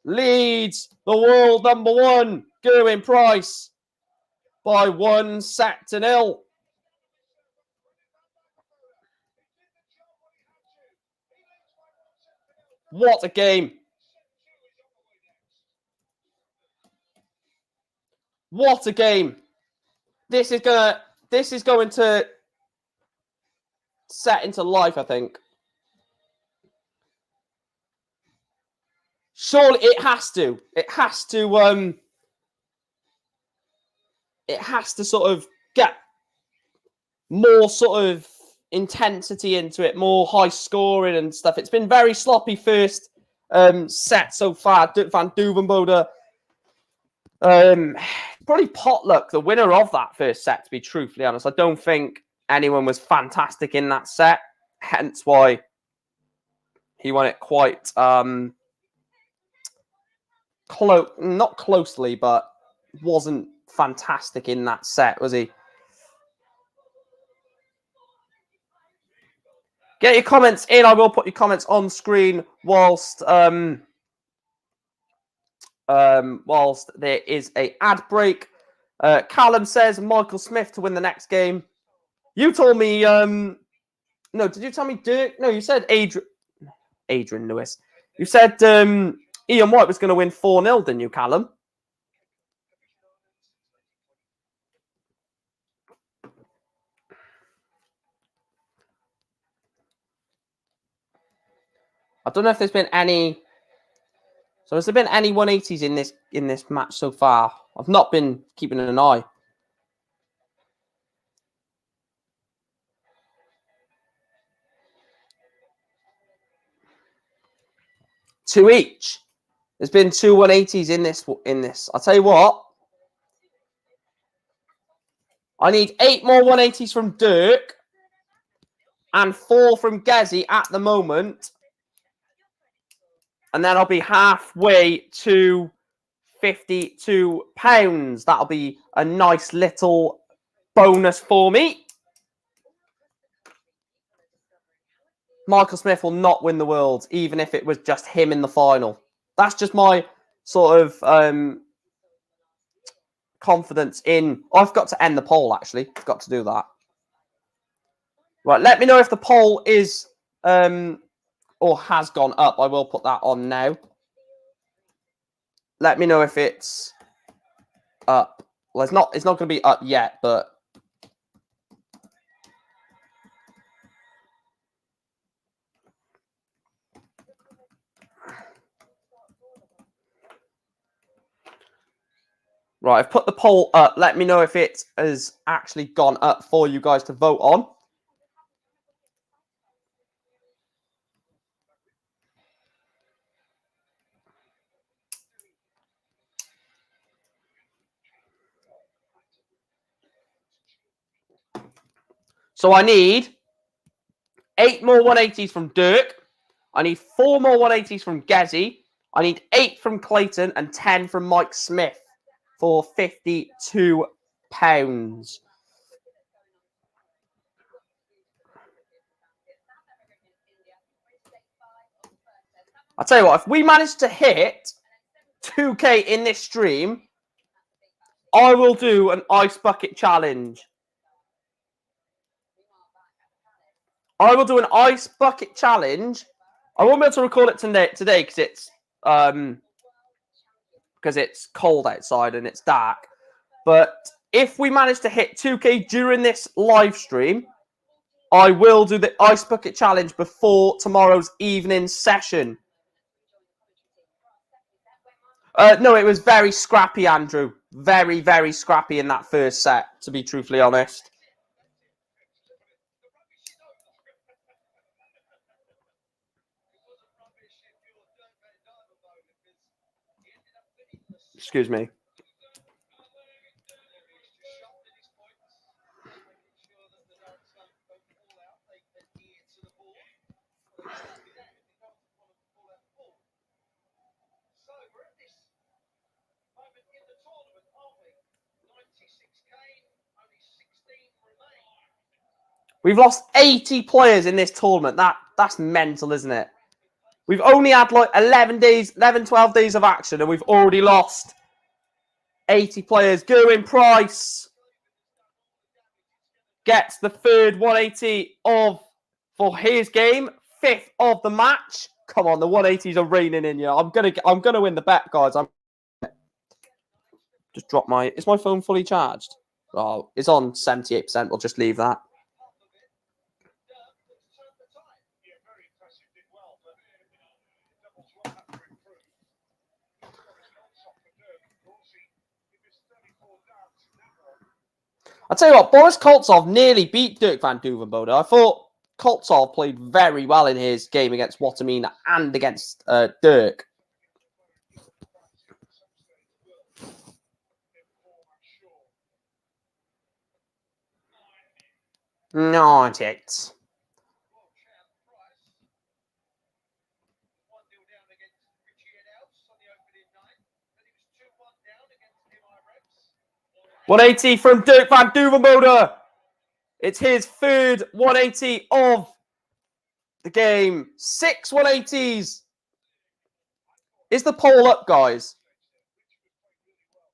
leads the world number 1, Gerwin Price. by 1-0. What a game. What a game. This is going to set into life, I think. Surely it has to. It has to sort of get more sort of intensity into it, more high scoring and stuff. It's been very sloppy first set so far. Van Duijvenbode, probably Potluck, the winner of that first set, to be truthfully honest. I don't think anyone was fantastic in that set, hence why he won it quite not closely, but wasn't fantastic in that set, was he? Get your comments in. I will put your comments on screen whilst whilst there is a ad break. Callum says Michael Smith to win the next game. You told me no, did you tell me Dirk? No, you said Adrian Lewis. You said Ian White was going to win 4-0, didn't you, Callum? I don't know if there's been any. So has there been any 180s in this match so far? I've not been keeping an eye. Two each. There's been two 180s in this. I'll tell you what. I need 8 more 180s from Dirk and 4 from Gezi at the moment. And then I'll be halfway to £52. That'll be a nice little bonus for me. Michael Smith will not win the Worlds, even if it was just him in the final. That's just my sort of confidence in... Oh, I've got to end the poll, actually. I've got to do that. Right, let me know if the poll is... or has gone up. I will put that on now. Let me know if it's up. Well, it's not going to be up yet, but right, I've put the poll up. Let me know if it has actually gone up for you guys to vote on. So I need 8 more 180s from Dirk. I need 4 more 180s from Gezi. I need 8 from Clayton and 10 from Mike Smith for £52. I'll tell you what, if we manage to hit 2K in this stream, I will do an ice bucket challenge. I will do an ice bucket challenge. I won't be able to record it today because it's cold outside and it's dark. But if we manage to hit 2K during this live stream, I will do the ice bucket challenge before tomorrow's evening session. No, it was very scrappy, Andrew. Very, very scrappy in that first set, to be truthfully honest. Excuse me. We've lost 80 players in this tournament. That's mental, isn't it? We've only had like 11, 12 days of action and we've already lost 80 players. Gerwin Price, gets the third 180 for his game, 5th of the match. Come on, the 180s are raining in you. I'm gonna win the bet, guys. I'm just drop my. Is my phone fully charged? Oh, it's on 78%. We'll just leave that. I'll tell you what, Boris Koltsov nearly beat Duijvenbode. I thought Koltsov played very well in his game against Watchalong and against Dirk. Not it. $180 from Duijvenbode. It's his third 180 of the game. 6 180s. Is the poll up, guys?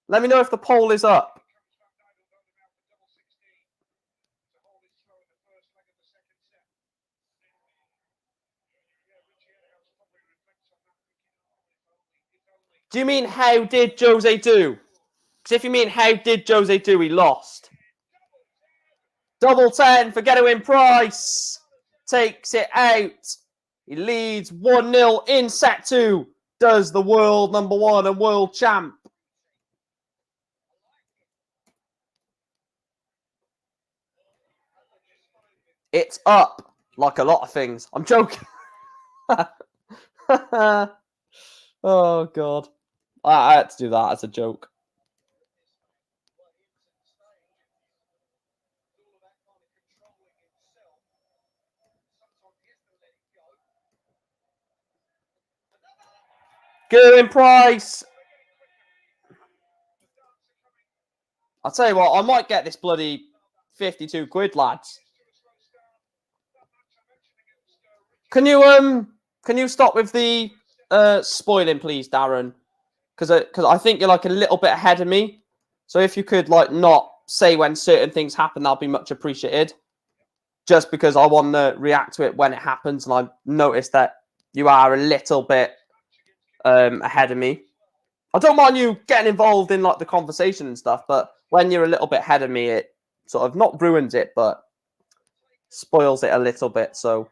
Let me know if the poll is up. Do you mean how did Jose do? Because if you mean how did Jose do, he lost. Double 10 for Getaway Price. Takes it out. He leads 1-0 in set 2. Does the world #1 and world champ. It's up, like a lot of things. I'm joking. Oh, God. I had to do that as a joke. Going Price. I'll tell you what, I might get this bloody 52 quid, lads. Can you stop with the spoiling, please, Darren? Because I think you're like a little bit ahead of me. So if you could like not say when certain things happen, that'll be much appreciated. Just because I want to react to it when it happens, and I noticed that you are a little bit ahead of me. I don't mind you getting involved in like the conversation and stuff, but when you're a little bit ahead of me, it sort of not ruins it, but spoils it a little bit. So.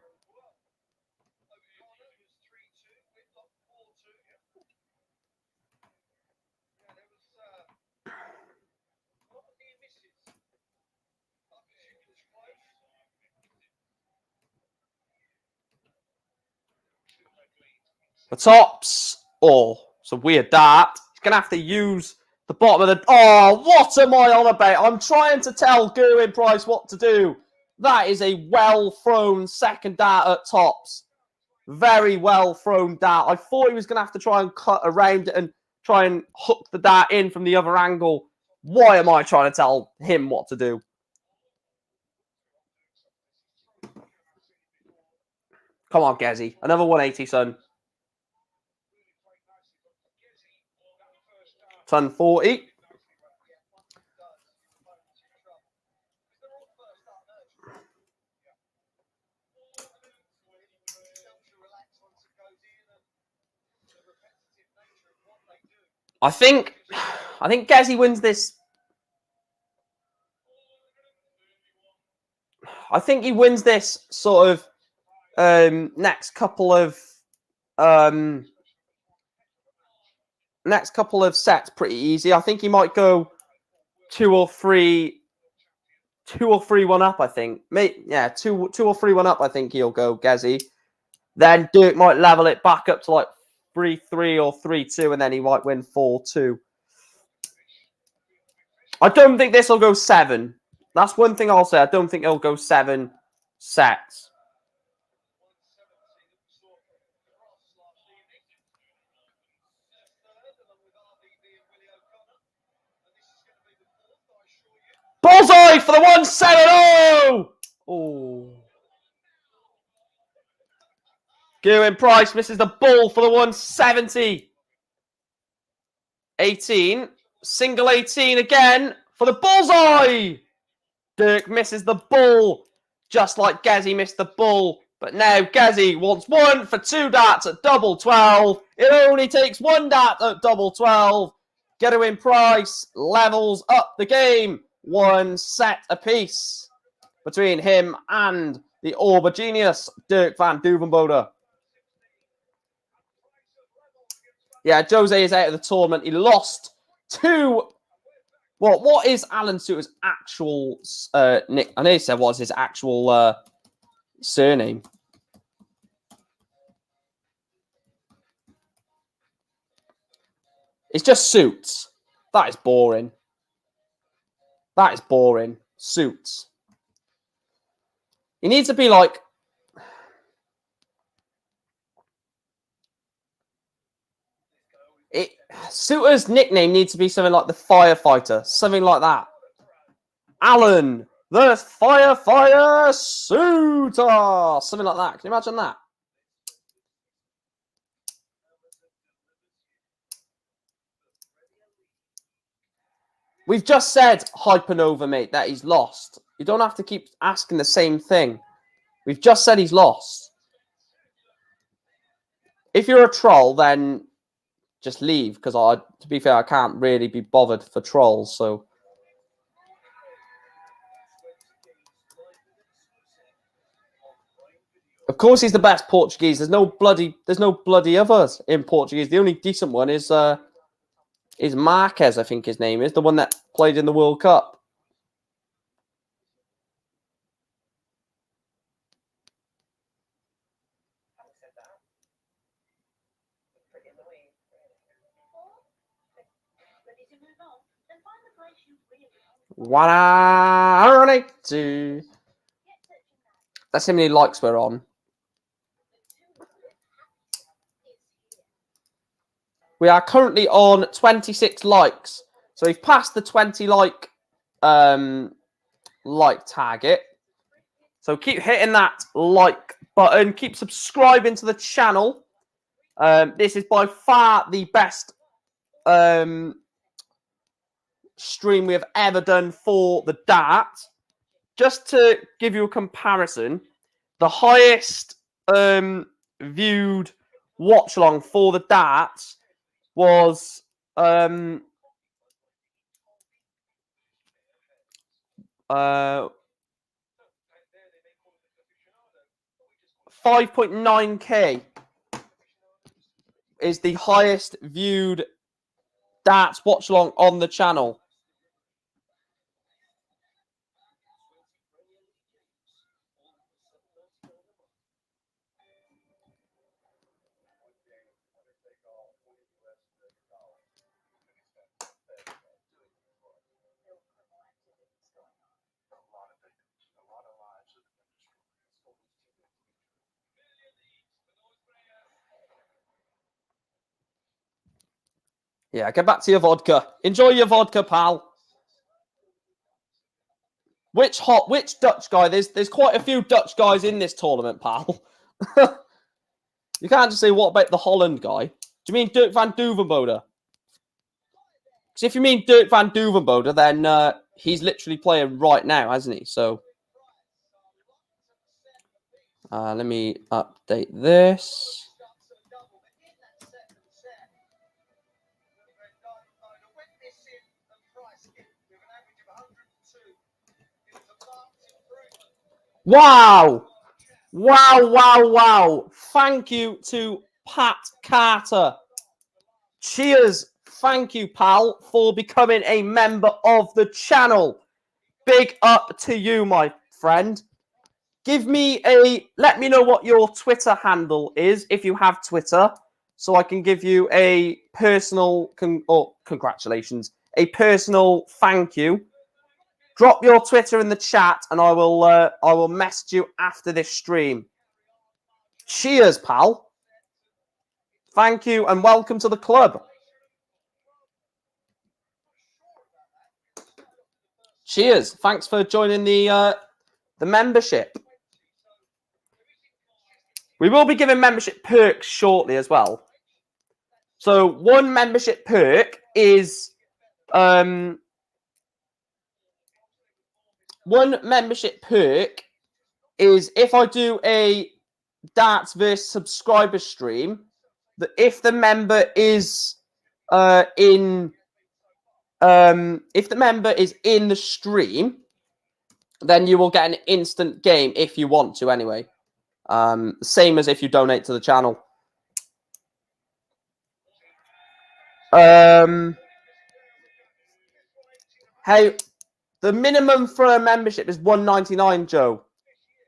The tops. Oh, it's a weird dart. He's going to have to use the bottom of the... Oh, what am I on about? I'm trying to tell Gerwin Price what to do. That is a well-thrown second dart at tops. Very well-thrown dart. I thought he was going to have to try and cut around it and try and hook the dart in from the other angle. Why am I trying to tell him what to do? Come on, Gezi. Another 180, son. Ton 40. I think Gezi wins this. I think he wins this sort of next couple of sets pretty easy. I think he might go 2 or 3 1 up, I think. Yeah, 2 or 3 1 up, I think he'll go, Gezi. Then Dirk might level it back up to like 3-3 or 3-2, and then he might win 4-2. I don't think this will go 7. That's one thing I'll say. I don't think it'll go 7 sets. Bullseye for the 170! Oh. Gerwin Price misses the ball for the 170. 18. Single 18 again for the bullseye. Dirk misses the ball, just like Gezi missed the ball. But now Gezi wants 1 for 2 darts at double 12. It only takes 1 dart at double 12. Getaway Price levels up the game. 1 set apiece between him and the Orba genius, Dirk van Duijvenbode. Yeah, Jose is out of the tournament. He lost to... Well, what is Alan Suter's actual nick? I know he said what's his actual surname. It's just Suits. That is boring. That is boring. Suits. He needs to be like... Suter's nickname needs to be something like the Firefighter. Something like that. Alan, the Firefighter Suter. Something like that. Can you imagine that? We've just said, Hypernova, mate, that he's lost. You don't have to keep asking the same thing. We've just said he's lost. If you're a troll, then just leave. Because, to be fair, I can't really be bothered for trolls. So, of course, he's the best Portuguese. There's no bloody others in Portuguese. The only decent one is Marquez, I think his name is, the one that played in the World Cup. That's how many likes we're on. We are currently on 26 likes. So we've passed the 20 like target. So keep hitting that like button. Keep subscribing to the channel. This is by far the best stream we have ever done for the dart. Just to give you a comparison, the highest viewed watch along for the darts was 5.9k is the highest viewed darts watch along on the channel. Yeah, get back to your vodka. Enjoy your vodka, pal. Which Dutch guy? There's quite a few Dutch guys in this tournament, pal. You can't just say, what about the Holland guy? Do you mean Dirk van Duijvenbode? Because if you mean Dirk van Duijvenbode, then he's literally playing right now, hasn't he? So let me update this. Wow! Wow, wow, wow. Thank you to Pat Carter. Cheers. Thank you, pal, for becoming a member of the channel. Big up to you, my friend. Let me know what your Twitter handle is, if you have Twitter, so I can give you a personal, congratulations, a personal thank you. Drop your Twitter in the chat, and I will message you after this stream. Cheers, pal. Thank you, and welcome to the club. Cheers. Thanks for joining the membership. We will be giving membership perks shortly as well. So one membership perk is one membership perk is if I do a darts versus subscriber stream, that if the member is in the stream, then you will get an instant game if you want to anyway. Same as if you donate to the channel. Hey, the minimum for a membership is $1.99, Joe.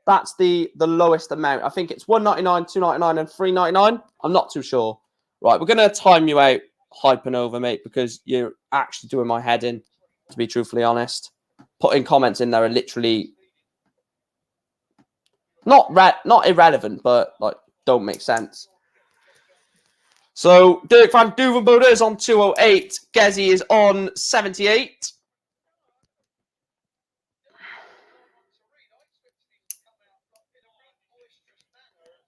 That's the lowest amount. I think it's $1.99, $2.99, and $3.99. I'm not too sure. Right, we're going to time you out, Hypernova, mate, because you're actually doing my head in, to be truthfully honest. Putting comments in there are literally not irrelevant, but like don't make sense. So Dirk van Duijvenbode is on 208. Gezi is on 78.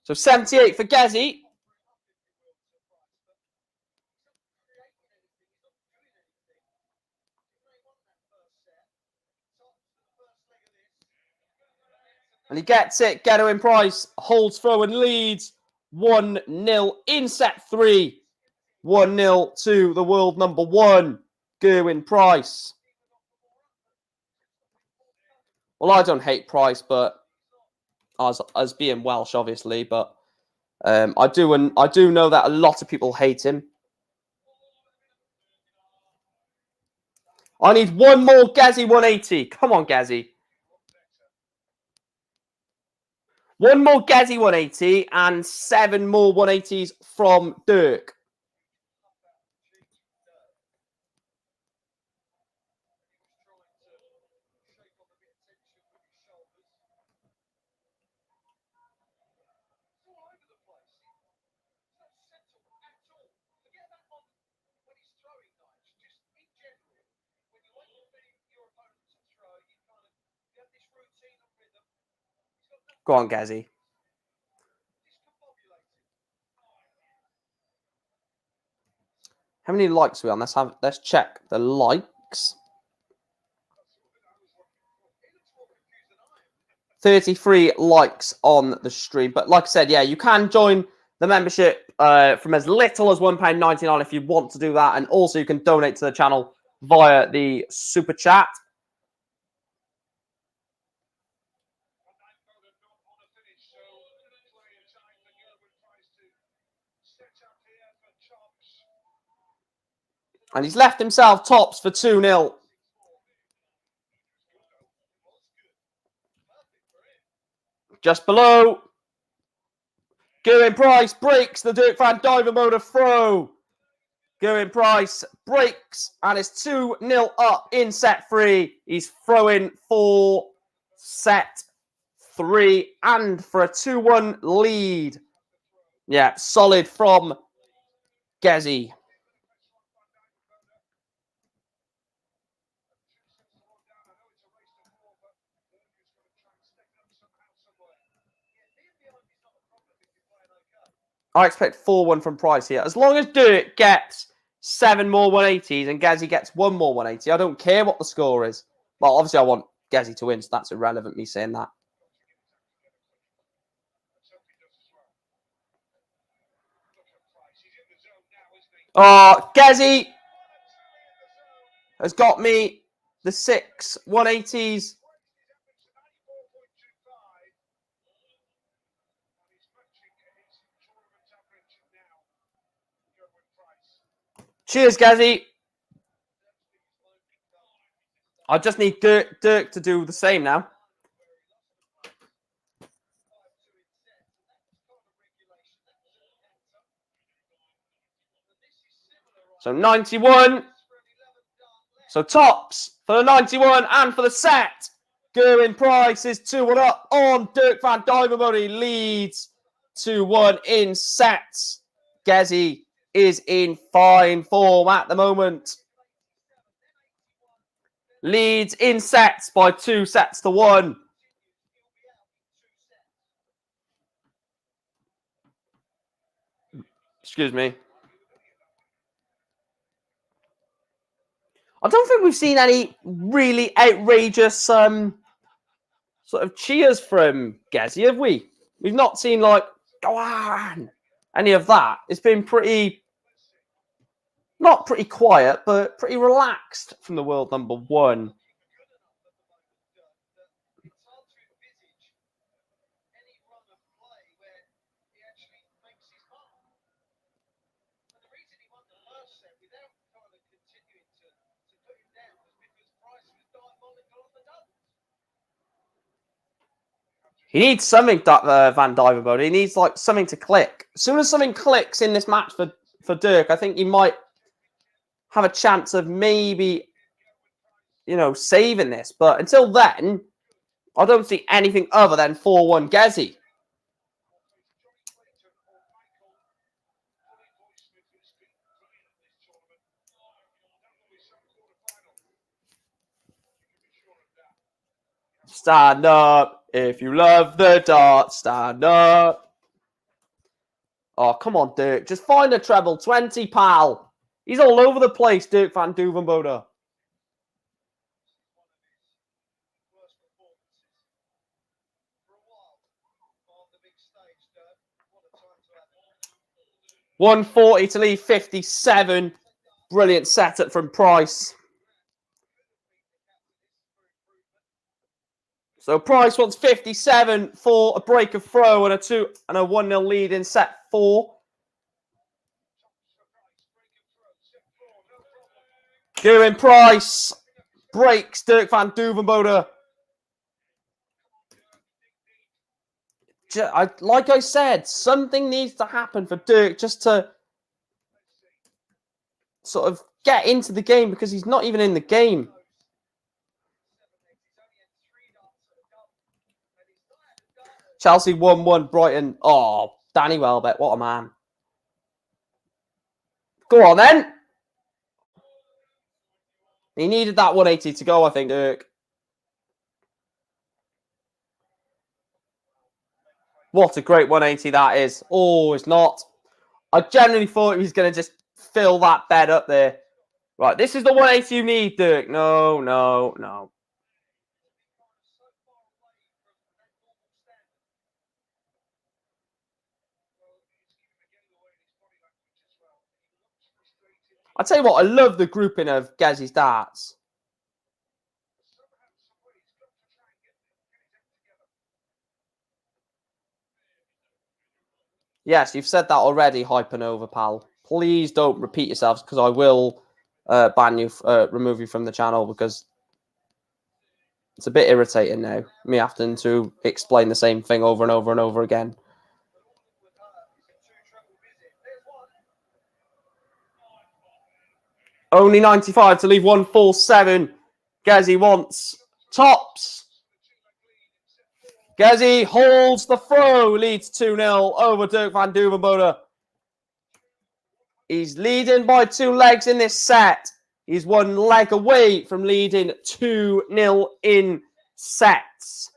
So 78 for Gezi. And he gets it. Getaway Price holds throw and leads 1-0 in set 3. 1-0 to the world number 1, Gerwin Price. Well, I don't hate Price, but as being Welsh, obviously, but I do know that a lot of people hate him. I need one more Gezi 180. Come on, Gezi. One more Gezi 180 and 7 more 180s from Dirk. Go on, Gezi. How many likes are we on? Let's check the likes. 33 likes on the stream. But like I said, yeah, you can join the membership from as little as £1.99 if you want to do that. And also you can donate to the channel via the super chat. And he's left himself tops for 2-0. Just below. Gerwin Price breaks the Dirk van Duijvenbode throw. Gerwin Price breaks and is 2-0 up in set 3. He's throwing for set 3 and for a 2-1 lead. Yeah, solid from Gezi. I expect 4-1 from Price here. As long as Dirk gets 7 more 180s and Gezi gets 1 more 180, I don't care what the score is. Well, obviously I want Gezi to win, so that's irrelevant, me saying that. Oh, Gezi has got me the 6 180s. Cheers, Gezi. I just need Dirk to do the same now. So 91. So tops for the 91 and for the set. Gerwin Price is 2-1 up on Dirk van Duijvenbode. Leads 2-1 in sets. Gezi is in fine form at the moment. Leads in sets by 2-1. Excuse me. I don't think we've seen any really outrageous sort of cheers from Gezi, have we? We've not seen, like, go on, any of that. It's been pretty, not pretty quiet, but pretty relaxed from the world number one. He needs something, Van Duijvenbode. He needs like something to click. As soon as something clicks in this match for Dirk, I think he might have a chance of maybe, you know, saving this. But until then, I don't see anything other than 4-1 Gezi. Stand up. If you love the dart, stand up. Oh, come on, Dirk. Just find a treble 20, pal. He's all over the place, Dirk van Duijvenbode. $140 to leave 57. Brilliant setup from Price. So Price wants 57 for a break of throw and a 1-0 lead in set 4. Gerwyn Price breaks Dirk van Duijvenbode. Like I said, something needs to happen for Dirk just to sort of get into the game because he's not even in the game. Chelsea 1-1, Brighton. Oh, Danny Welbeck, what a man. Go on, then. He needed that 180 to go, I think, Dirk. What a great 180 that is. Oh, it's not. I genuinely thought he was going to just fill that bed up there. Right, this is the 180 you need, Dirk. No, no, no. I tell you what, I love the grouping of Gezi's darts. Yes, you've said that already, Hypernova, pal. Please don't repeat yourselves because I will ban you, remove you from the channel because it's a bit irritating now, me having to explain the same thing over and over and over again. Only 95 to leave 147. Gezi wants tops. Gezi holds the throw, leads 2-0 over Dirk van Duijvenbode. He's leading by 2 legs in this set. He's 1 leg away from leading 2-0 in sets.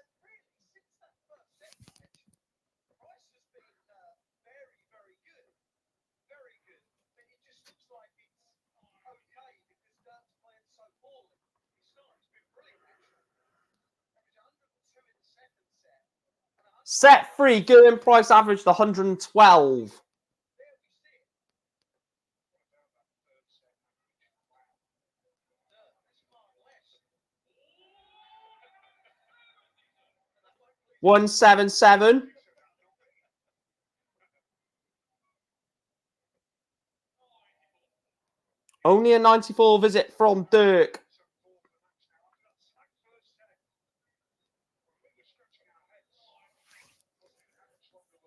Set 3, Gerwyn Price averaged 112. $177. Only a 94 visit from Dirk.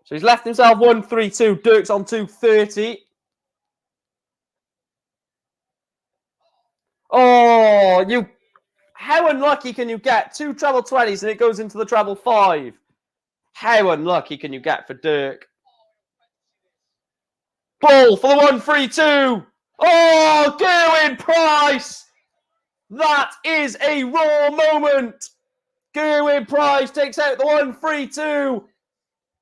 So he's left himself 132. Dirk's on 230. Oh, you! How unlucky can you get? 2 treble 20s and it goes into the treble 5. How unlucky can you get for Dirk? Ball for the 132. Oh, Gerwyn Price! That is a raw moment. Gerwyn Price takes out the 132.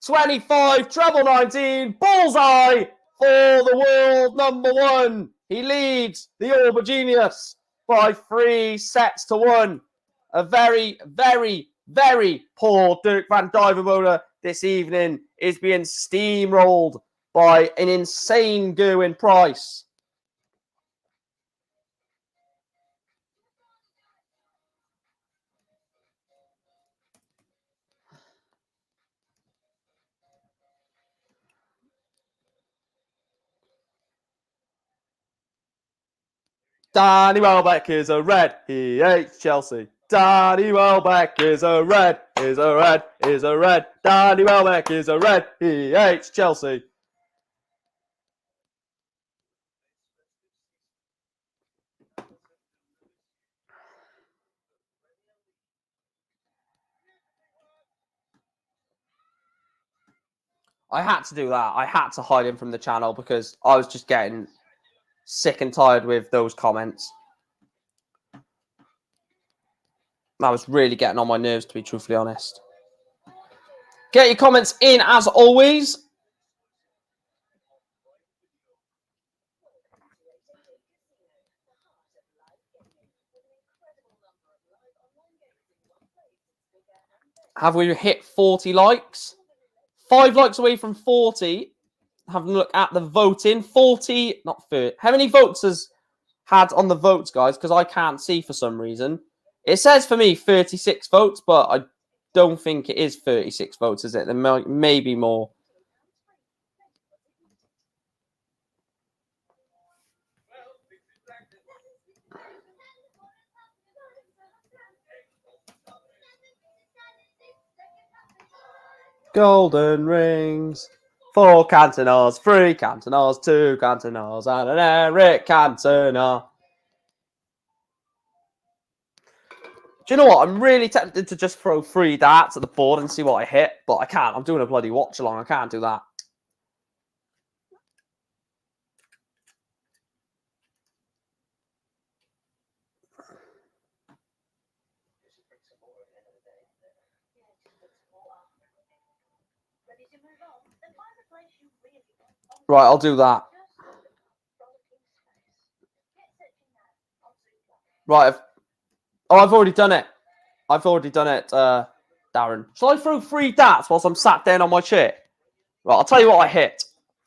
25, treble 19, bullseye for the world number 1. He leads the Orba Genius by 3 sets to 1. A very, very very poor Duijvenbode this evening is being steamrolled by an insane Gerwin Price. Danny Welbeck is a red. He hates Chelsea. Danny Welbeck is a red. Is a red. Is a red. Danny Welbeck is a red. He hates Chelsea. I had to do that. I had to hide him from the channel because I was just getting sick and tired with those comments. I was really getting on my nerves, to be truthfully honest. Get your comments in as always. Have we hit 40 likes? 5 likes away from 40. Having a look at the voting. 40, not 30. How many votes has had on the votes, guys? Because I can't see for some reason. It says for me 36 votes, but I don't think it is 36 votes, is it? There may be more. Golden rings. 4 Cantonars, 3 Cantonars, 2 Cantonars, and an Eric Cantona. Do you know what? I'm really tempted to just throw 3 darts at the board and see what I hit, but I can't. I'm doing a bloody watch-along. I can't do that. Right, I'll do that. Right. I've already done it. I've already done it, Darren. Shall I throw 3 darts whilst I'm sat down on my chair? Right, I'll tell you what I hit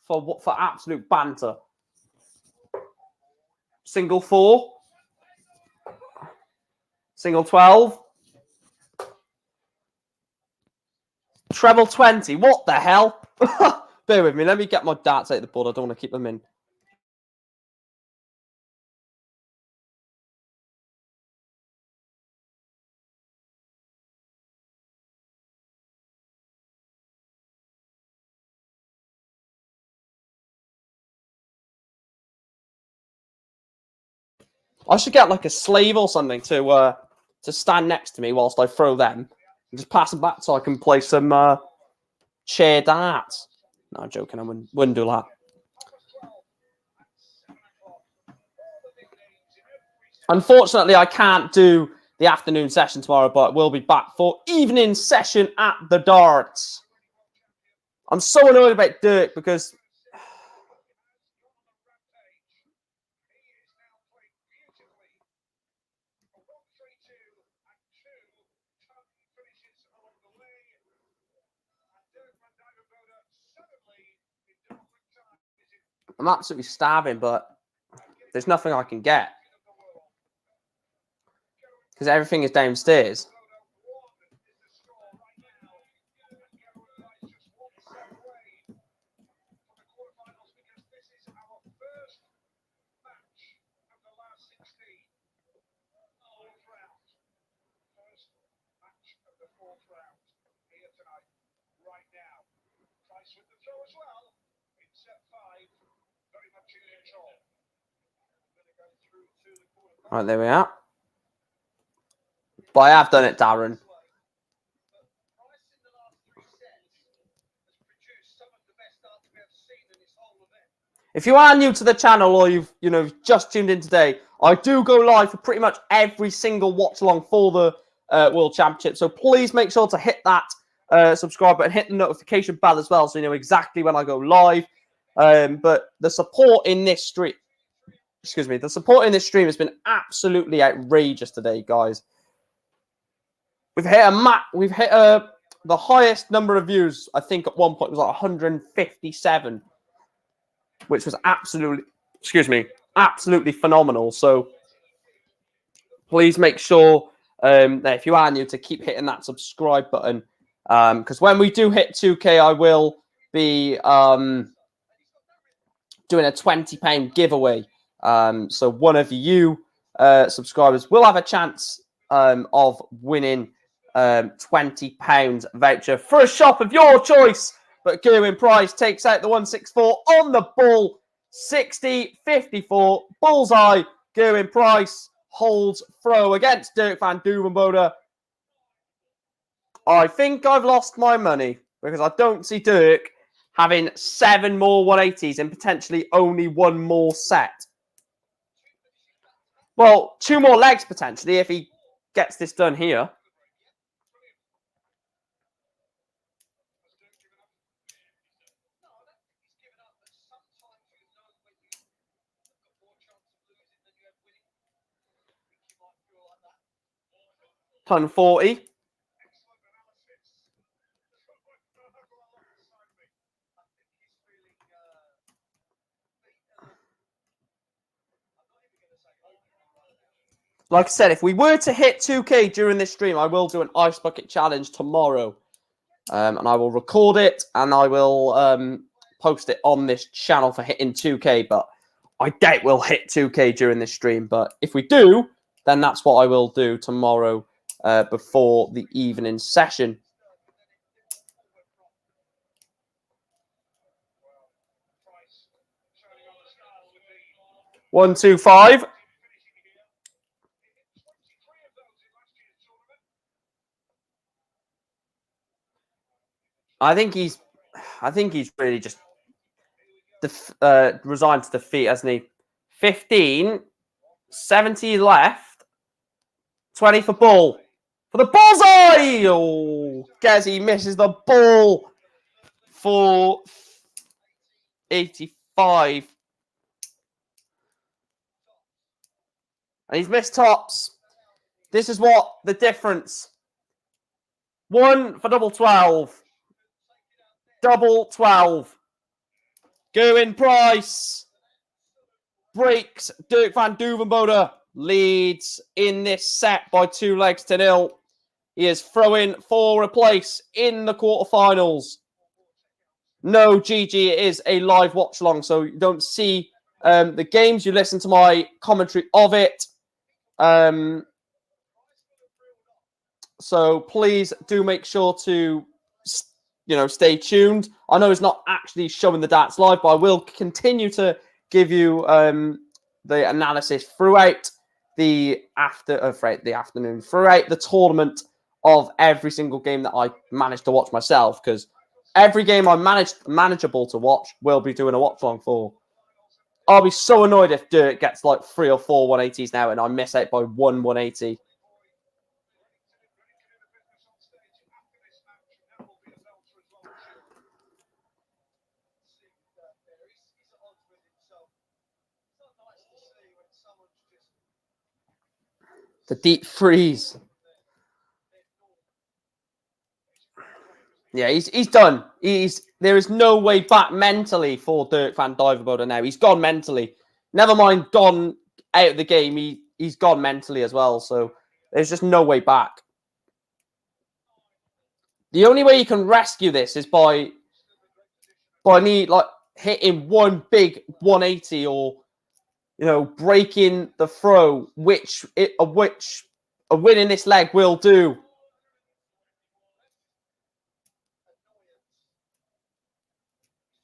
for absolute banter. Single 4. Single 12. Treble 20. What the hell? Bear with me. Let me get my darts out of the board. I don't want to keep them in. I should get like a slave or something to stand next to me whilst I throw them. And just pass them back so I can play some chair darts. No, I'm joking. I wouldn't do that. Unfortunately, I can't do the afternoon session tomorrow, but we'll be back for evening session at the darts. I'm so annoyed about Dirk because... I'm absolutely starving, but there's nothing I can get. Because everything is downstairs. Right, there we are. But I have done it, Darren. If you are new to the channel or you've just tuned in today, I do go live for pretty much every single watch along for the World Championship. So please make sure to hit that subscribe button, hit the notification bell as well, so you know exactly when I go live. But the support in this stream, the support in this stream has been absolutely outrageous today, guys. We've hit the highest number of views. I think at one point was like 157, which was absolutely phenomenal. So please make sure that if you are new to keep hitting that subscribe button, because when we do hit 2K, I will be doing a £20 giveaway. So one of you subscribers will have a chance of winning £20 voucher for a shop of your choice. But Gerwin Price takes out the 164 on the ball. 60-54. Bullseye. Gerwin Price holds throw against Dirk van Duijvenbode. I think I've lost my money because I don't see Dirk having 7 more 180s and potentially only 1 more set. Well, 2 more legs potentially if he gets this done here. Ton 40. Like I said, if we were to hit 2K during this stream, I will do an Ice Bucket Challenge tomorrow. And I will record it and I will post it on this channel for hitting 2K. But I doubt we'll hit 2K during this stream. But if we do, then that's what I will do tomorrow before the evening session. One, two, five. I think he's really just resigned to defeat, hasn't he? 15, 70 left, 20 for ball. For the bullseye! Oh, Gezi misses the ball for 85. And he's missed tops. This is what the difference. 1 for double 12. Double 12. Gerwin Price breaks Dirk van Duijvenbode. Leads in this set by 2 legs to 0. He is throwing for a place in the quarterfinals. No, GG, it is a live watch along, so you don't see the games. You listen to my commentary of it. So please do make sure to, stay tuned. I know it's not actually showing the darts live, but I will continue to give you the analysis throughout the afternoon, throughout the tournament of every single game that I managed to watch myself, because every game I'm manageable to watch will be doing a watch along for. I'll be so annoyed if Dirk gets like 3 or 4 180s now and I miss out by 1 180. The deep freeze. Yeah, he's done. There is no way back mentally for Dirk van Duijvenbode now. He's gone mentally. Never mind gone out of the game. He's gone mentally as well. So there's just no way back. The only way you can rescue this is by hitting 1 big 180 or breaking the throw, which a win in this leg will do.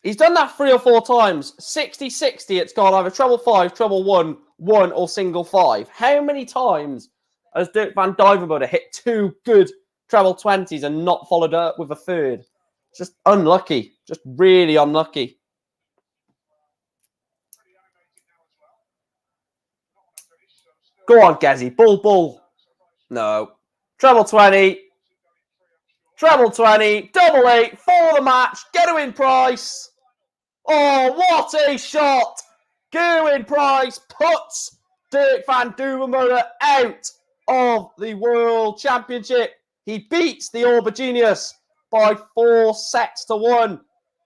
He's done that 3 or 4 times. 60-60, it's gone either treble 5, treble 1, 1, or single 5. How many times has Dirk van Duijvenbode hit 2 good treble 20s and not followed up with a 3rd? Just unlucky. Just really unlucky. Go on, Gezi. Bull. No. Treble 20. Treble 20. Double 8 for the match. Gerwin Price. Oh, what a shot! Gerwin Price puts Dirk van Duijvenbode out of the World Championship. He beats the Auberginius by 4-1.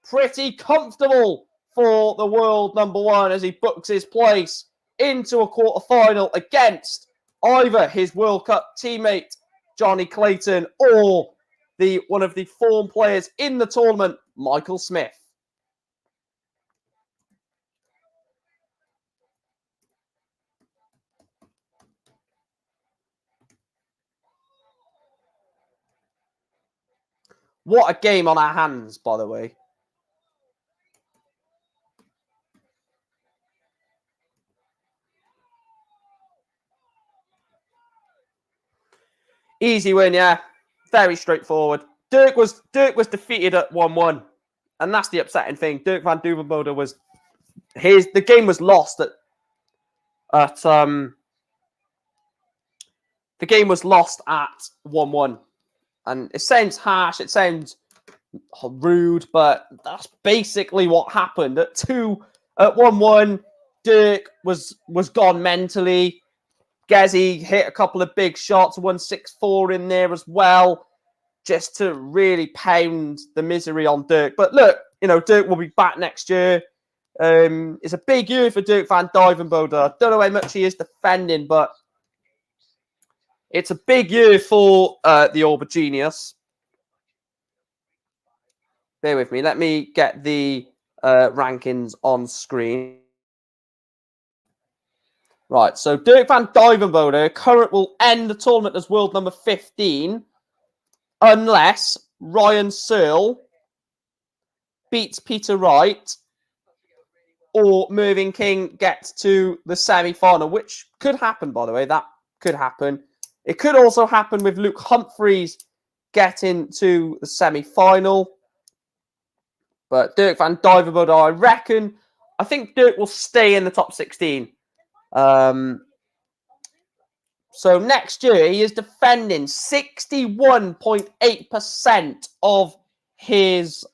Pretty comfortable for the world number one as he books his place into a quarter-final against either his World Cup teammate, Johnny Clayton, or one of the form players in the tournament, Michael Smith. What a game on our hands, by the way. Easy win, yeah. Very straightforward. Dirk was defeated at 1-1. And that's the upsetting thing. Dirk van Duijvenbode was the game was lost at the game was lost at 1-1. And it sounds harsh, it sounds rude, but that's basically what happened. At 1-1, Dirk was gone mentally. Gezi hit a couple of big shots, 1-6-4 in there as well, just to really pound the misery on Dirk. But look, Dirk will be back next year. It's a big year for Dirk van Duijvenbode. I don't know how much he is defending, but it's a big year for the Auberginius. Bear with me. Let me get the rankings on screen. Right, so Dirk van Duijvenbode will end the tournament as world number 15 unless Ryan Searle beats Peter Wright or Mervyn King gets to the semi-final, which could happen, by the way. That could happen. It could also happen with Luke Humphreys getting to the semi-final. But Dirk van Duijvenbode, I think Dirk will stay in the top 16. So next year, he is defending 61.8% of his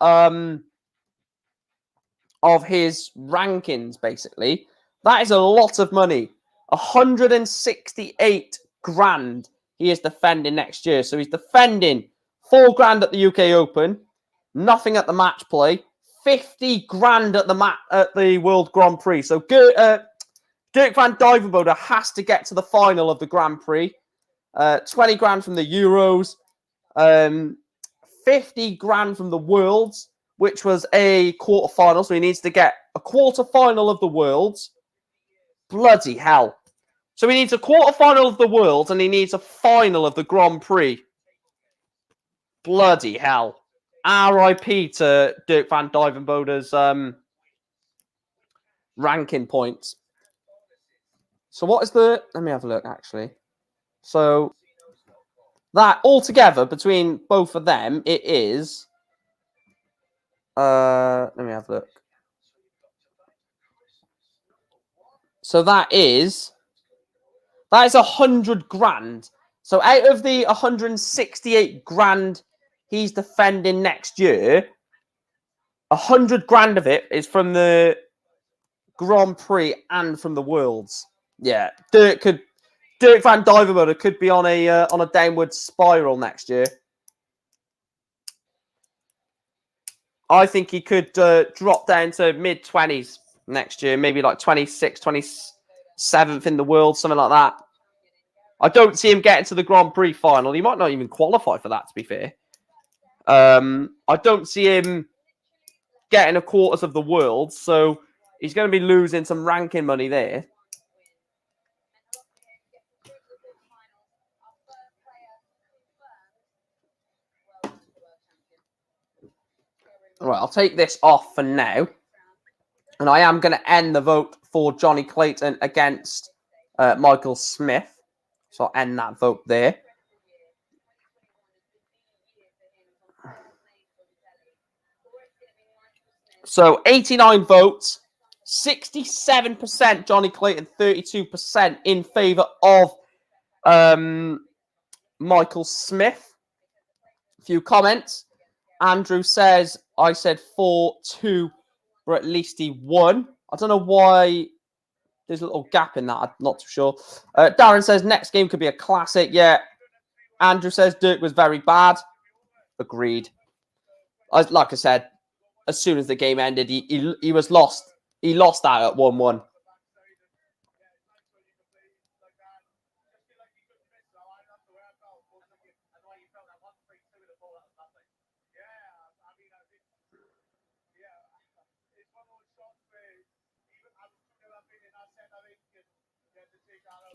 rankings, basically. That is a lot of money. 168 grand he is defending next year. So he's defending 4 grand at the UK Open, nothing at the match play, 50 grand at the World Grand Prix. So Dirk van Duijvenbode has to get to the final of the Grand Prix. 20 grand from the Euros, 50 grand from the Worlds, which was a quarterfinal. So he needs to get a quarterfinal of the Worlds. Bloody hell. So he needs a quarterfinal of the Worlds and he needs a final of the Grand Prix. Bloody hell. RIP to Dirk van Duijvenbode's ranking points. So what is let me have a look, actually. So that altogether between both of them, it is, let me have a look. So that is 100 grand. So out of the 168 grand he's defending next year, 100 grand of it is from the Grand Prix and from the Worlds. Yeah, Dirk van Duijvenbode could be on a downward spiral next year. I think he could drop down to mid-20s next year, maybe like 26th, 27th in the world, something like that. I don't see him getting to the Grand Prix final. He might not even qualify for that, to be fair. I don't see him getting a quarters of the world, so he's going to be losing some ranking money there. Right, I'll take this off for now. And I am going to end the vote for Johnny Clayton against Michael Smith. So I'll end that vote there. So 89 votes, 67% Johnny Clayton, 32% in favour of Michael Smith. A few comments. Andrew says, I said 4-2, but at least he won. I don't know why there's a little gap in that. I'm not too sure. Darren says, next game could be a classic. Yeah, Andrew says Dirk was very bad. Agreed. Like I said, as soon as the game ended, he was lost. He lost that at 1-1.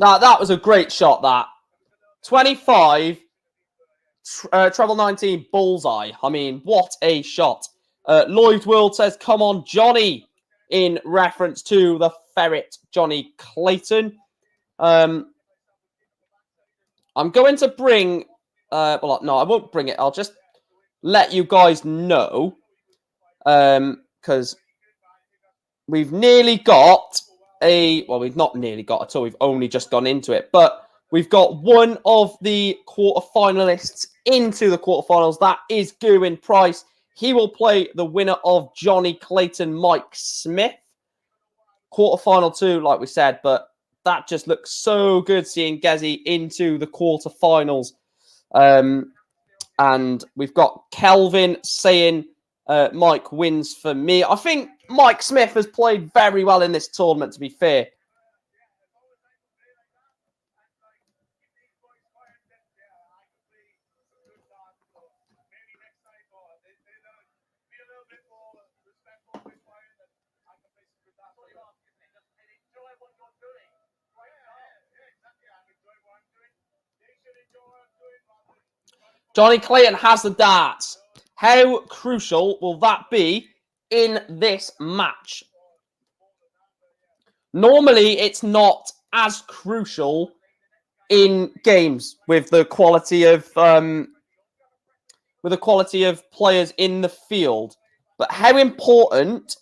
Now, that was a great shot, that. 25, treble 19, bullseye. I mean, what a shot. Lloyd World says, come on, Johnny, in reference to the ferret, Johnny Clayton. I'm going to bring... well, no, I won't bring it. I'll just let you guys know. Because we've nearly got a... Well, we've not nearly got at all. We've only just gone into it. But we've got one of the quarterfinalists into the quarterfinals. That is Gerwin Price. He will play the winner of Johnny Clayton, Mike Smith. Quarterfinal 2, like we said. But that just looks so good seeing Gezi into the quarterfinals. And we've got Kelvin saying Mike wins for me. I think Mike Smith has played very well in this tournament, to be fair. Johnny Clayton has the darts. How crucial will that be in this match? Normally, it's not as crucial in games with the quality of players in the field. But how important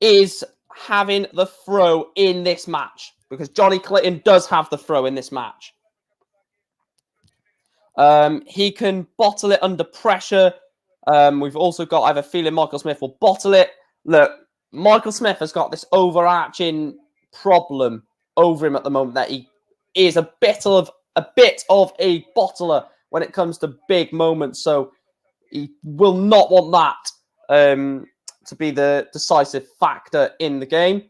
is having the throw in this match? Because Johnny Clayton does have the throw in this match. He can bottle it under pressure. We've also got, I have a feeling Michael Smith will bottle it. Look, Michael Smith has got this overarching problem over him at the moment that he is a bit of a bottler when it comes to big moments. So he will not want that to be the decisive factor in the game.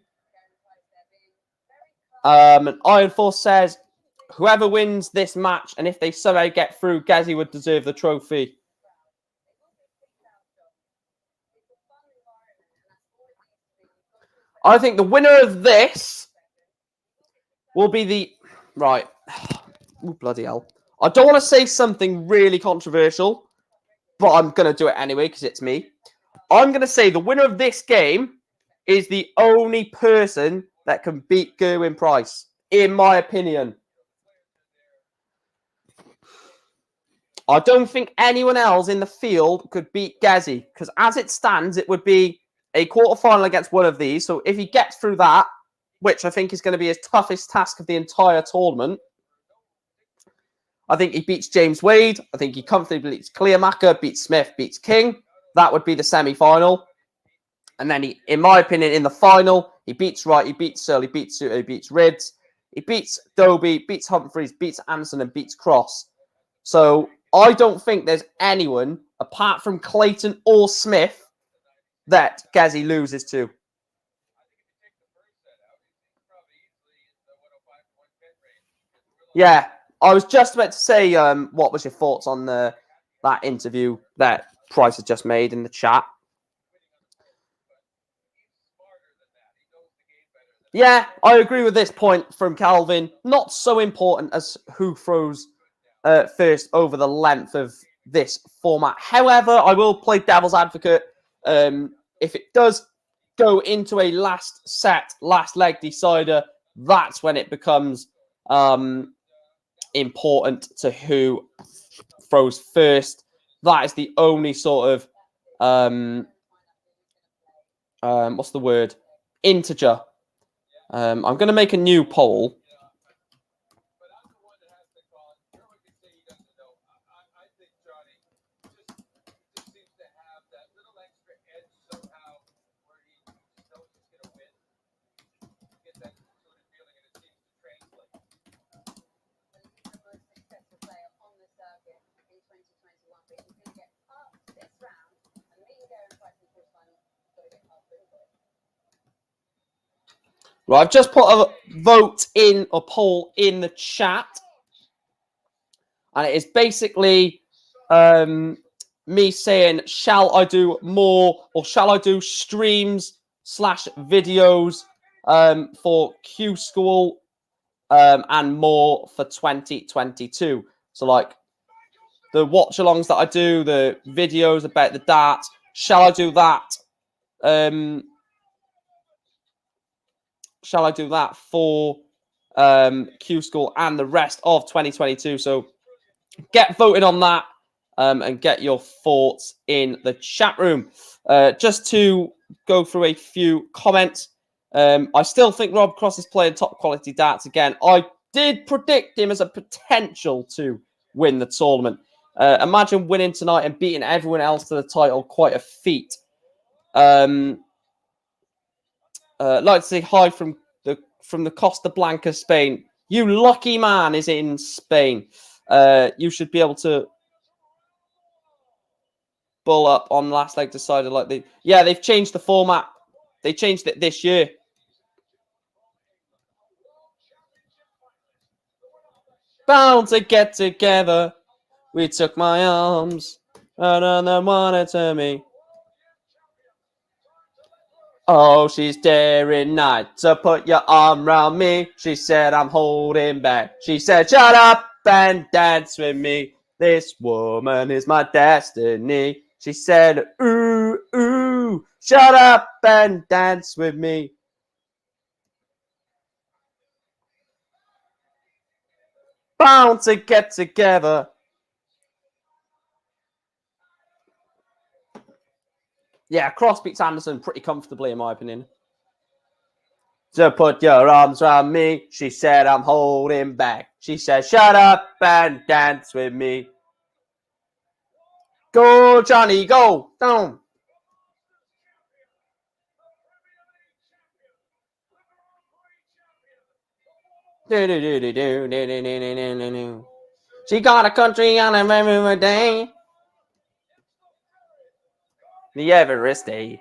And Iron Force says, whoever wins this match, and if they somehow get through, Gezi would deserve the trophy. I think the winner of this will be the... Right. Ooh, bloody hell. I don't want to say something really controversial, but I'm going to do it anyway because it's me. I'm going to say the winner of this game is the only person that can beat Gerwin Price, in my opinion. I don't think anyone else in the field could beat Gezi, because as it stands, it would be a quarterfinal against one of these. So if he gets through that, which I think is going to be his toughest task of the entire tournament, I think he beats James Wade. I think he comfortably beats Clearmacher, beats Smith, beats King. That would be the semi-final. And then, he, in my opinion, in the final, he beats Wright, he beats Searle, he beats Suter, he beats Rids, he beats Dobie, beats Humphreys, beats Anderson, and beats Cross. So I don't think there's anyone, apart from Clayton or Smith, that Gezi loses to. Yeah, I was just about to say, what was your thoughts on that interview that Price has just made in the chat? Yeah, I agree with this point from Calvin. Not so important as who throws first over the length of this format. However, I will play devil's advocate. If it does go into a last leg decider, that's when it becomes important to who throws first. That is the only sort of what's the word? Integer. I'm going to make a new poll. Right, I've just put a vote in, a poll in the chat. And it is basically me saying, shall I do more or shall I do streams / videos for Q School and more for 2022? So like the watch-alongs that I do, the videos about the darts, shall I do that? Shall I do that for Q School and the rest of 2022? So get voted on that and get your thoughts in the chat room. Just to go through a few comments. I still think Rob Cross is playing top quality darts again. I did predict him as a potential to win the tournament. Imagine winning tonight and beating everyone else to the title. Quite a feat. Like to say hi from the Costa Blanca, Spain. You lucky man is in Spain. You should be able to bull up on last leg decided like they've changed the format. They changed it this year. Bound to get together. We took my arms and then wanted to me. Oh, she's daring night to put your arm round me. She said I'm holding back. She said shut up and dance with me. This woman is my destiny. She said ooh, ooh, shut up and dance with me. Bound to get together. Yeah, Cross beats Anderson pretty comfortably, in my opinion. To put your arms around me, she said I'm holding back. She said, shut up and dance with me. Go, Johnny, go. Down. She got a country on a every day. The Everest Day.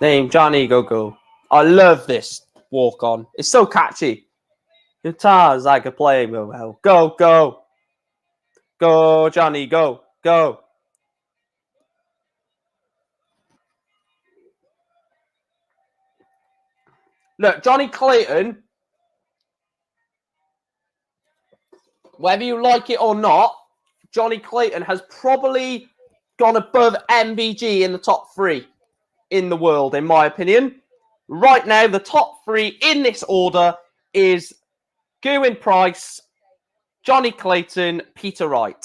Name Johnny Go Go. I love this walk on. It's so catchy. Guitars I could play well. Go, go. Go, Johnny, go, go. Look, Johnny Clayton, whether you like it or not, Johnny Clayton has probably gone above MVG in the top 3 in the world, in my opinion. Right now, the top 3 in this order is Gerwyn Price, Johnny Clayton, Peter Wright.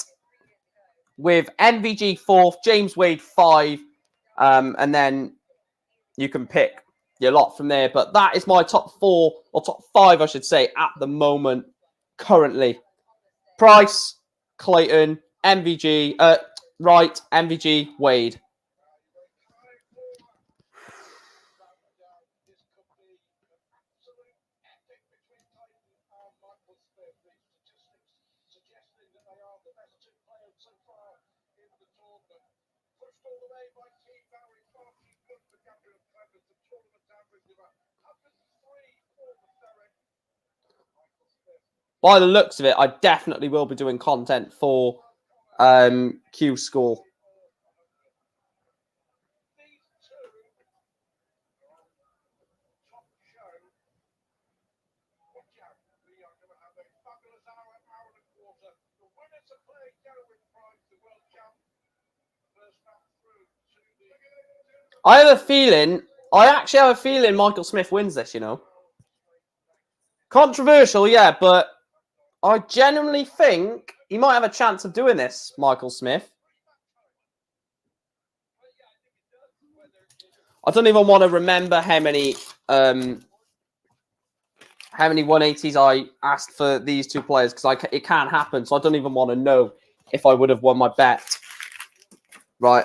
With MVG 4th, James Wade 5, and then you can pick your lot from there. But that is my top 4, or top 5, I should say, at the moment, currently. Price, Clayton, MVG, Wright, MVG, Wade. By the looks of it, I definitely will be doing content for Q School. I actually have a feeling Michael Smith wins this, you know. Controversial, yeah, but I genuinely think he might have a chance of doing this, Michael Smith. I don't even want to remember how many 180s I asked for these two players because it can't happen. So I don't even want to know if I would have won my bet. Right.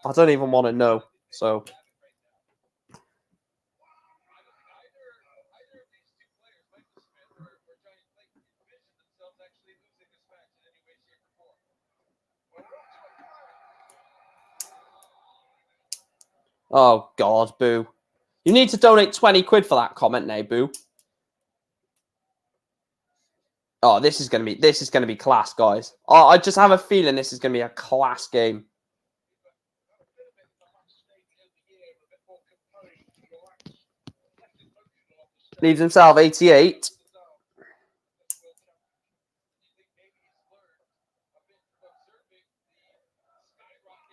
I don't even want to know. So. Oh, God, boo. You need to donate 20 quid for that comment now, boo. Oh, this is gonna be class, guys. Oh, I just have a feeling this is gonna be a class game. Leaves himself 88.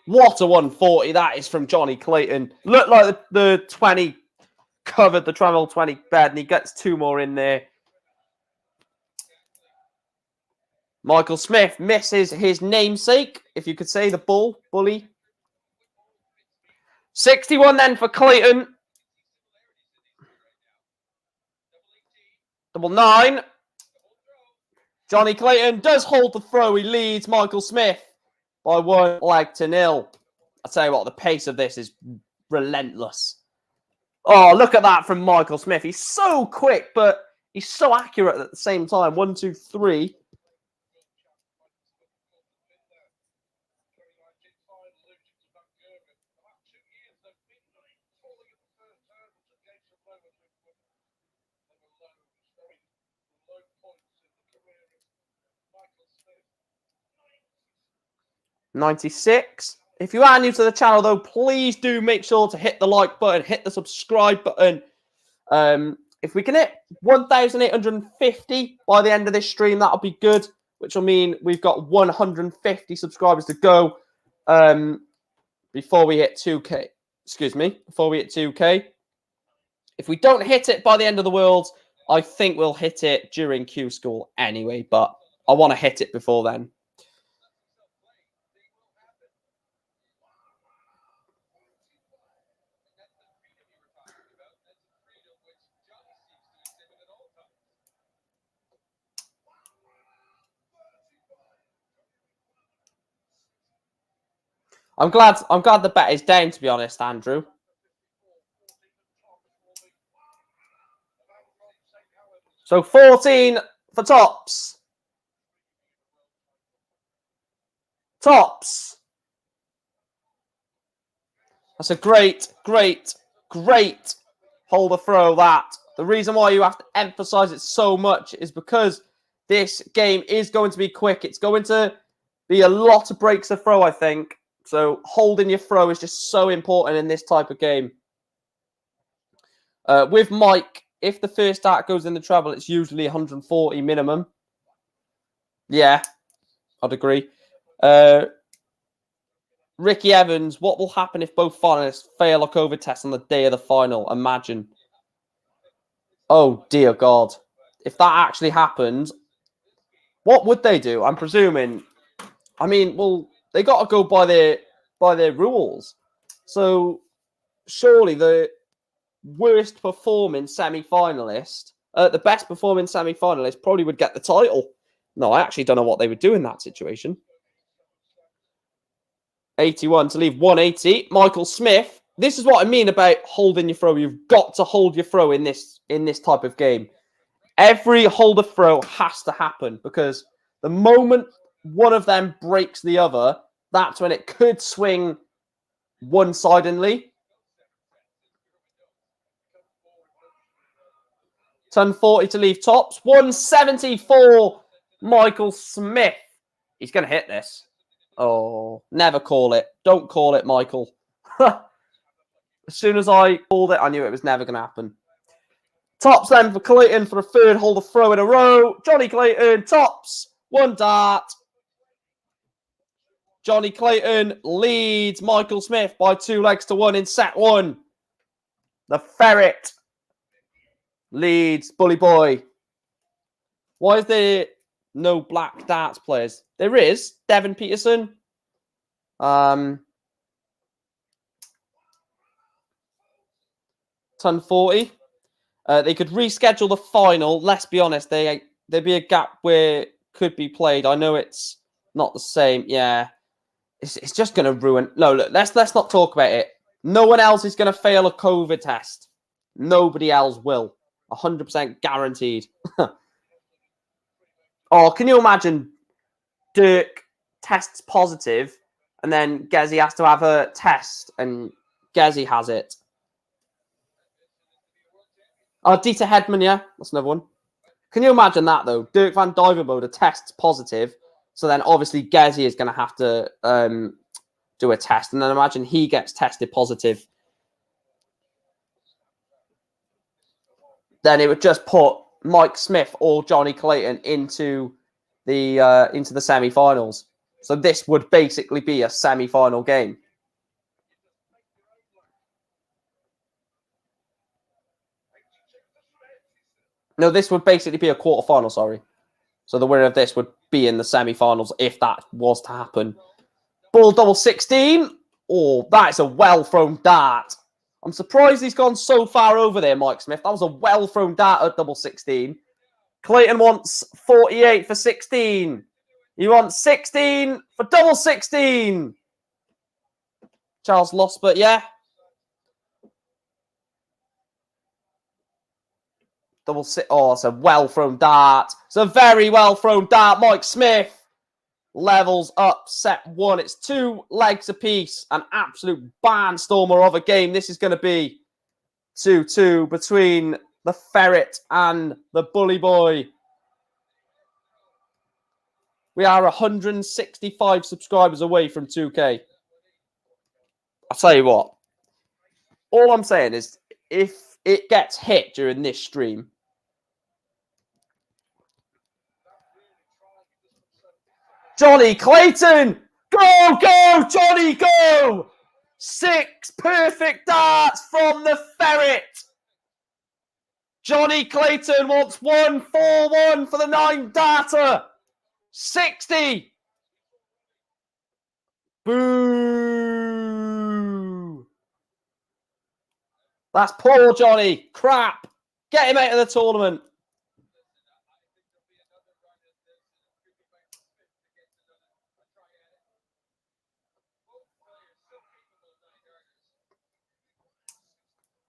What a 140 that is from Johnny Clayton. Looked like the 20 covered the travel 20 bed, and he gets 2 more in there. Michael Smith misses his namesake, if you could say, the bully. 61 then for Clayton. 99. Johnny Clayton does hold the throw. He leads Michael Smith by 1 leg to 0. I tell you what, the pace of this is relentless. Oh, look at that from Michael Smith. He's so quick, but he's so accurate at the same time. 1, 2, 3. $96. If you are new to the channel, though, please do make sure to hit the like button, hit the subscribe button. If we can hit 1,850 by the end of this stream, that'll be good, which will mean we've got 150 subscribers to go before we hit 2K. Excuse me, before we hit 2K. If we don't hit it by the end of the world, I think we'll hit it during Q School anyway, but I want to hit it before then. I'm glad the bet is down, to be honest, Andrew. So 14 for Tops. Tops. That's a great holder throw, that. The reason why you have to emphasize it so much is because this game is going to be quick. It's going to be a lot of breaks of throw, I think. So holding your throw is just so important in this type of game. With Mike, if the first dart goes in the treble, it's usually 140 minimum. Yeah, I'd agree. Ricky Evans, what will happen if both finalists fail a COVID test on the day of the final? Imagine. Oh, dear God. If that actually happens, what would they do? I'm presuming. I mean, well, they got to go by their rules. So surely the worst performing semi-finalist, the best performing semi-finalist probably would get the title. No, I actually don't know what they would do in that situation. 81 to leave 180. Michael Smith. This is what I mean about holding your throw. You've got to hold your throw in this type of game. Every hold of throw has to happen, because the moment one of them breaks the other, that's when it could swing one-sidedly. Ton 40 to leave Tops. 174, Michael Smith. He's going to hit this. Oh, never call it. Don't call it, Michael. As soon as I called it, I knew it was never going to happen. Tops then for Clayton for a third hold of throw in a row. Johnny Clayton, Tops, 1 dart. Johnny Clayton leads Michael Smith by 2 legs to 1 in set 1. The Ferret leads Bully Boy. Why is there no black darts players? There is. Devin Peterson. Ton 40. They could reschedule the final. Let's be honest. There'd be a gap where it could be played. I know it's not the same. Yeah. It's just going to ruin. No, look, let's not talk about it. No one else is going to fail a COVID test. Nobody else will. 100% guaranteed. Oh, can you imagine Dirk tests positive and then Gezi has to have a test and Gezi has it. Oh, Dieter Hedman, yeah. That's another one. Can you imagine that, though? Duijvenbode tests positive. So then, obviously, Gezi is going to have to do a test. And then imagine he gets tested positive. Then it would just put Mike Smith or Johnny Clayton into the semi-finals. So this would basically be a semi-final game. No, this would basically be a quarter-final, sorry. So the winner of this would be in the semi-finals if that was to happen. Ball double 16. Oh, that's a well-thrown dart. I'm surprised he's gone so far over there, Mike Smith. That was a well-thrown dart at double 16. Clayton wants 48 for 16. He wants 16 for double 16. Charles lost, but yeah. Double six. Oh, it's a well-thrown dart. It's a very well-thrown dart. Mike Smith levels up set 1. It's 2 legs apiece. An absolute barnstormer of a game. This is going to be 2-2 between the Ferret and the Bully Boy. We are 165 subscribers away from 2K. I'll tell you what. All I'm saying is, if it gets hit during this stream, Johnny Clayton! Go, go, Johnny, go! 6 perfect darts from the Ferret. Johnny Clayton wants 1-4-1 for the 9-darter. 60. Boo. That's poor Johnny. Crap. Get him out of the tournament.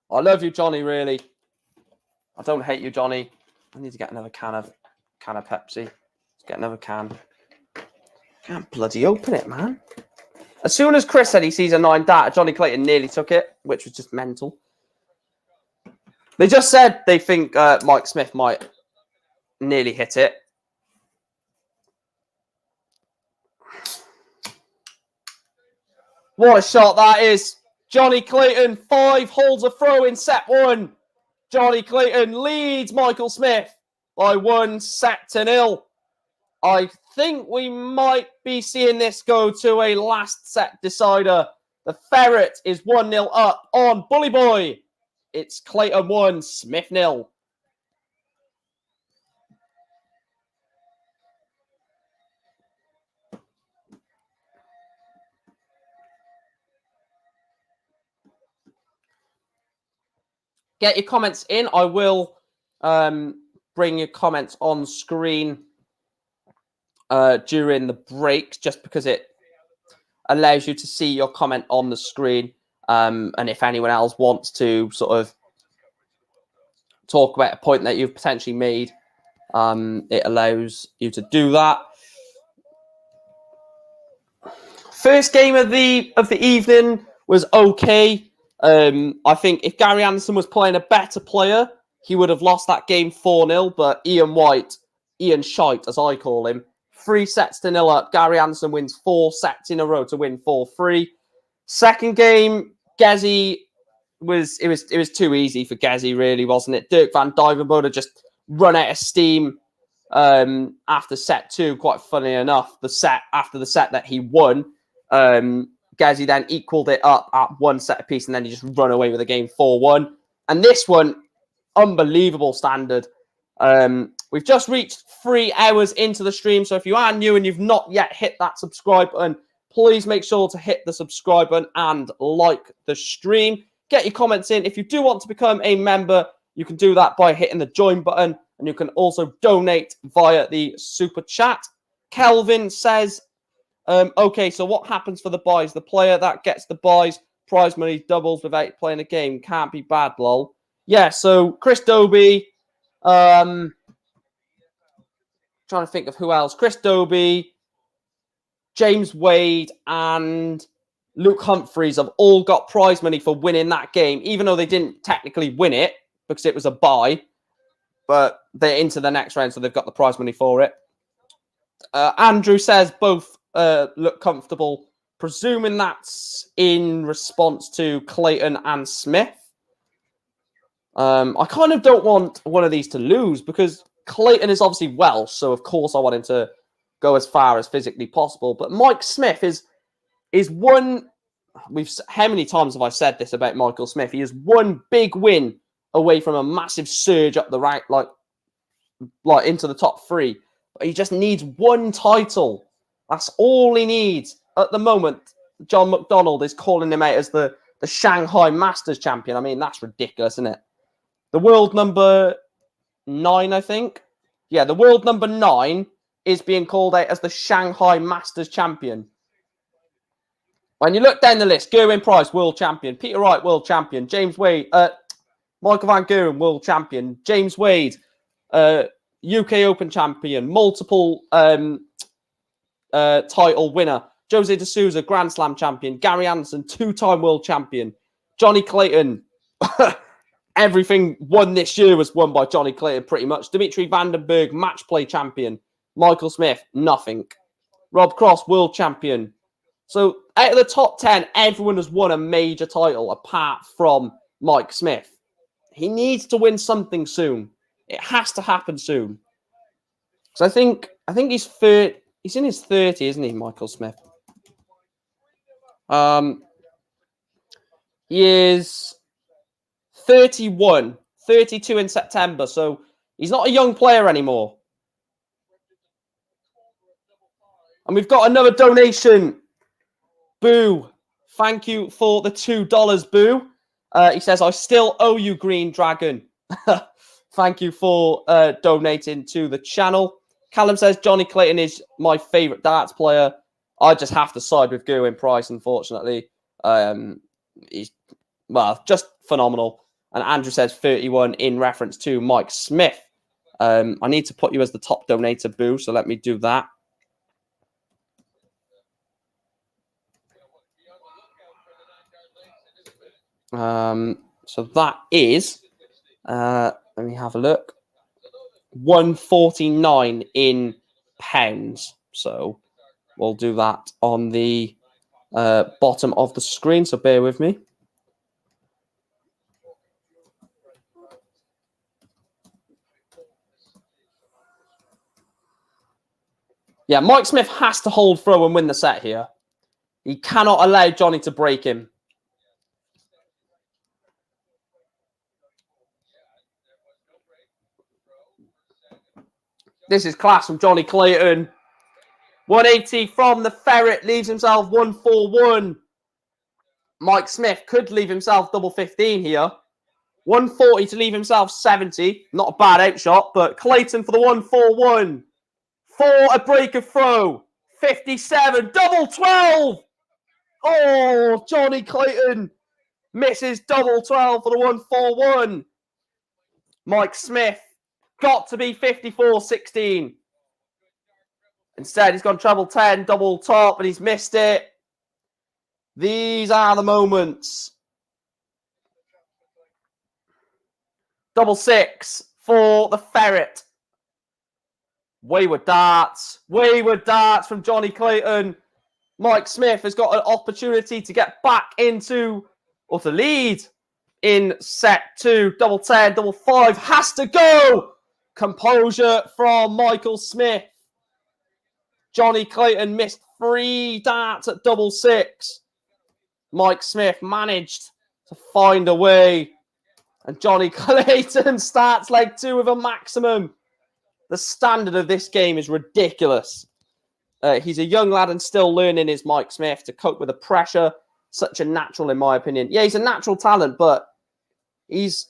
I love you, Johnny, really. I don't hate you, Johnny. I need to get another can of Pepsi. Let's get another can. Can't bloody open it, man. As soon as Chris said he sees a 9-darter, Johnny Clayton nearly took it, which was just mental. They just said they think Mike Smith might nearly hit it. What a shot that is. Johnny Clayton, 5 holds a throw in set 1. Johnny Clayton leads Michael Smith by 1-0. I think we might be seeing this go to a last set decider. The Ferret is 1-0 up on Bully Boy. It's Clayton 1, Smith 0. Get your comments in. I will bring your comments on screen during the break, just because it allows you to see your comment on the screen. And if anyone else wants to sort of talk about a point that you've potentially made, it allows you to do that. First game of the evening was okay. I think if Gary Anderson was playing a better player, he would have lost that game 4-0. But Ian Shite, as I call him, 3-0 up. Gary Anderson wins 4 sets in a row to win 4-3. Second game, Gezi was too easy for Gezi, really, wasn't it? Duijvenbode just run out of steam after set 2. Quite funny enough, after the set that he won, Gezi then equaled it up at 1 set apiece, and then he just run away with the game 4-1. And this one, unbelievable standard. We've just reached 3 hours into the stream, so if you are new and you've not yet hit that subscribe button, please make sure to hit the subscribe button and like the stream. Get your comments in. If you do want to become a member, you can do that by hitting the join button, and you can also donate via the super chat. Kelvin says, okay, so what happens for the buys? The player that gets the buys, prize money doubles without playing a game. Can't be bad, lol. Yeah, so Chris Dobie, trying to think of who else. Chris Dobie, James Wade, and Luke Humphreys have all got prize money for winning that game, even though they didn't technically win it because it was a bye. But they're into the next round, so they've got the prize money for it. Andrew says both look comfortable, presuming that's in response to Clayton and Smith. I kind of don't want one of these to lose because Clayton is obviously Welsh, so of course I want him to go as far as physically possible. But Mike Smith is one. How many times have I said this about Michael Smith? He is one big win away from a massive surge up the rank, like into the top 3. But he just needs one title. That's all he needs at the moment. John McDonald is calling him out as the Shanghai Masters champion. I mean, that's ridiculous, isn't it? The world number 9, I think. Yeah, the world number 9 is being called out as the Shanghai Masters champion. When you look down the list, Gerwyn Price, world champion. Peter Wright, world champion. James Wade, Michael Van Gerwen, world champion. James Wade, UK Open champion. Multiple title winner. Jose De Souza, Grand Slam champion. Gary Anderson, 2-time world champion. Johnny Clayton, everything won this year was won by Johnny Clayton pretty much. Dimitri Vandenberg, match play champion. Michael Smith, nothing. Rob Cross, world champion. So out of the top 10, everyone has won a major title apart from Mike Smith. He needs to win something soon. It has to happen soon. So I think he's in his 30s, isn't he, Michael Smith? He is 31, 32 in September. So he's not a young player anymore. And we've got another donation. Boo. Thank you for the $2, Boo. He says, I still owe you, Green Dragon. Thank you for donating to the channel. Callum says, Johnny Clayton is my favourite darts player. I just have to side with Gerwyn Price, unfortunately. He's, well, just phenomenal. And Andrew says 31 in reference to Mike Smith. I need to put you as the top donator, Boo, so let me do that. So that is, let me have a look, 149 in pounds. So we'll do that on the bottom of the screen. So bear with me. Yeah, Mike Smith has to hold throw and win the set here. He cannot allow Johnny to break him. This is class from Johnny Clayton. 180 from the ferret, leaves himself 141. Mike Smith could leave himself double 15 here. 140 to leave himself 70. Not a bad outshot, but Clayton for the 141. For a break of throw. 57, double 12. Oh, Johnny Clayton misses double 12 for the 141. Mike Smith got to be 54-16. Instead, he's gone treble 10, double top, and he's missed it. These are the moments. Double 6 for the ferret. Wayward darts. Wayward darts from Johnny Clayton. Mike Smith has got an opportunity to get back into, or to lead in set 2. Double 10, double 5. Has to go. Composure from Michael Smith. Johnny Clayton missed 3 darts at double 6. Mike Smith managed to find a way. And Johnny Clayton starts leg 2 with a maximum. The standard of this game is ridiculous. He's a young lad and still learning his Mike Smith to cope with the pressure. Such a natural, in my opinion. Yeah, he's a natural talent, but he's...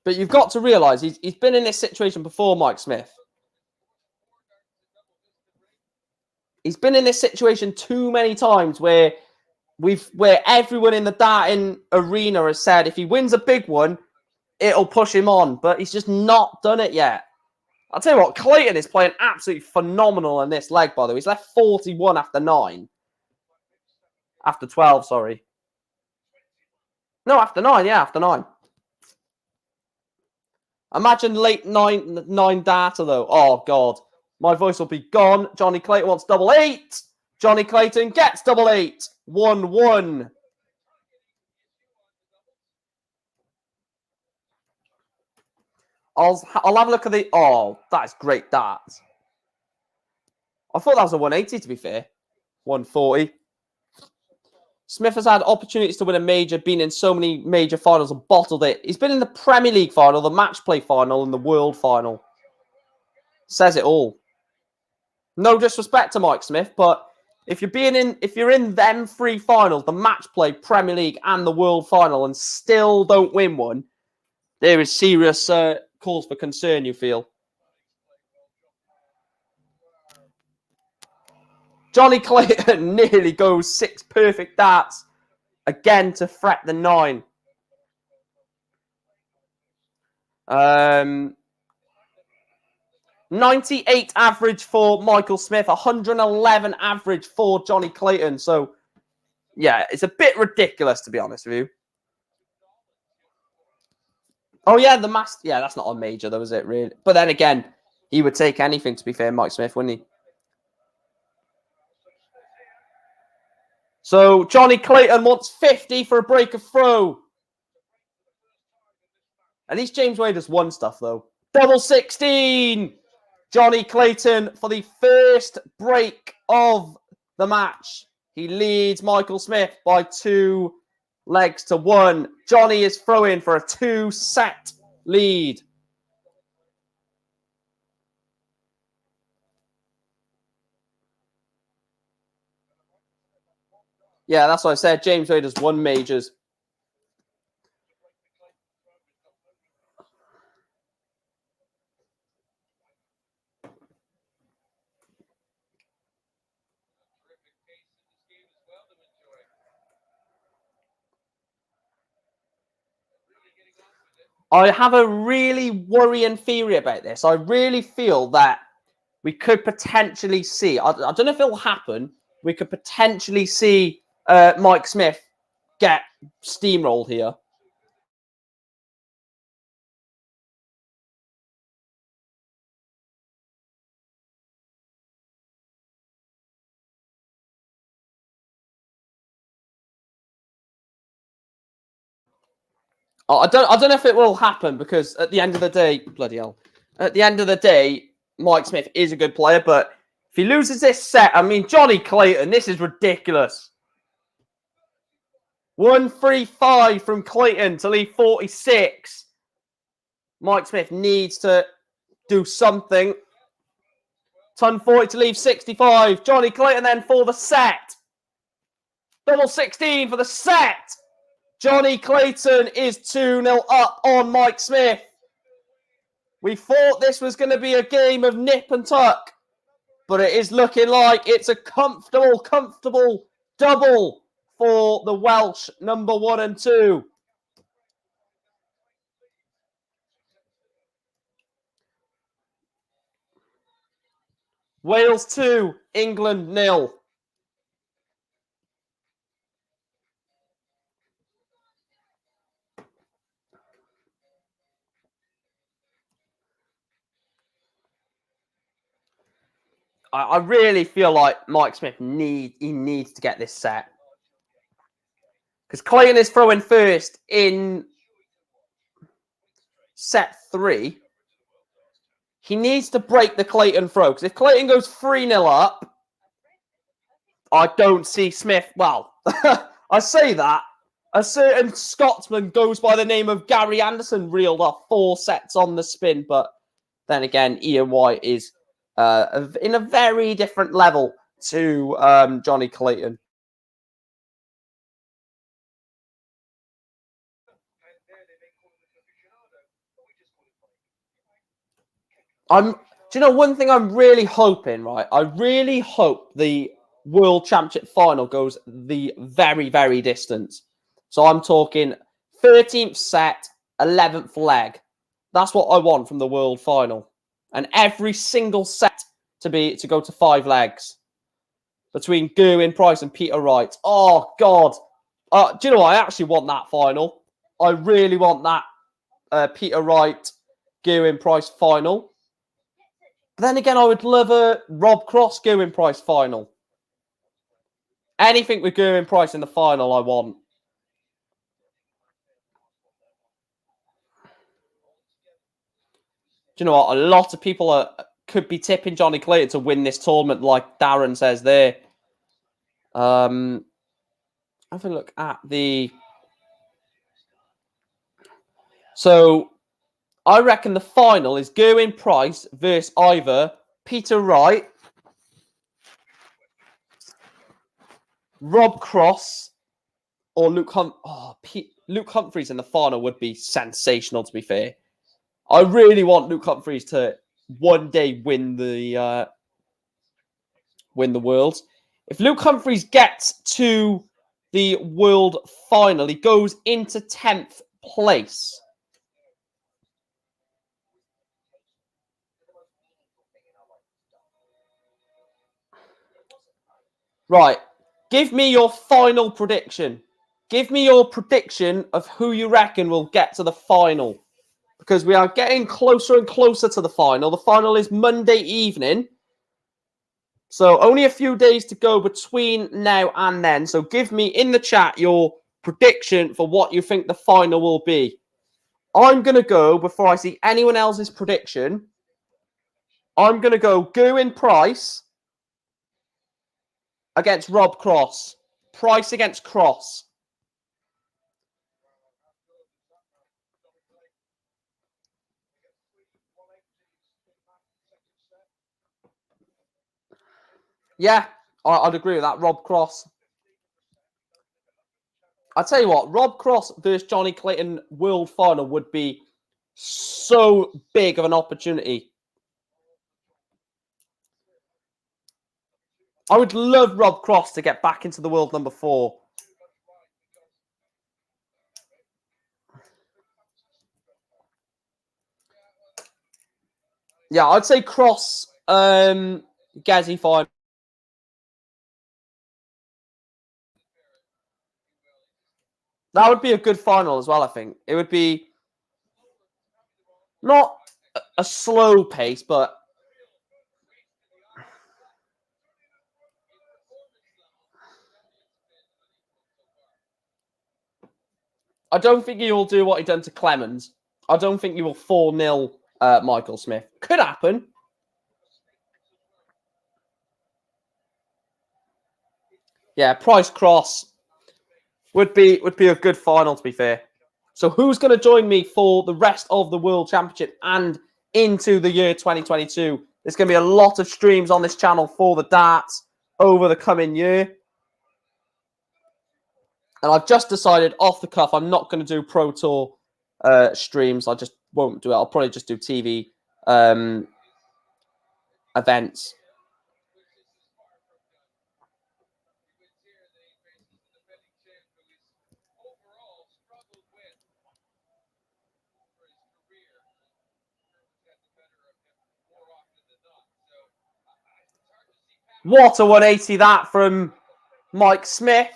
But you've got to realise he's been in this situation before, Mike Smith. He's been in this situation too many times where everyone in the darting arena has said if he wins a big one, it'll push him on, but he's just not done it yet. I'll tell you what, Clayton is playing absolutely phenomenal in this leg, by the way. He's left 41 after 9. After 12, sorry. No, after 9, yeah, after 9. Imagine late 9 data, though. Oh, God. My voice will be gone. Johnny Clayton wants double 8. Johnny Clayton gets double 8. 1-1. I'll have a look at the... Oh, that is great darts. I thought that was a 180, to be fair. 140. Smith has had opportunities to win a major, been in so many major finals and bottled it. He's been in the Premier League final, the match play final, and the World final. Says it all. No disrespect to Mike Smith, but if you're in them 3 finals, the match play, Premier League, and the World final, and still don't win one, there is serious cause for concern, you feel. Johnny Clayton nearly goes 6 perfect darts again to fret the 9. 98 average for Michael Smith, 111 average for Johnny Clayton. So, yeah, it's a bit ridiculous, to be honest with you. Oh, yeah, the master. Yeah, that's not a major, though, is it, really? But then again, he would take anything, to be fair, Mike Smith, wouldn't he? So, Johnny Clayton wants 50 for a break of throw. At least James Wade has won stuff, though. Double 16! Johnny Clayton for the first break of the match. He leads Michael Smith by 2 legs to 1. Johnny is throwing for a 2-set lead. Yeah, that's what I said. James Wade has won majors. I have a really worrying theory about this. I really feel that we could potentially see, I don't know if it will happen, we could potentially see Mike Smith get steamrolled here. I don't know if it will happen because at the end of the day, bloody hell, at the end of the day, Mike Smith is a good player, but if he loses this set, I mean, Johnny Clayton, this is ridiculous. 135 from Clayton to leave 46. Mike Smith needs to do something. Ton 40 to leave 65. Johnny Clayton then for the set. Double 16 for the set. Johnny Clayton is 2-0 up on Mike Smith. We thought this was going to be a game of nip and tuck, but it is looking like it's a comfortable double for the Welsh number 1 and 2. Wales 2, England 0. I really feel like Mike Smith needs to get this set. Because Clayton is throwing first in set 3. He needs to break the Clayton throw. Because if Clayton goes 3-0 up, I don't see Smith. Well, I say that. A certain Scotsman goes by the name of Gary Anderson reeled off 4 sets on the spin. But then again, Ian White is in a very different level to Johnny Clayton. Do you know one thing I'm really hoping, right? I really hope the World Championship final goes the very, very distance. So I'm talking 13th set, 11th leg. That's what I want from the World Final. And every single set to go to 5 legs between Gerwyn Price and Peter Wright. Oh, God. Do you know what? I actually want that final. I really want that Peter Wright, Gerwyn Price final. But then again, I would love a Rob Cross Gerwyn Price final. Anything with Gerwyn Price in the final, I want. Do you know what? A lot of people could be tipping Johnny Clayton to win this tournament, like Darren says there. Have a look at the... So, I reckon the final is Gerwyn Price versus either Peter Wright, Rob Cross, or Luke Humphries. Oh, Luke Humphries in the final would be sensational, to be fair. I really want Luke Humphries to one day win the Worlds. If Luke Humphries gets to the World Final, he goes into 10th place. Right. Give me your final prediction. Give me your prediction of who you reckon will get to the final. Because we are getting closer and closer to the final. The final is Monday evening. So only a few days to go between now and then. So give me in the chat your prediction for what you think the final will be. I'm going to go, before I see anyone else's prediction, I'm going to go Gerwyn Price against Rob Cross. Price against Cross. Yeah, I'd agree with that. Rob Cross. I tell you what, Rob Cross versus Johnny Clayton World Final would be so big of an opportunity. I would love Rob Cross to get back into the world number 4. Yeah, I'd say Cross, Gazzy final. That would be a good final as well, I think. It would be not a slow pace, but I don't think he will do what he done to Clemens. I don't think he will 4-0 Michael Smith. Could happen. Yeah, Price Cross would be a good final, to be fair. So who's going to join me for the rest of the World Championship and into the year 2022? There's going to be a lot of streams on this channel for the darts over the coming year. And I've just decided off the cuff, I'm not going to do Pro Tour streams. I just won't do it. I'll probably just do TV events. What a 180 that from Mike Smith.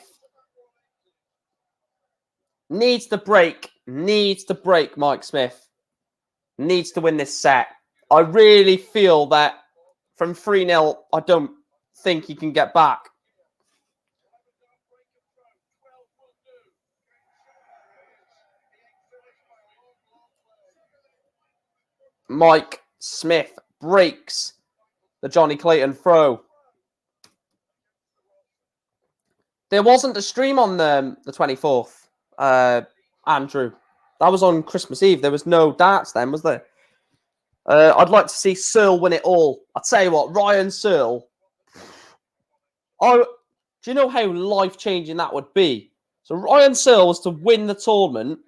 Needs to break, Mike Smith. Needs to win this set. I really feel that from 3-0, I don't think he can get back. Mike Smith breaks the Johnny Clayton throw. There wasn't a stream on the 24th, Andrew. That was on Christmas Eve. There was no darts then, was there? I'd like to see Searle win it all. I'll tell you what, Ryan Searle. Do you know how life-changing that would be? So Ryan Searle was to win the tournament.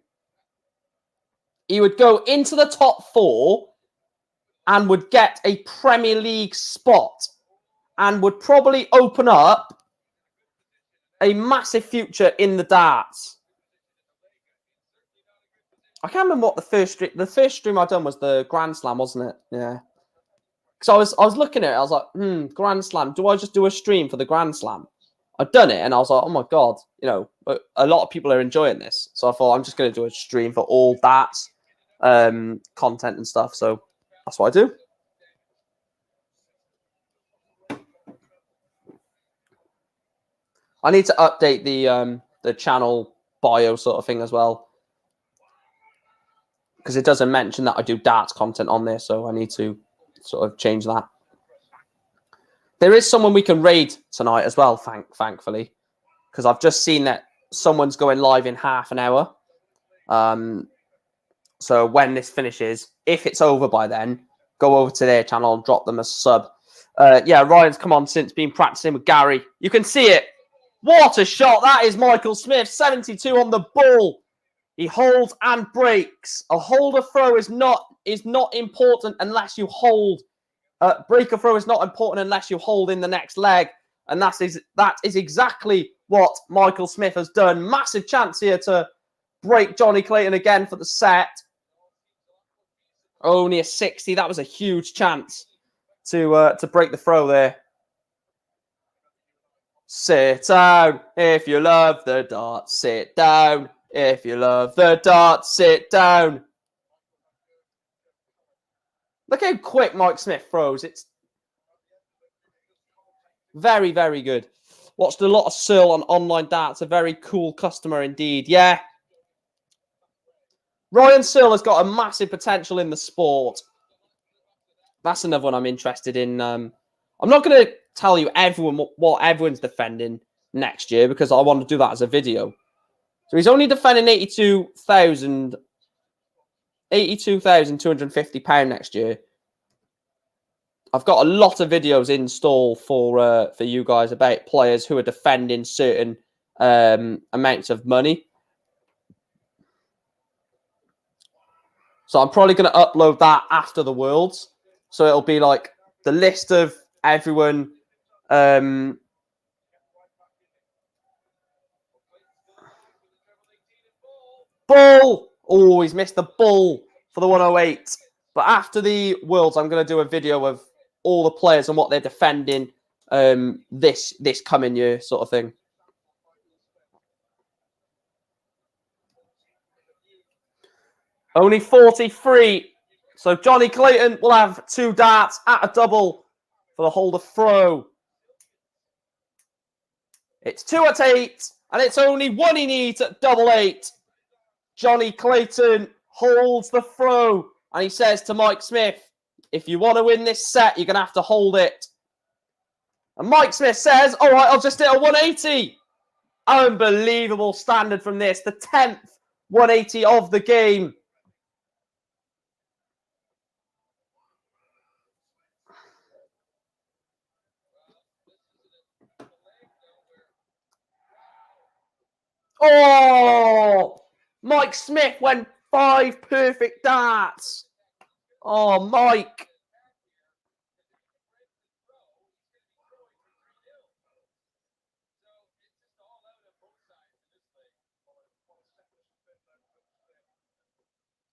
He would go into the top 4 and would get a Premier League spot and would probably open up a massive future in the darts. I can't remember what the first stream I done was the Grand Slam, wasn't it? Yeah. Because I was looking at it, I was like, Grand Slam. Do I just do a stream for the Grand Slam? I'd done it, and I was like, oh my god, you know, a lot of people are enjoying this. So I thought I'm just going to do a stream for all that content and stuff. So that's what I do. I need to update the channel bio sort of thing as well, because it doesn't mention that I do darts content on there. So I need to sort of change that. There is someone we can raid tonight as well, thankfully, because I've just seen that someone's going live in half an hour. So when this finishes, if it's over by then, go over to their channel and drop them a sub. Yeah, Ryan's come on since been practicing with Gary. You can see it. What a shot. That is Michael Smith, 72 on the ball. He holds and breaks. A holder throw is not important unless you hold. Breaker throw is not important unless you hold in the next leg. And that is exactly what Michael Smith has done. Massive chance here to break Johnny Clayton again for the set. Only a 60. That was a huge chance to break the throw there. Sit down if you love the dart. Sit down if you love the dart. Sit down. Look how quick Mike Smith throws. It's very, very good. Watched a lot of Searle on online darts. A very cool customer indeed. Yeah. Ryan Searle has got a massive potential in the sport. That's another one I'm interested in. I'm not going to tell you what everyone's defending next year, because I want to do that as a video. So he's only defending £82,250 next year. I've got a lot of videos in store for you guys about players who are defending certain amounts of money. So I'm probably going to upload that after the Worlds. So it'll be like the list of everyone. Ball! Oh, he's missed the ball for the 108. But after the Worlds, I'm going to do a video of all the players and what they're defending this coming year, sort of thing. Only 43. So Johnny Clayton will have 2 darts at a double for the holder throw. It's 2 at 8, and it's only 1 he needs at double 8. Johnny Clayton holds the throw, and he says to Mike Smith, if you want to win this set, you're going to have to hold it. And Mike Smith says, all right, I'll just hit a 180. Unbelievable standard from this. The 10th 180 of the game. Oh! Mike Smith went 5 perfect darts. Oh, Mike.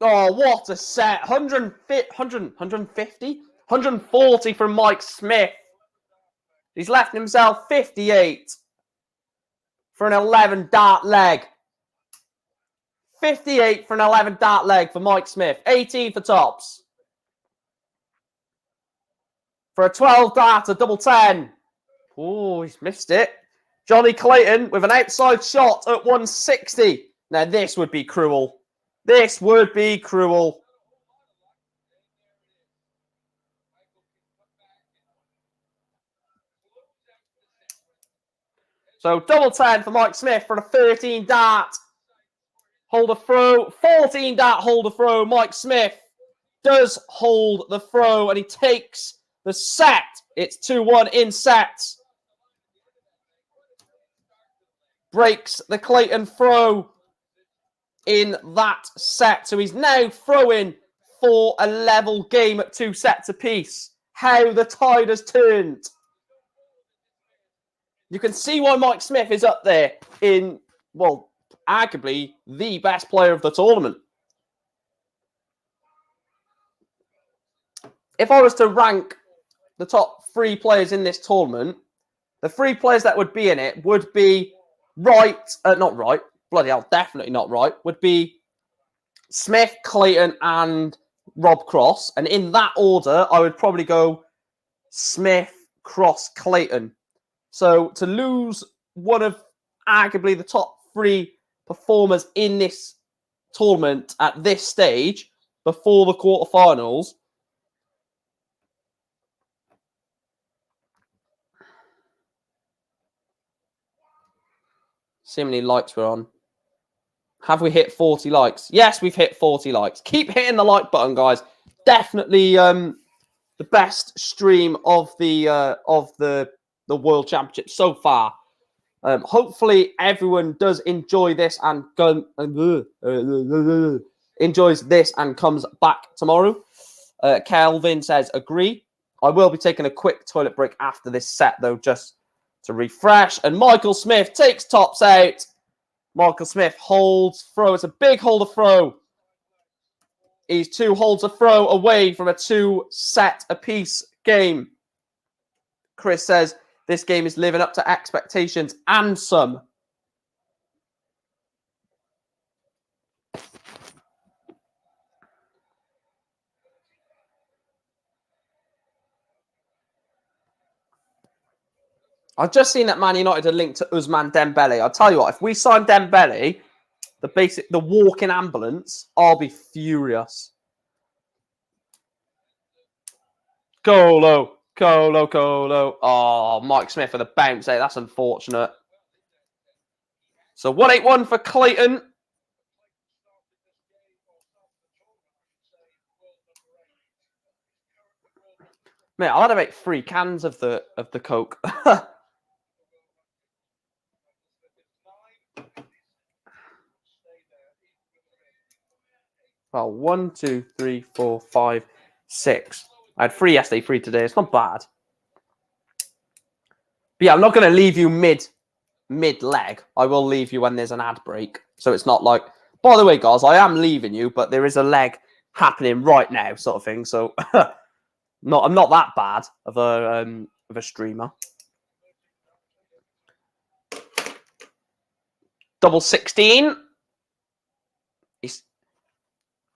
Oh, what a set. 140 from Mike Smith. He's left himself 58 for an 11 dart leg. 58 for an 11 dart leg for Mike Smith. 18 for tops. For a 12 dart, a double 10. Oh, he's missed it. Johnny Clayton with an outside shot at 160. Now, this would be cruel. This would be cruel. So, double 10 for Mike Smith for a 13 dart. Holder throw. 14 dart holder throw. Mike Smith does hold the throw, and he takes the set. It's 2-1 in sets. Breaks the Clayton throw in that set. So he's now throwing for a level game at 2 sets apiece. How the tide has turned. You can see why Mike Smith is up there in, well, arguably the best player of the tournament. if I was to rank the top 3 players in this tournament, the 3 players that would be in it would be not right, bloody hell, definitely not right, would be Smith, Clayton, and Rob Cross. And in that order, I would probably go Smith, Cross, Clayton. So to lose one of arguably the top 3 performers in this tournament at this stage before the quarterfinals. See how many likes we're on. Have we hit 40 likes? Yes, we've hit 40 likes. Keep hitting the like button, guys. Definitely the best stream of the World Championship so far. Hopefully everyone does enjoy this and enjoys this and comes back tomorrow. Kelvin says, agree. I will be taking a quick toilet break after this set, though, just to refresh. And Michael Smith takes tops out. Michael Smith holds throw. It's a big holder throw. He's 2 holds a throw away from a 2-set apiece game. Chris says, this game is living up to expectations and some. I've just seen that Man United are linked to Ousmane Dembele. I'll tell you what, if we sign Dembele, the walking ambulance, I'll be furious. Colo. Oh, Mike Smith for the bounce. Hey, that's unfortunate. So 181 for Clayton. Mate, I'll have to make 3 cans of the Coke. Well, 1, 2, 3, 4, 5, 6. I had 3 yesterday, 3 today. It's not bad. But yeah, I'm not going to leave you mid-leg. I will leave you when there's an ad break. So it's not like, by the way, guys, I am leaving you, but there is a leg happening right now, sort of thing. So I'm not that bad of a streamer. Double 16.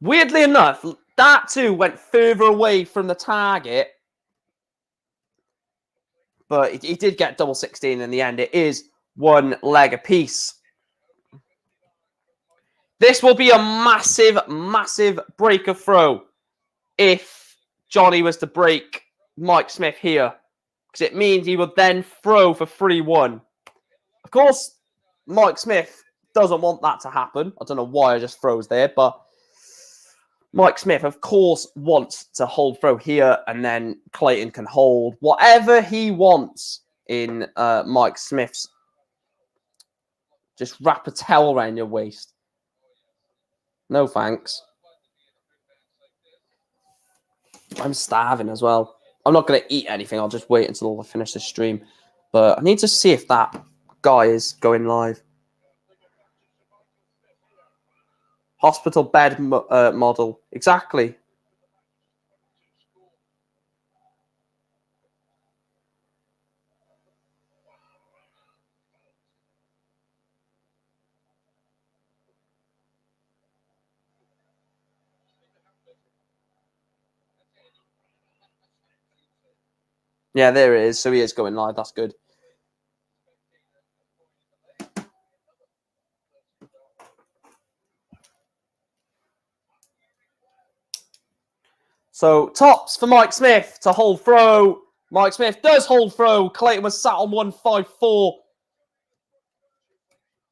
Weirdly enough, that too went further away from the target. But he did get double 16 in the end. It is 1 leg apiece. This will be a massive, massive break of throw if Johnny was to break Mike Smith here. Because it means he would then throw for 3-1. Of course, Mike Smith doesn't want that to happen. I don't know why I just froze there, but Mike Smith, of course, wants to hold throw here, and then Clayton can hold whatever he wants in Mike Smith's. Just wrap a towel around your waist. No thanks. I'm starving as well. I'm not going to eat anything. I'll just wait until I finish this stream. But I need to see if that guy is going live. Hospital bed model. Exactly. Yeah, there it is. So he is going live. That's good. So tops for Mike Smith to hold throw. Mike Smith does hold throw. Clayton was sat on 154.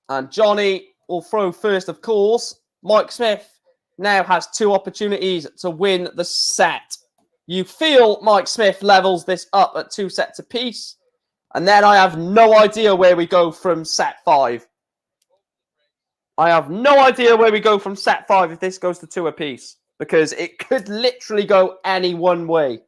And Johnny will throw first, of course. Mike Smith now has 2 opportunities to win the set. You feel Mike Smith levels this up at 2 sets apiece. And then I have no idea where we go from set 5. I have no idea where we go from set 5 if this goes to 2 apiece. Because it could literally go any one way.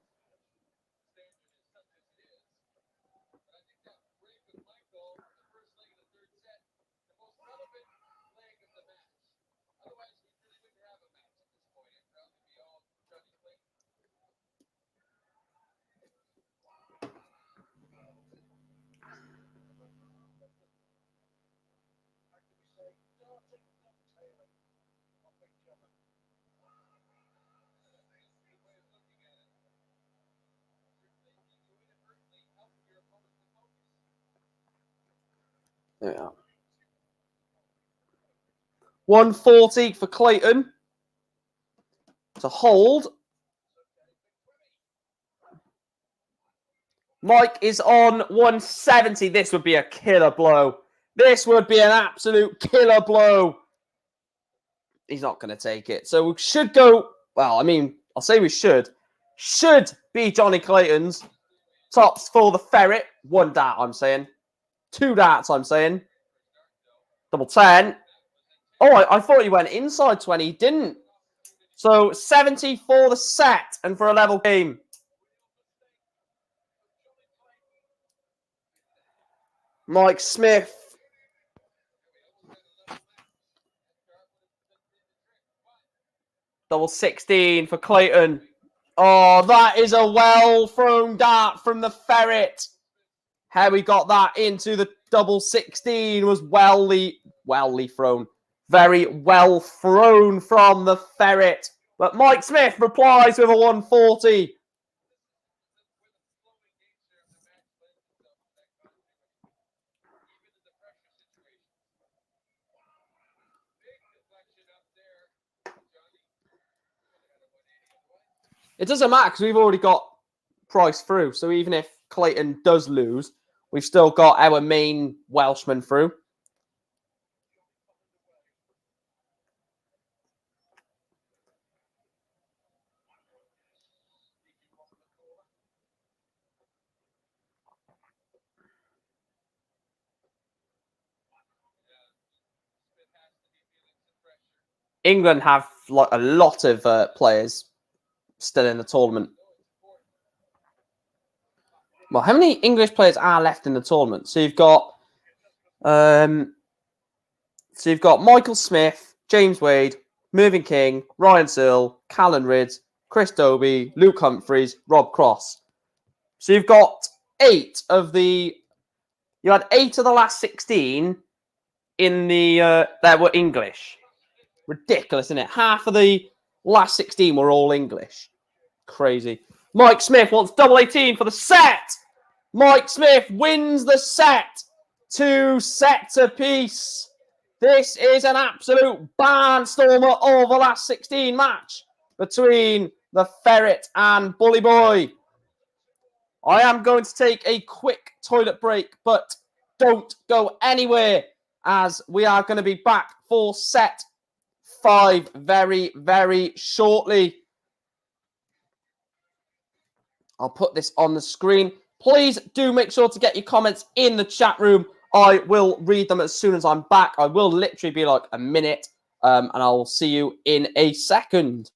There we are. 140 for Clayton to hold. Mike is on 170. This would be a killer blow. This would be an absolute killer blow. He's not going to take it. So we should go... Well, I mean, I'll say we should. Should be Johnny Clayton's. Tops for the ferret. 1 dart, I'm saying. 2 darts, I'm saying. Double 10. Oh, I thought he went inside 20. He didn't. So 70 for the set and for a level game. Mike Smith. Double 16 for Clayton. Oh, that is a well-thrown dart from the ferret. How we got that into the double 16 was wellly thrown. Very well thrown from the ferret. But Mike Smith replies with a 140. It doesn't matter because we've already got Price through. So even if Clayton does lose, we've still got our main Welshman through. England have like a lot of players still in the tournament. Well, how many English players are left in the tournament? So you've got Michael Smith, James Wade, Mervyn King, Ryan Searle, Callan Ridd, Chris Dobie, Luke Humphreys, Rob Cross. So you've got 8 of the... You had 8 of the last 16 in the... that were English. Ridiculous, isn't it? Half of the last 16 were all English. Crazy. Mike Smith wants double 18 for the set. Mike Smith wins the set. 2 sets apiece. This is an absolute barnstormer of the last 16 match between the Ferret and Bully Boy. I am going to take a quick toilet break, but don't go anywhere as we are going to be back for set 5 very, very shortly. I'll put this on the screen. Please do make sure to get your comments in the chat room. I will read them as soon as I'm back. I will literally be like a minute, and I'll see you in a second.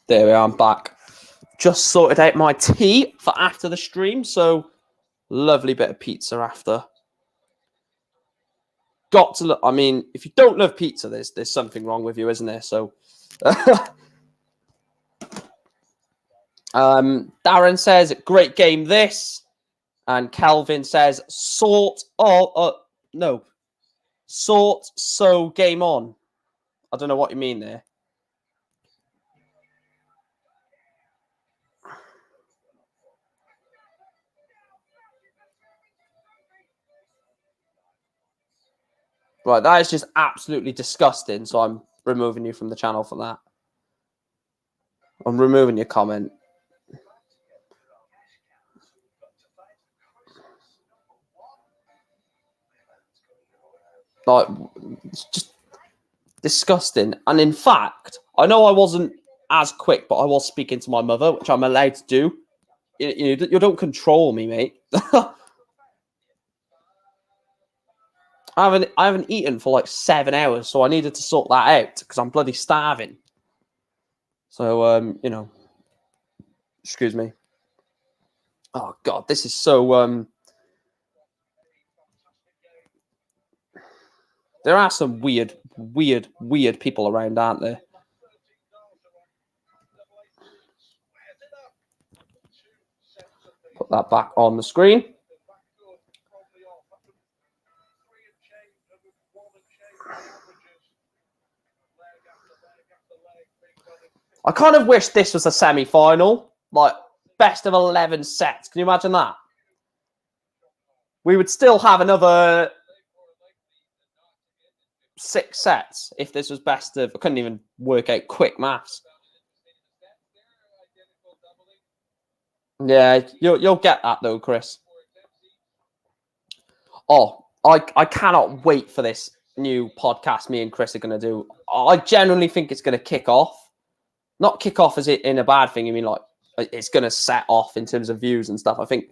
There we are, I'm back. Just sorted out my tea for after the stream, so lovely bit of pizza after. Got to look. I mean, if you don't love pizza, there's something wrong with you, isn't there? So Darren says, great game this. And Kelvin says, sort, so game on. I don't know what you mean there. Right, that is just absolutely disgusting. So I'm removing you from the channel for that. I'm removing your comment. Like, it's just disgusting. And in fact, I know I wasn't as quick, but I was speaking to my mother, which I'm allowed to do. You don't control me, mate. I haven't eaten for like 7 hours, so I needed to sort that out because I'm bloody starving. So excuse me. Oh God, this is so there are some weird people around, aren't there? Put that back on the screen. I kind of wish this was a semi-final, like best of 11 sets. Can you imagine that? We would still have another 6 sets if this was best of. I couldn't even work out quick maths. Yeah, you'll get that though, Chris. Oh, I cannot wait for this new podcast me and Chris are going to do. I genuinely think it's going to kick off. Not kick off as it in a bad thing. I mean, like, it's going to set off in terms of views and stuff. I think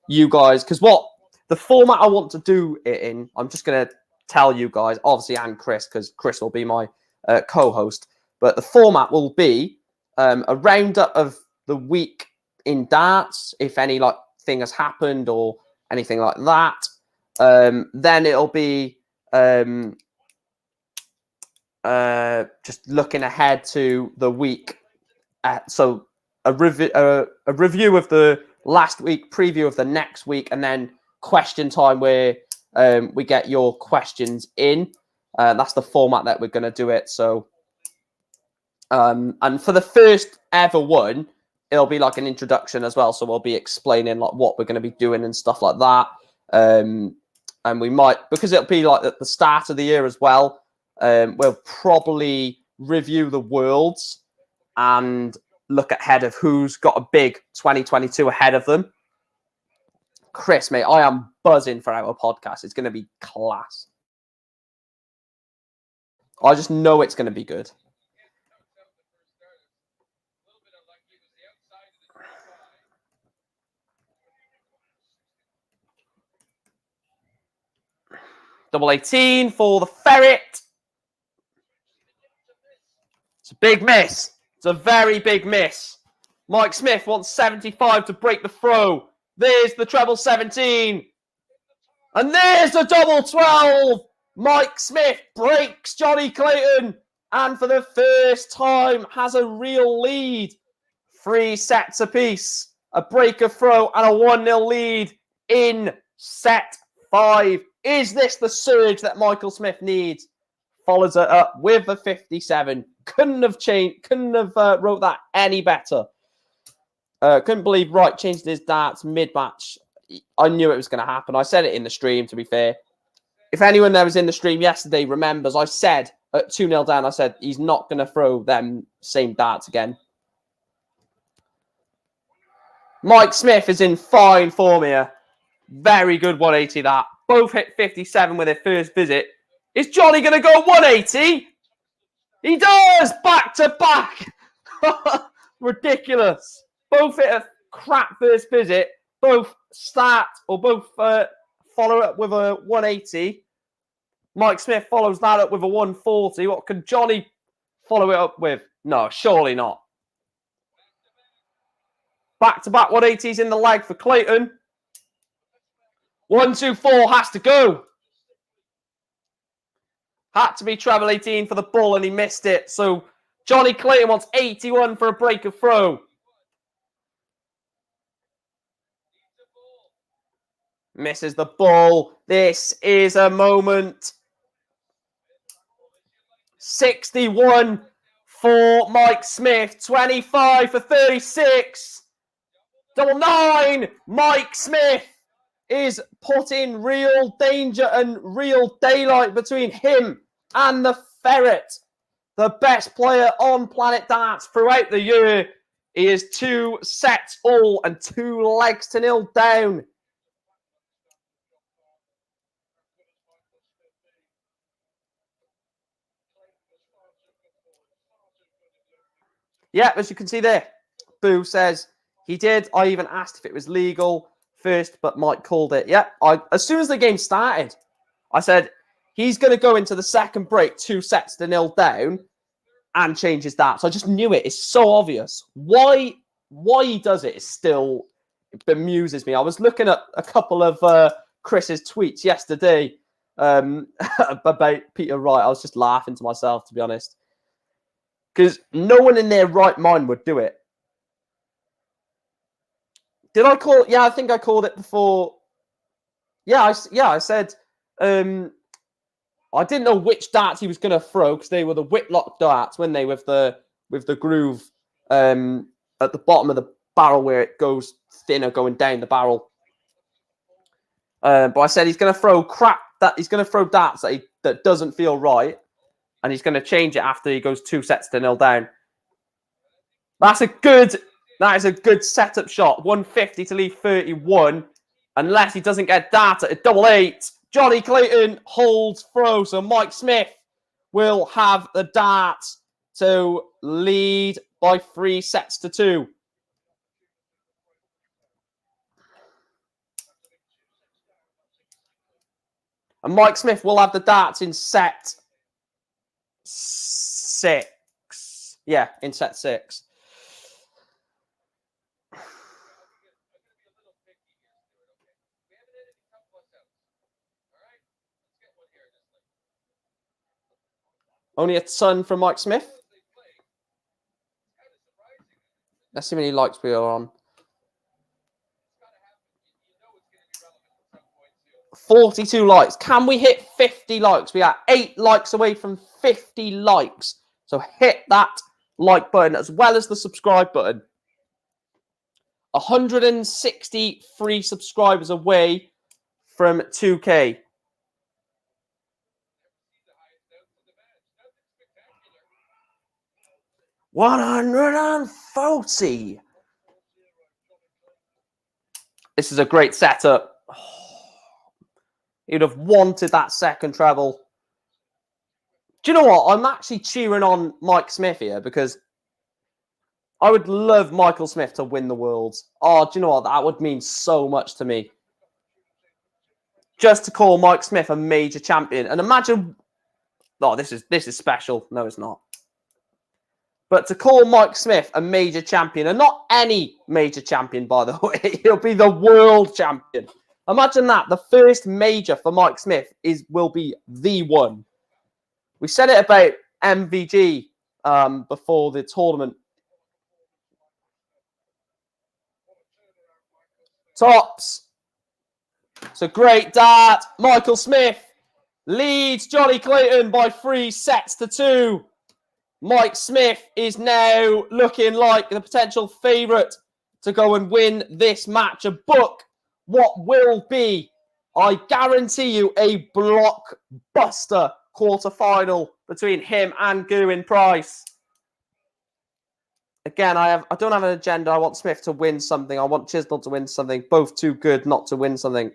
you guys, because what the format I want to do it in, I'm just going to tell you guys, obviously, and Chris, because Chris will be my co-host. But the format will be a roundup of the week in darts, if any like thing has happened or anything like that. Then it'll be just looking ahead to the week. So a review of the last week, preview of the next week, and then question time where we get your questions in. That's the format that we're going to do it. So, and for the first ever one, it'll be like an introduction as well. So we'll be explaining like what we're going to be doing and stuff like that. And we might, because it'll be like at the start of the year as well, we'll probably review the Worlds and look ahead of who's got a big 2022 ahead of them. Chris, mate, I am buzzing for our podcast. It's going to be class. I just know it's going to be good. Double 18 for the ferret. It's a big miss. It's a very big miss. Mike Smith wants 75 to break the throw. There's the treble 17. And there's the double 12. Mike Smith breaks Johnny Clayton. And for the first time has a real lead. 3 sets apiece. A breaker throw and a 1-0 lead in set 5. Is this the surge that Michael Smith needs? Follows it up with a 57. Couldn't have wrote that any better. Couldn't believe Wright changed his darts mid-match. I knew it was going to happen. I said it in the stream, to be fair. If anyone that was in the stream yesterday remembers, I said at 2-0 down, I said he's not going to throw them same darts again. Mike Smith is in fine form here. Very good 180 that. Both hit 57 with their first visit. Is Johnny going to go 180? He does! Back to back! Ridiculous. Both hit a crap first visit. Both follow up with a 180. Mike Smith follows that up with a 140. What can Johnny follow it up with? No, surely not. Back-to-back 180s in the leg for Clayton. 1-2-4 has to go. Had to be treble 18 for the ball and he missed it. So Johnny Clayton wants 81 for a break of throw. Misses the ball. This is a moment. 61 for Mike Smith. 25 for 36. Double 9. Mike Smith is put in real danger and real daylight between him and the Ferret. The best player on Planet Darts throughout the year. He is 2 sets all and 2 legs to 0 down. Yeah, as you can see there, Boo says he did. I even asked if it was legal first, but Mike called it. Yeah, as soon as the game started, I said he's going to go into the second break 2 sets to 0 down and change his darts. I just knew it. It's so obvious. Why he does it is still, it bemuses me. I was looking at a couple of Chris's tweets yesterday about Peter Wright. I was just laughing to myself, to be honest. Because no one in their right mind would do it. Did I call it? Yeah, I think I called it before. Yeah, I said I didn't know which darts he was going to throw because they were the Whitlock darts, when they with the groove at the bottom of the barrel where it goes thinner going down the barrel. But I said he's going to throw crap, that he's going to throw darts that doesn't feel right. And he's going to change it after he goes 2 sets to 0 down. That is a good setup shot. 150 to leave 31. Unless he doesn't get data at double 8. Johnny Clayton holds throw. So Mike Smith will have the dart to lead by 3 sets to 2. And Mike Smith will have the darts in set 6. Yeah, in set 6. Only a ton from Mike Smith. Let's see how many likes we are on. 42 likes. Can we hit 50 likes? We are 8 likes away from 50 likes. So hit that like button as well as the subscribe button. 163 subscribers away from 2K. $140. This is a great setup. You'd have wanted that second treble. Do you know what? I'm actually cheering on Mike Smith here because I would love Michael Smith to win the Worlds. Oh, do you know what? That would mean so much to me. Just to call Mike Smith a major champion. And imagine... Oh, this is special. No, it's not. But to call Mike Smith a major champion, and not any major champion, by the way, he'll be the world champion. Imagine that. The first major for Mike Smith will be the one. We said it about MVG before the tournament. Tops. It's a great dart. Michael Smith leads Johnny Clayton by 3 sets to 2. Mike Smith is now looking like the potential favourite to go and win this match. A book what will be, I guarantee you, a blockbuster quarter-final between him and Gerwyn Price. Again, I don't have an agenda. I want Smith to win something. I want Chisnell to win something. Both too good not to win something.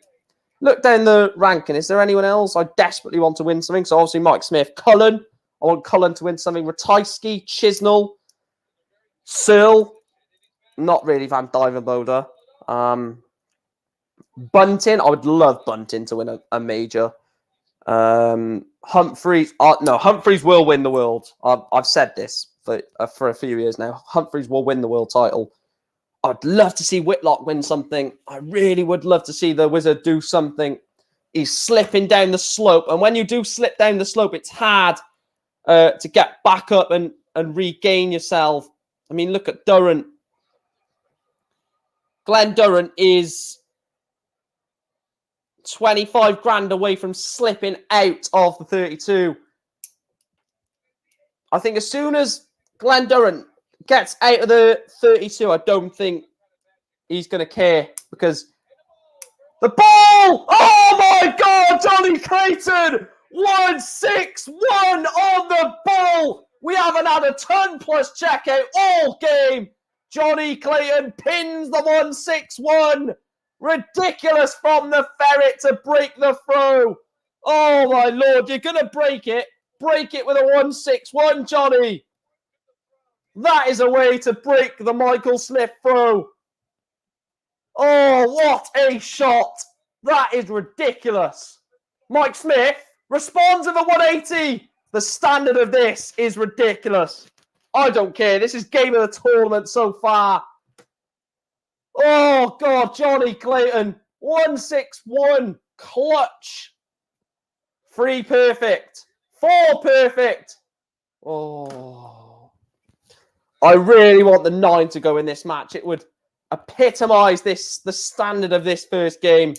Look down the ranking. Is there anyone else? I desperately want to win something. So obviously Mike Smith. Cullen. I want Cullen to win something. Ratajski, Chisnell, Searle. Not really Van Duijvenbode. Bunting. I would love Bunting to win a major. Humphreys. No, Humphreys will win the world. I've said this for a few years now. Humphreys will win the world title. I'd love to see Whitlock win something. I really would love to see the Wizard do something. He's slipping down the slope. And when you do slip down the slope, it's hard to get back up and regain yourself. I mean, look at Durrant. Glenn Durrant is 25 grand away from slipping out of the 32. I think as soon as Glenn Durrant gets out of the 32, I don't think he's going to care because the ball! Oh my God, Johnny Clayton! 1-6-1 on the ball! We haven't had a ton plus checkout all game. Johnny Clayton pins the 1-6-1. Ridiculous from the ferret to break the throw. Oh my Lord, you're going to break it. Break it with a 1-6-1, Johnny. That is a way to break the Michael Smith throw. Oh, what a shot. That is ridiculous. Mike Smith responds with a 180. The standard of this is ridiculous. I don't care. This is game of the tournament so far. Oh, God, Johnny Clayton. 1-6-1. Clutch. 3 perfect. 4 perfect. Oh. I really want the 9 to go in this match. It would epitomise the standard of this first game.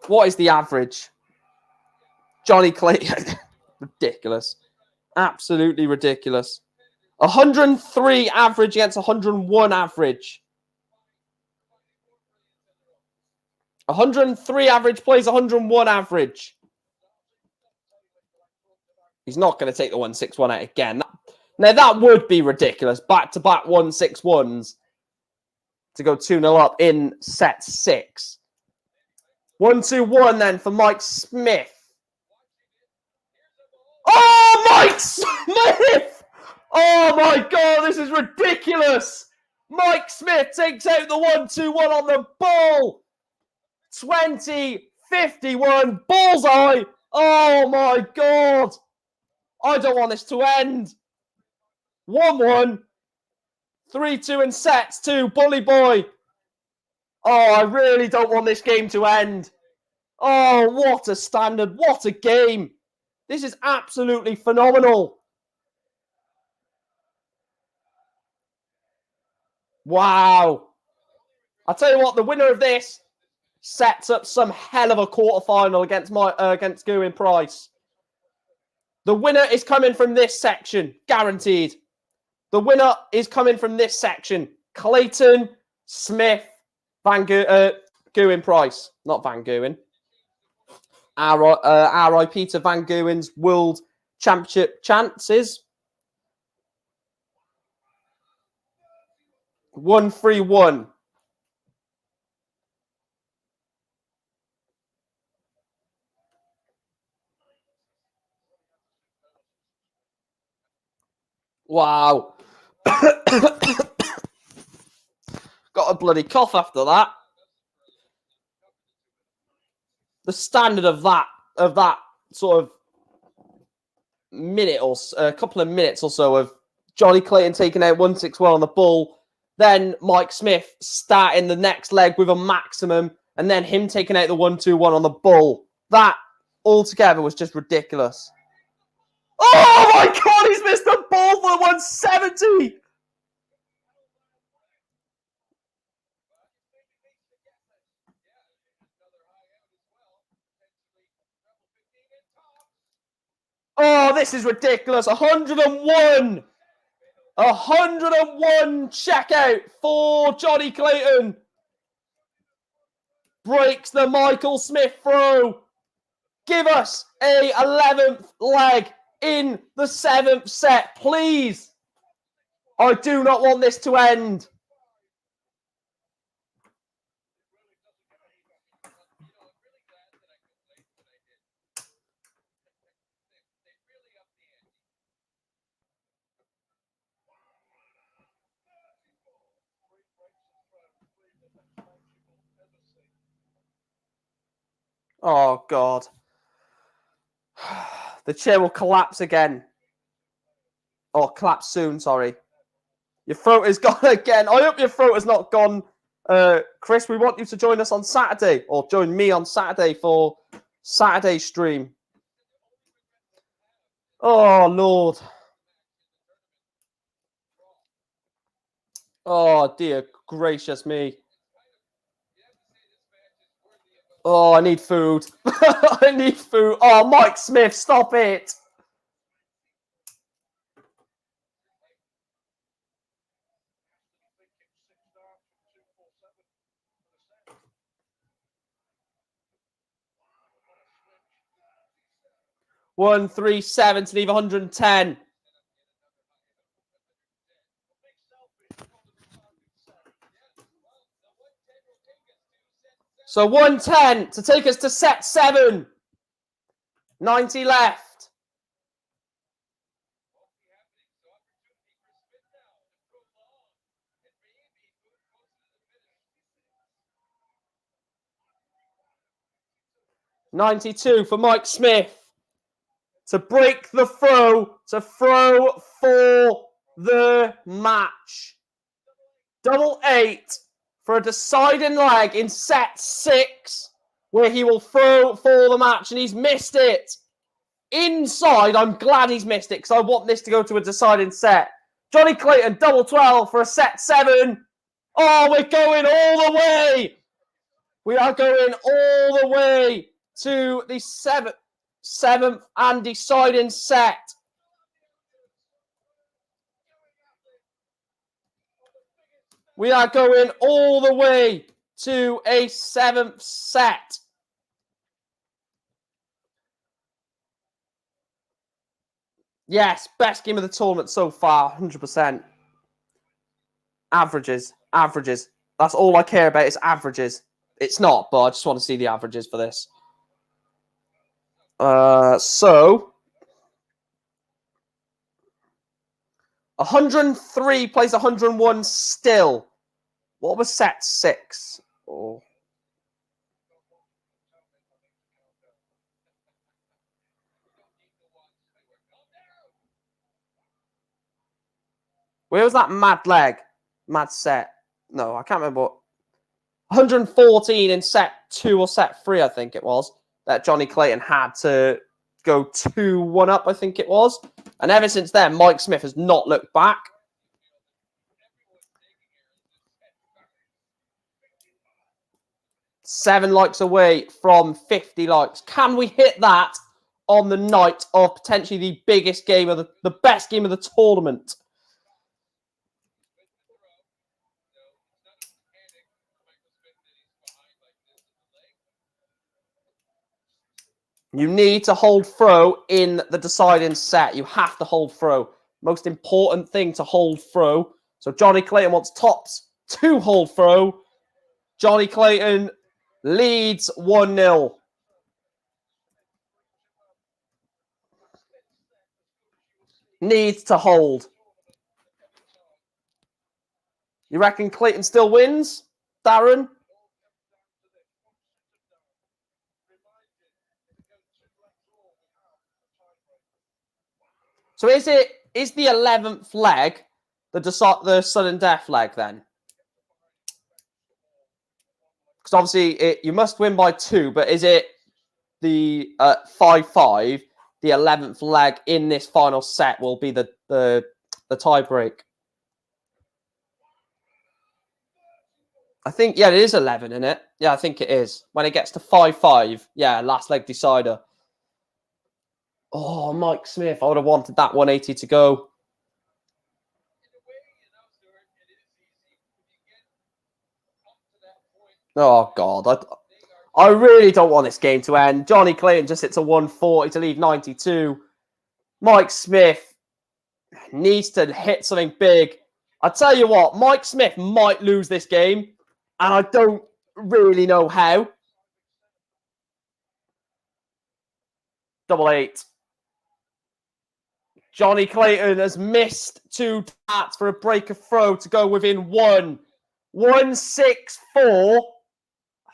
What is the average? Johnny Clayton. Ridiculous. Absolutely ridiculous. 103 average against 101 average. 103 average plays 101 average. He's not going to take the 1-6-1 out again. Now, that would be ridiculous. Back-to-back 1-6-1s to go 2-0 up in set 6. 1-2-1 then for Mike Smith. Oh, Mike Smith! Oh, my God, this is ridiculous. Mike Smith takes out the 1-2-1 on the ball. 20-51. Bullseye. Oh, my God. I don't want this to end. 1-1. 3-2 in sets 2. Bully boy. Oh, I really don't want this game to end. Oh, what a standard. What a game. This is absolutely phenomenal. Wow. I'll tell you what, the winner of this sets up some hell of a quarterfinal against Gerwin Price. The winner is coming from this section, guaranteed. The winner is coming from this section. Clayton, Smith, Gerwin Price. Not Van Gerwen. RIP to Van Gerwen's World Championship chances. 1-3-1. Wow. Got a bloody cough after that. The standard of that sort of minute or a couple of minutes or so of Johnny Clayton taking out 1-6-1 on the ball, then Mike Smith starting the next leg with a maximum, and then him taking out the 1-2-1 on the ball. That altogether was just ridiculous. Oh my God, he's missed the ball for 170. Oh, this is ridiculous. 101. 101 checkout for Johnny Clayton. Breaks the Michael Smith throw. Give us a 11th leg in the 7th set, please. I do not want this to end. Oh, God. The chair will collapse again. Oh, collapse soon, sorry. Your throat is gone again. I hope your throat has not gone. Chris, we want you to join us on Saturday, or join me on Saturday for Saturday stream. Oh, Lord. Oh, dear gracious me. Oh, I need food. I need food. Oh, Mike Smith, stop it. One, 3, 7 to leave 110. So 110 to take us to set 7. 90 left. $92 for Mike Smith to break the throw, to throw for the match. 8 for a deciding leg in set 6, where he will throw for the match, and he's missed it. Inside, I'm glad he's missed it, because I want this to go to a deciding set. Johnny Clayton, 12 for a set 7. Oh, we're going all the way. We are going all the way to the seventh and deciding set. We are going all the way to a 7th set. Yes, best game of the tournament so far, 100%. Averages. That's all I care about is averages. It's not, but I just want to see the averages for this. So 103 plays 101 still. What was set 6? Oh. Where was that mad leg? Mad set? No, I can't remember what. 114 in set 2 or set 3, I think it was, that Johnny Clayton had to go 2-1 up, I think it was. And ever since then, Mike Smith has not looked back. Seven likes away from 50 likes. Can we hit that on the night of potentially the biggest game of the best game of the tournament? You need to hold throw in the deciding set. You have to hold throw. Most important thing to hold throw. So Johnny Clayton wants tops to hold throw. Johnny Clayton leads 1-0. Needs to hold. You reckon Clayton still wins, Darren? So is the 11th leg the sudden death leg then? Because obviously you must win by 2, but is it the 5-5? The 11th leg in this final set will be the tie break. I think, yeah, it is 11, isn't it? Yeah, I think it is. When it gets to 5-5, yeah, last leg decider. Oh, Mike Smith. I would have wanted that 180 to go. Oh, God. I really don't want this game to end. Johnny Clayton just hits a 140 to leave 92. Mike Smith needs to hit something big. I tell you what, Mike Smith might lose this game, and I don't really know how. 8. Johnny Clayton has missed 2 darts for a break of throw to go within 1. 164.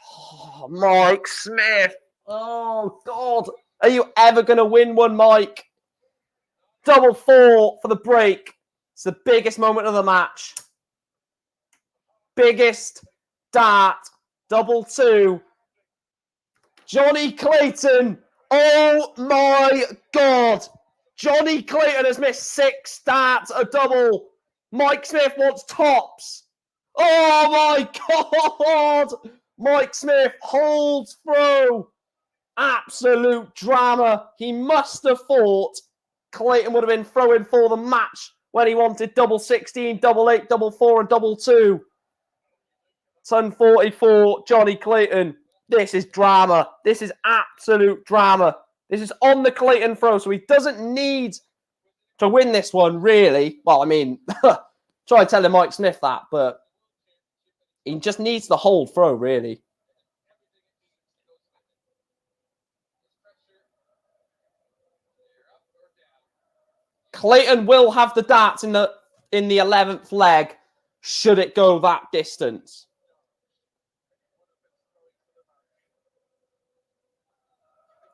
Oh, Mike Smith. Oh, God. Are you ever going to win one, Mike? 4 for the break. It's the biggest moment of the match. Biggest dart. 2. Johnny Clayton. Oh, my God. Johnny Clayton has missed 6 darts, a double. Mike Smith wants tops. Oh, my God. Mike Smith holds through. Absolute drama. He must have thought Clayton would have been throwing for the match when he wanted double 16, double 8, double 4, and double 2. Ton 44, Johnny Clayton. This is drama. This is absolute drama. This is on the Clayton throw, so he doesn't need to win this one, really. Well, I mean, try telling Mike Smith that, but he just needs the hold throw, really. Clayton will have the darts in the 11th leg, should it go that distance.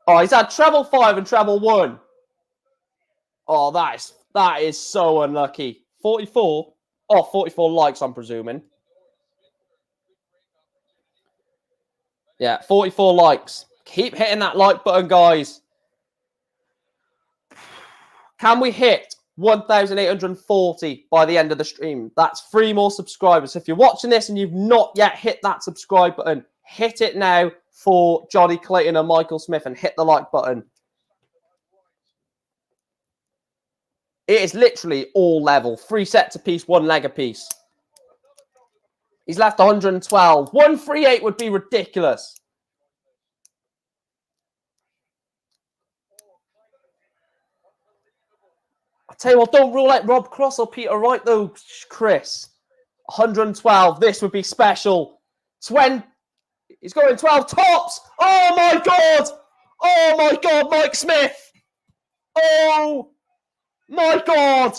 Oh, he's had treble 5 and treble 1. Oh, that is so unlucky. 44? Oh, 44 likes, I'm presuming. Yeah, 44 likes. Keep hitting that like button, guys. Can we hit 1,840 by the end of the stream? That's 3 more subscribers. If you're watching this and you've not yet hit that subscribe button, hit it now for Johnny Clayton and Michael Smith and hit the like button. It is literally all level. 3 sets apiece, 1 leg apiece. He's left 112. 138 would be ridiculous. I tell you what, don't rule out Rob Cross or Peter Wright, though, Chris. 112. This would be special. 20. He's going 12 tops. Oh, my God. Oh, my God, Mike Smith. Oh, my God.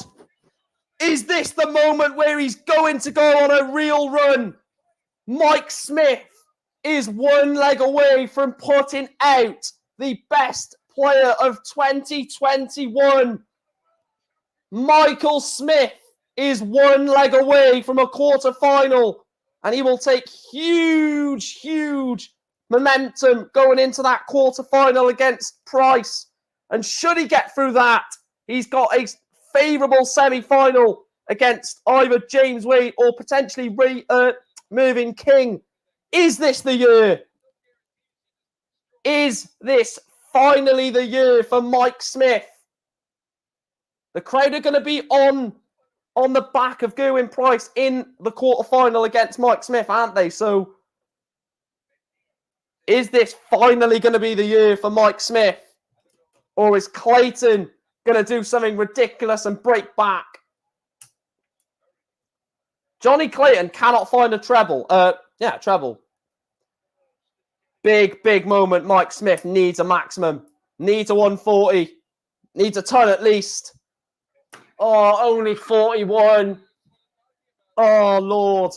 Is this the moment where he's going to go on a real run? Mike Smith is 1 leg away from putting out the best player of 2021. Michael Smith is 1 leg away from a quarter-final, and he will take huge, huge momentum going into that quarter-final against Price. And should he get through that, he's got a favourable semi-final against either James Wade or potentially Mervyn King. Is this the year? Is this finally the year for Mike Smith? The crowd are going to be on the back of Gerwyn Price in the quarterfinal against Mike Smith, aren't they? So, is this finally going to be the year for Mike Smith? Or is Clayton going to do something ridiculous and break back? Johnny Clayton cannot find a treble. Treble. Big, big moment. Mike Smith needs a maximum. Needs a 140. Needs a ton at least. Oh, only 41. Oh, Lord.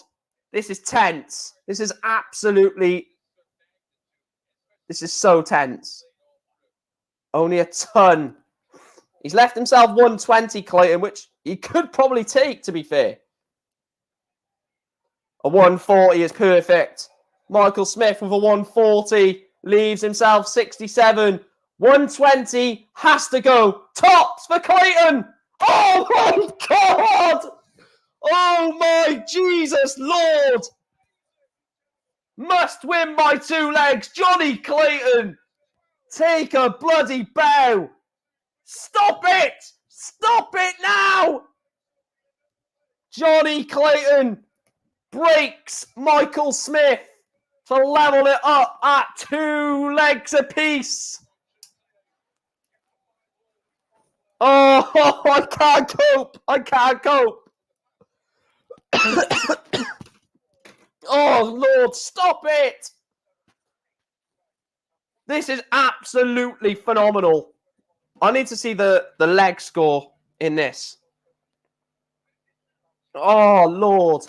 This is tense. This is so tense. Only a ton. He's left himself 120, Clayton, which he could probably take, to be fair. A 140 is perfect. Michael Smith with a 140 leaves himself 67. 120 has to go. Tops for Clayton. Oh, my God. Oh, my Jesus Lord. Must win by 2 legs. Johnny Clayton. Take a bloody bow. Stop it. Stop it now. Johnny Clayton breaks Michael Smith to level it up at 2 legs apiece. Oh, I can't cope. I can't cope. Oh, Lord, stop it. This is absolutely phenomenal. I need to see the leg score in this. Oh, Lord.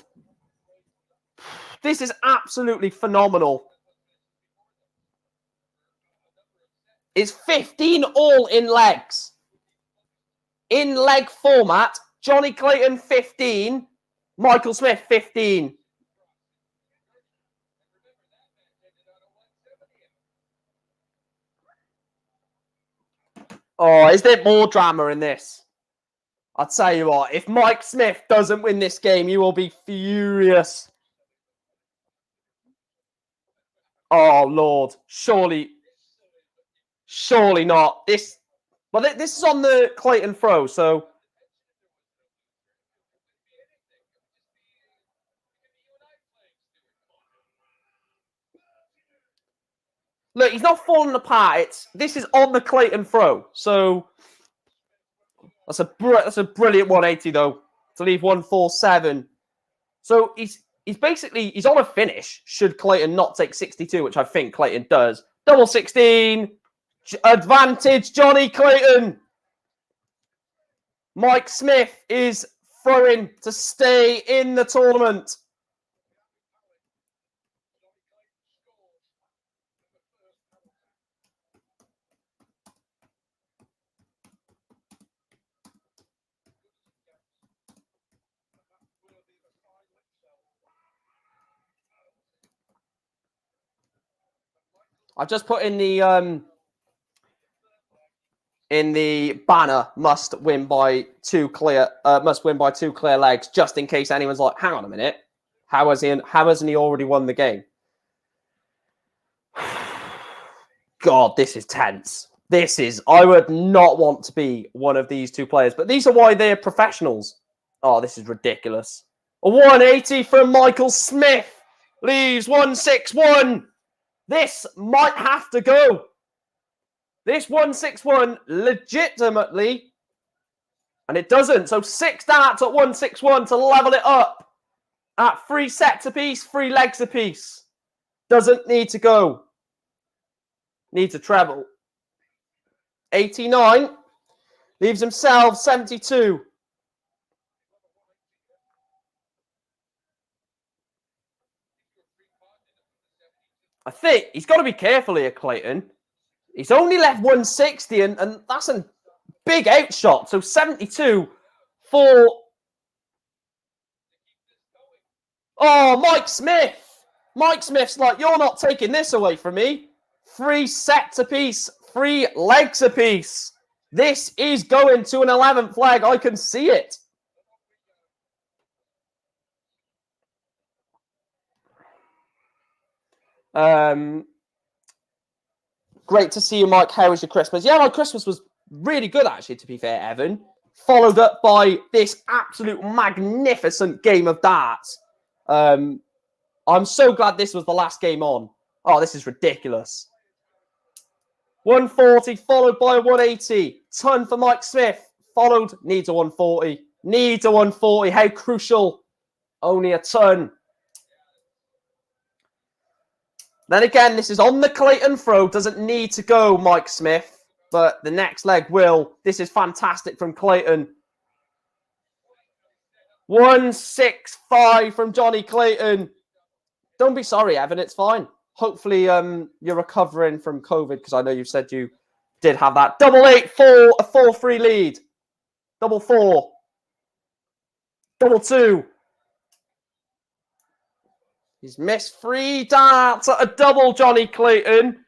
This is absolutely phenomenal. It's 15 all in legs. In leg format, Johnny Clayton 15, Michael Smith 15. Oh, is there more drama in this? I'll tell you what, if Mike Smith doesn't win this game, you will be furious. Oh, Lord. Surely not. This is on the Clayton throw, so... Look, he's not falling apart. This is on the Clayton throw, so... That's a brilliant 180, though, to leave 147. So he's on a finish, should Clayton not take 62, which I think Clayton does. Double 16. Advantage, Johnny Clayton. Mike Smith is throwing to stay in the tournament. I've just put in the banner must win by two clear legs, just in case anyone's like, hang on a minute, how hasn't he already won the game? God, this is tense. I would not want to be one of these two players, but these are why they're professionals. Oh, this is ridiculous. A 180 from Michael Smith leaves 161. This might have to go. This 161 legitimately, and it doesn't. So 6 darts at 161 to level it up at 3 sets apiece, 3 legs apiece. Doesn't need to go. Needs a treble. 89 leaves himself 72. I think he's got to be careful here, Clayton. He's only left 160, and that's a big outshot. So 72 for... Oh, Mike Smith. Mike Smith's like, you're not taking this away from me. 3 sets apiece, 3 legs apiece. This is going to an 11th leg. I can see it. Great to see you, Mike. How was your Christmas? Yeah, my Christmas was really good, actually, to be fair, Evan. Followed up by this absolute magnificent game of darts. I'm so glad this was the last game on. Oh, this is ridiculous. 140 followed by a 180. Ton for Mike Smith. Followed, needs a 140. Needs a 140. How crucial. Only a ton. Then again, this is on the Clayton throw. Doesn't need to go, Mike Smith. But the next leg will. This is fantastic from Clayton. 165 from Johnny Clayton. Don't be sorry, Evan. It's fine. Hopefully, you're recovering from COVID, because I know you said you did have that. Double 8-4, a 4-3 lead. Double 4. Double 2. He's missed 3 darts at a double, Johnny Clayton.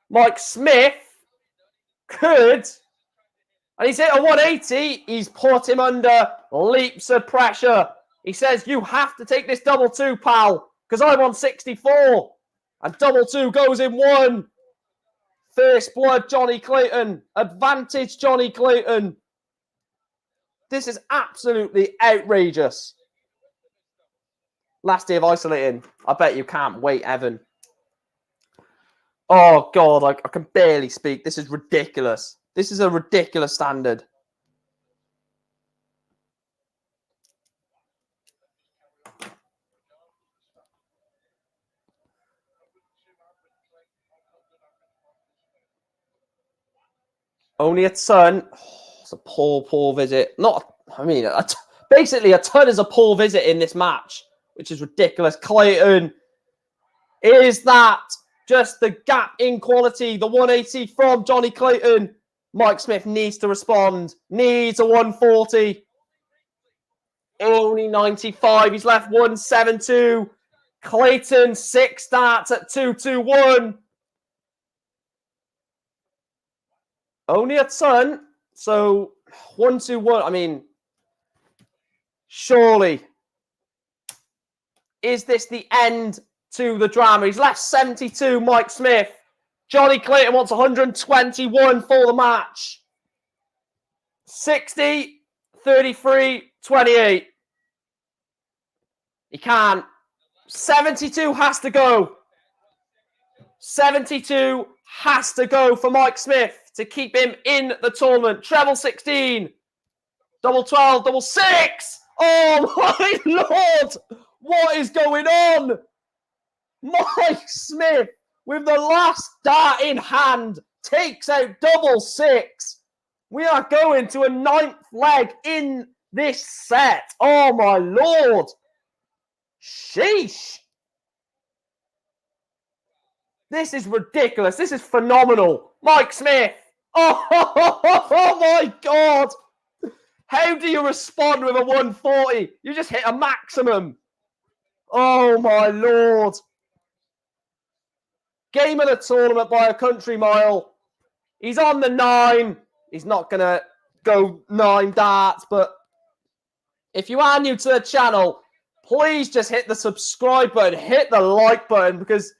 Mike Smith could. And he's hit a 180. He's put him under leaps of pressure. He says, you have to take this double 2, pal, because I'm on 64. And double 2 goes in 1. First blood, Johnny Clayton. Advantage, Johnny Clayton. This is absolutely outrageous. Last day of isolating. I bet you can't wait, Evan. Oh, God, I can barely speak. This is ridiculous. This is a ridiculous standard. Only a ton. Oh, it's a poor visit. Basically, a ton is a poor visit in this match, which is ridiculous. Clayton, is that just the gap in quality? The 180 from Johnny Clayton. Mike Smith needs to respond. Needs a 140. Only 95. He's left 172. Clayton, 6 darts at 221. Only a ton. So 121. I mean, surely, is this the end to the drama. He's left 72, Mike Smith. Johnny Clayton wants 121 for the match. 60, 33, 28. He can't. 72 has to go. 72 has to go for Mike Smith to keep him in the tournament. Treble 16. Double 12, double 6. Oh my Lord. What is going on? Mike Smith, with the last dart in hand, takes out double 6. We are going to a 9th leg in this set. Oh my Lord. Sheesh. This is ridiculous. This is phenomenal. Mike Smith. Oh my God. How do you respond with a 140? You just hit a maximum. Oh my Lord. Game of the tournament by a country mile. He's on the 9. He's not going to go 9 darts, but if you are new to the channel, please just hit the subscribe button, hit the like button, because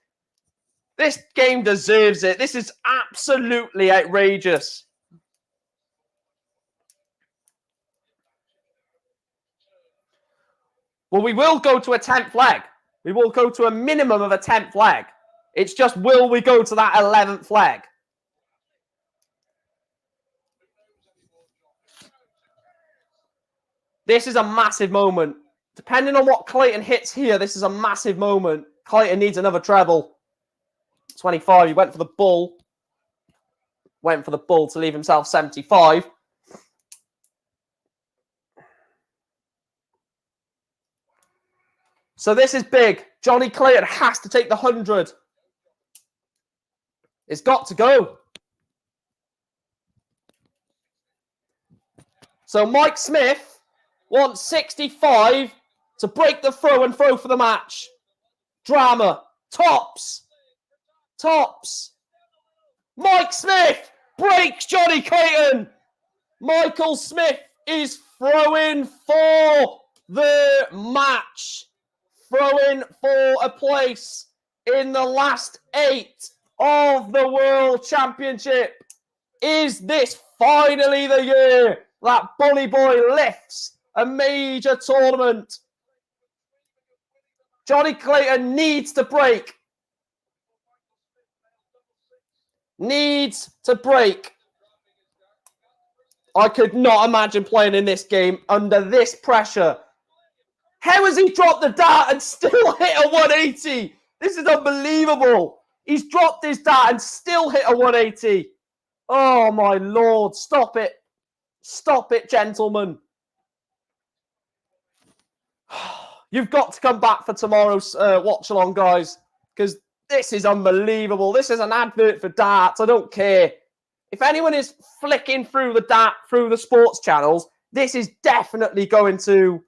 this game deserves it. This is absolutely outrageous. Well, we will go to a 10th leg. We will go to a minimum of a 10th leg. It's just, will we go to that 11th leg? This is a massive moment. Depending on what Clayton hits here, this is a massive moment. Clayton needs another treble. 25, he went for the bull. Went for the bull to leave himself 75. So this is big. Johnny Clayton has to take the 100. It's got to go. So Mike Smith wants 65 to break the throw and throw for the match. Drama. Tops. Tops. Mike Smith breaks Johnny Clayton. Michael Smith is throwing for the match. Throwing for a place in the last 8 of the World Championship. Is this finally the year that Bunny Boy lifts a major tournament? Johnny Clayton needs to break. Needs to break. I could not imagine playing in this game under this pressure. How has he dropped the dart and still hit a 180? This is unbelievable. He's dropped his dart and still hit a 180. Oh, my Lord. Stop it. Stop it, gentlemen. You've got to come back for tomorrow's watch-along, guys, because this is unbelievable. This is an advert for darts. I don't care. If anyone is flicking through the sports channels, this is definitely going to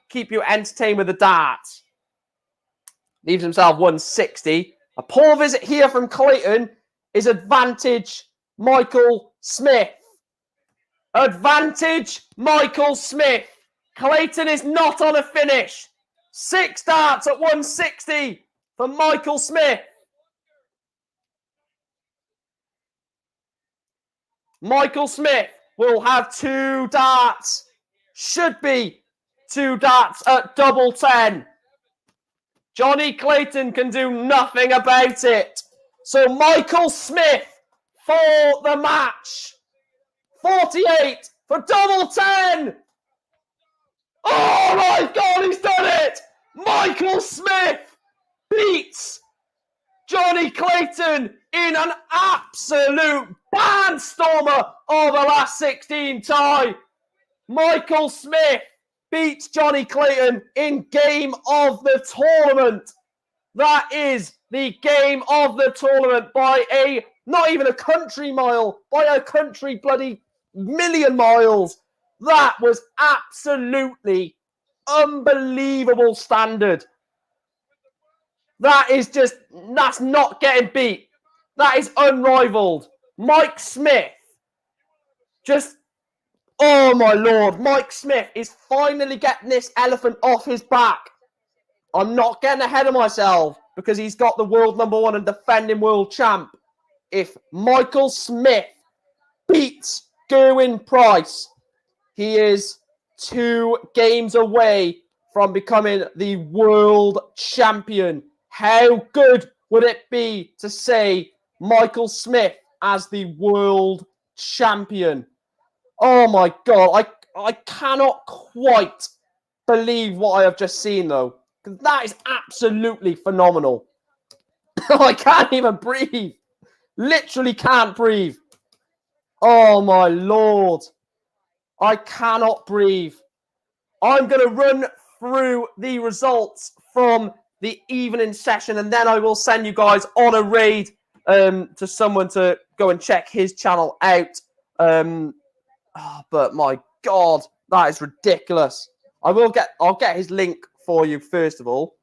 keep you entertained with the darts. Leaves himself 160. A poor visit here from Clayton is advantage Michael Smith. Advantage Michael Smith. Clayton is not on a finish. 6 darts at 160 for Michael Smith. Michael Smith will have 2 darts. Should be 2 darts at double 10. Johnny Clayton can do nothing about it. So Michael Smith for the match. 48 for double 10. Oh my God, he's done it. Michael Smith beats Johnny Clayton in an absolute barnstormer of a last 16 tie. Michael Smith beats Johnny Clayton in game of the tournament. That is the game of the tournament by a, not even a country mile, by a country bloody million miles. That was absolutely unbelievable standard. That is just, that's not getting beat. That is unrivaled. Mike Smith just, oh my Lord, Mike Smith is finally getting this elephant off his back. I'm not getting ahead of myself because he's got the world #1 and defending world champ. If Michael Smith beats Gerwyn Price, he is 2 games away from becoming the world champion. How good would it be to say Michael Smith as the world champion? Oh my God, I cannot quite believe what I have just seen though. Because that is absolutely phenomenal. I can't even breathe. Literally can't breathe. Oh my Lord. I cannot breathe. I'm going to run through the results from the evening session and then I will send you guys on a raid to someone to go and check his channel out. But my God, that is ridiculous. I'll get his link for you first of all.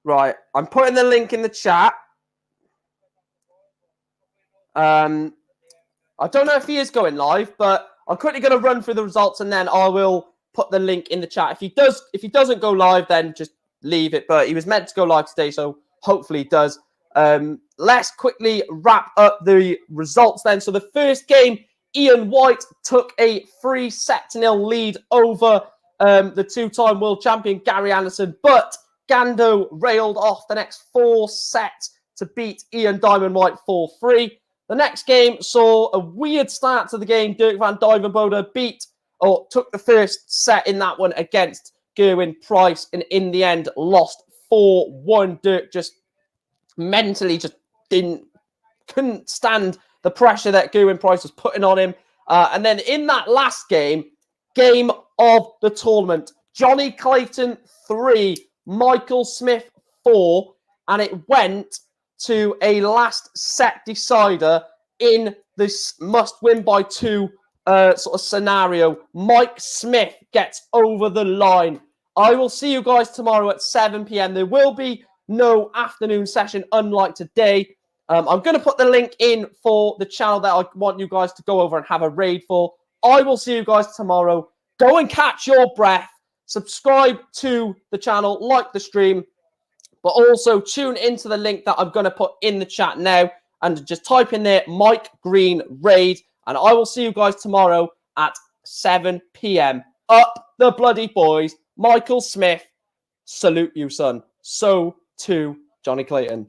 Right, I'm putting the link in the chat. I don't know if he is going live, but I'm quickly going to run through the results and then I will put the link in the chat. If he doesn't go live, then just leave it. But he was meant to go live today, so hopefully he does. Let's quickly wrap up the results then. So the first game, Ian White took a 3-0 lead over the 2-time world champion Gary Anderson, but Gando railed off the next 4 sets to beat Ian Diamond White 4-3. The next game saw a weird start to the game. Dirk van Duijvenbode took the first set in that one against Gerwyn Price, and in the end lost 4-1. Dirk just mentally just couldn't stand the pressure that Gerwyn Price was putting on him. And then in that last game of the tournament, Johnny Clayton 3, Michael Smith 4, and it went to a last set decider in this must win by 2 sort of scenario. Mike Smith gets over the line. I will see you guys tomorrow at 7 p.m. There will be no afternoon session unlike today. I'm going to put the link in for the channel that I want you guys to go over and have a raid for. I will see you guys tomorrow. Go and catch your breath. Subscribe to the channel, like the stream, but also tune into the link that I'm going to put in the chat now and just type in there Mike Green Raid, and I will see you guys tomorrow at 7 p.m. Up the bloody boys. Michael Smith, salute you, son. So too, Johnny Clayton.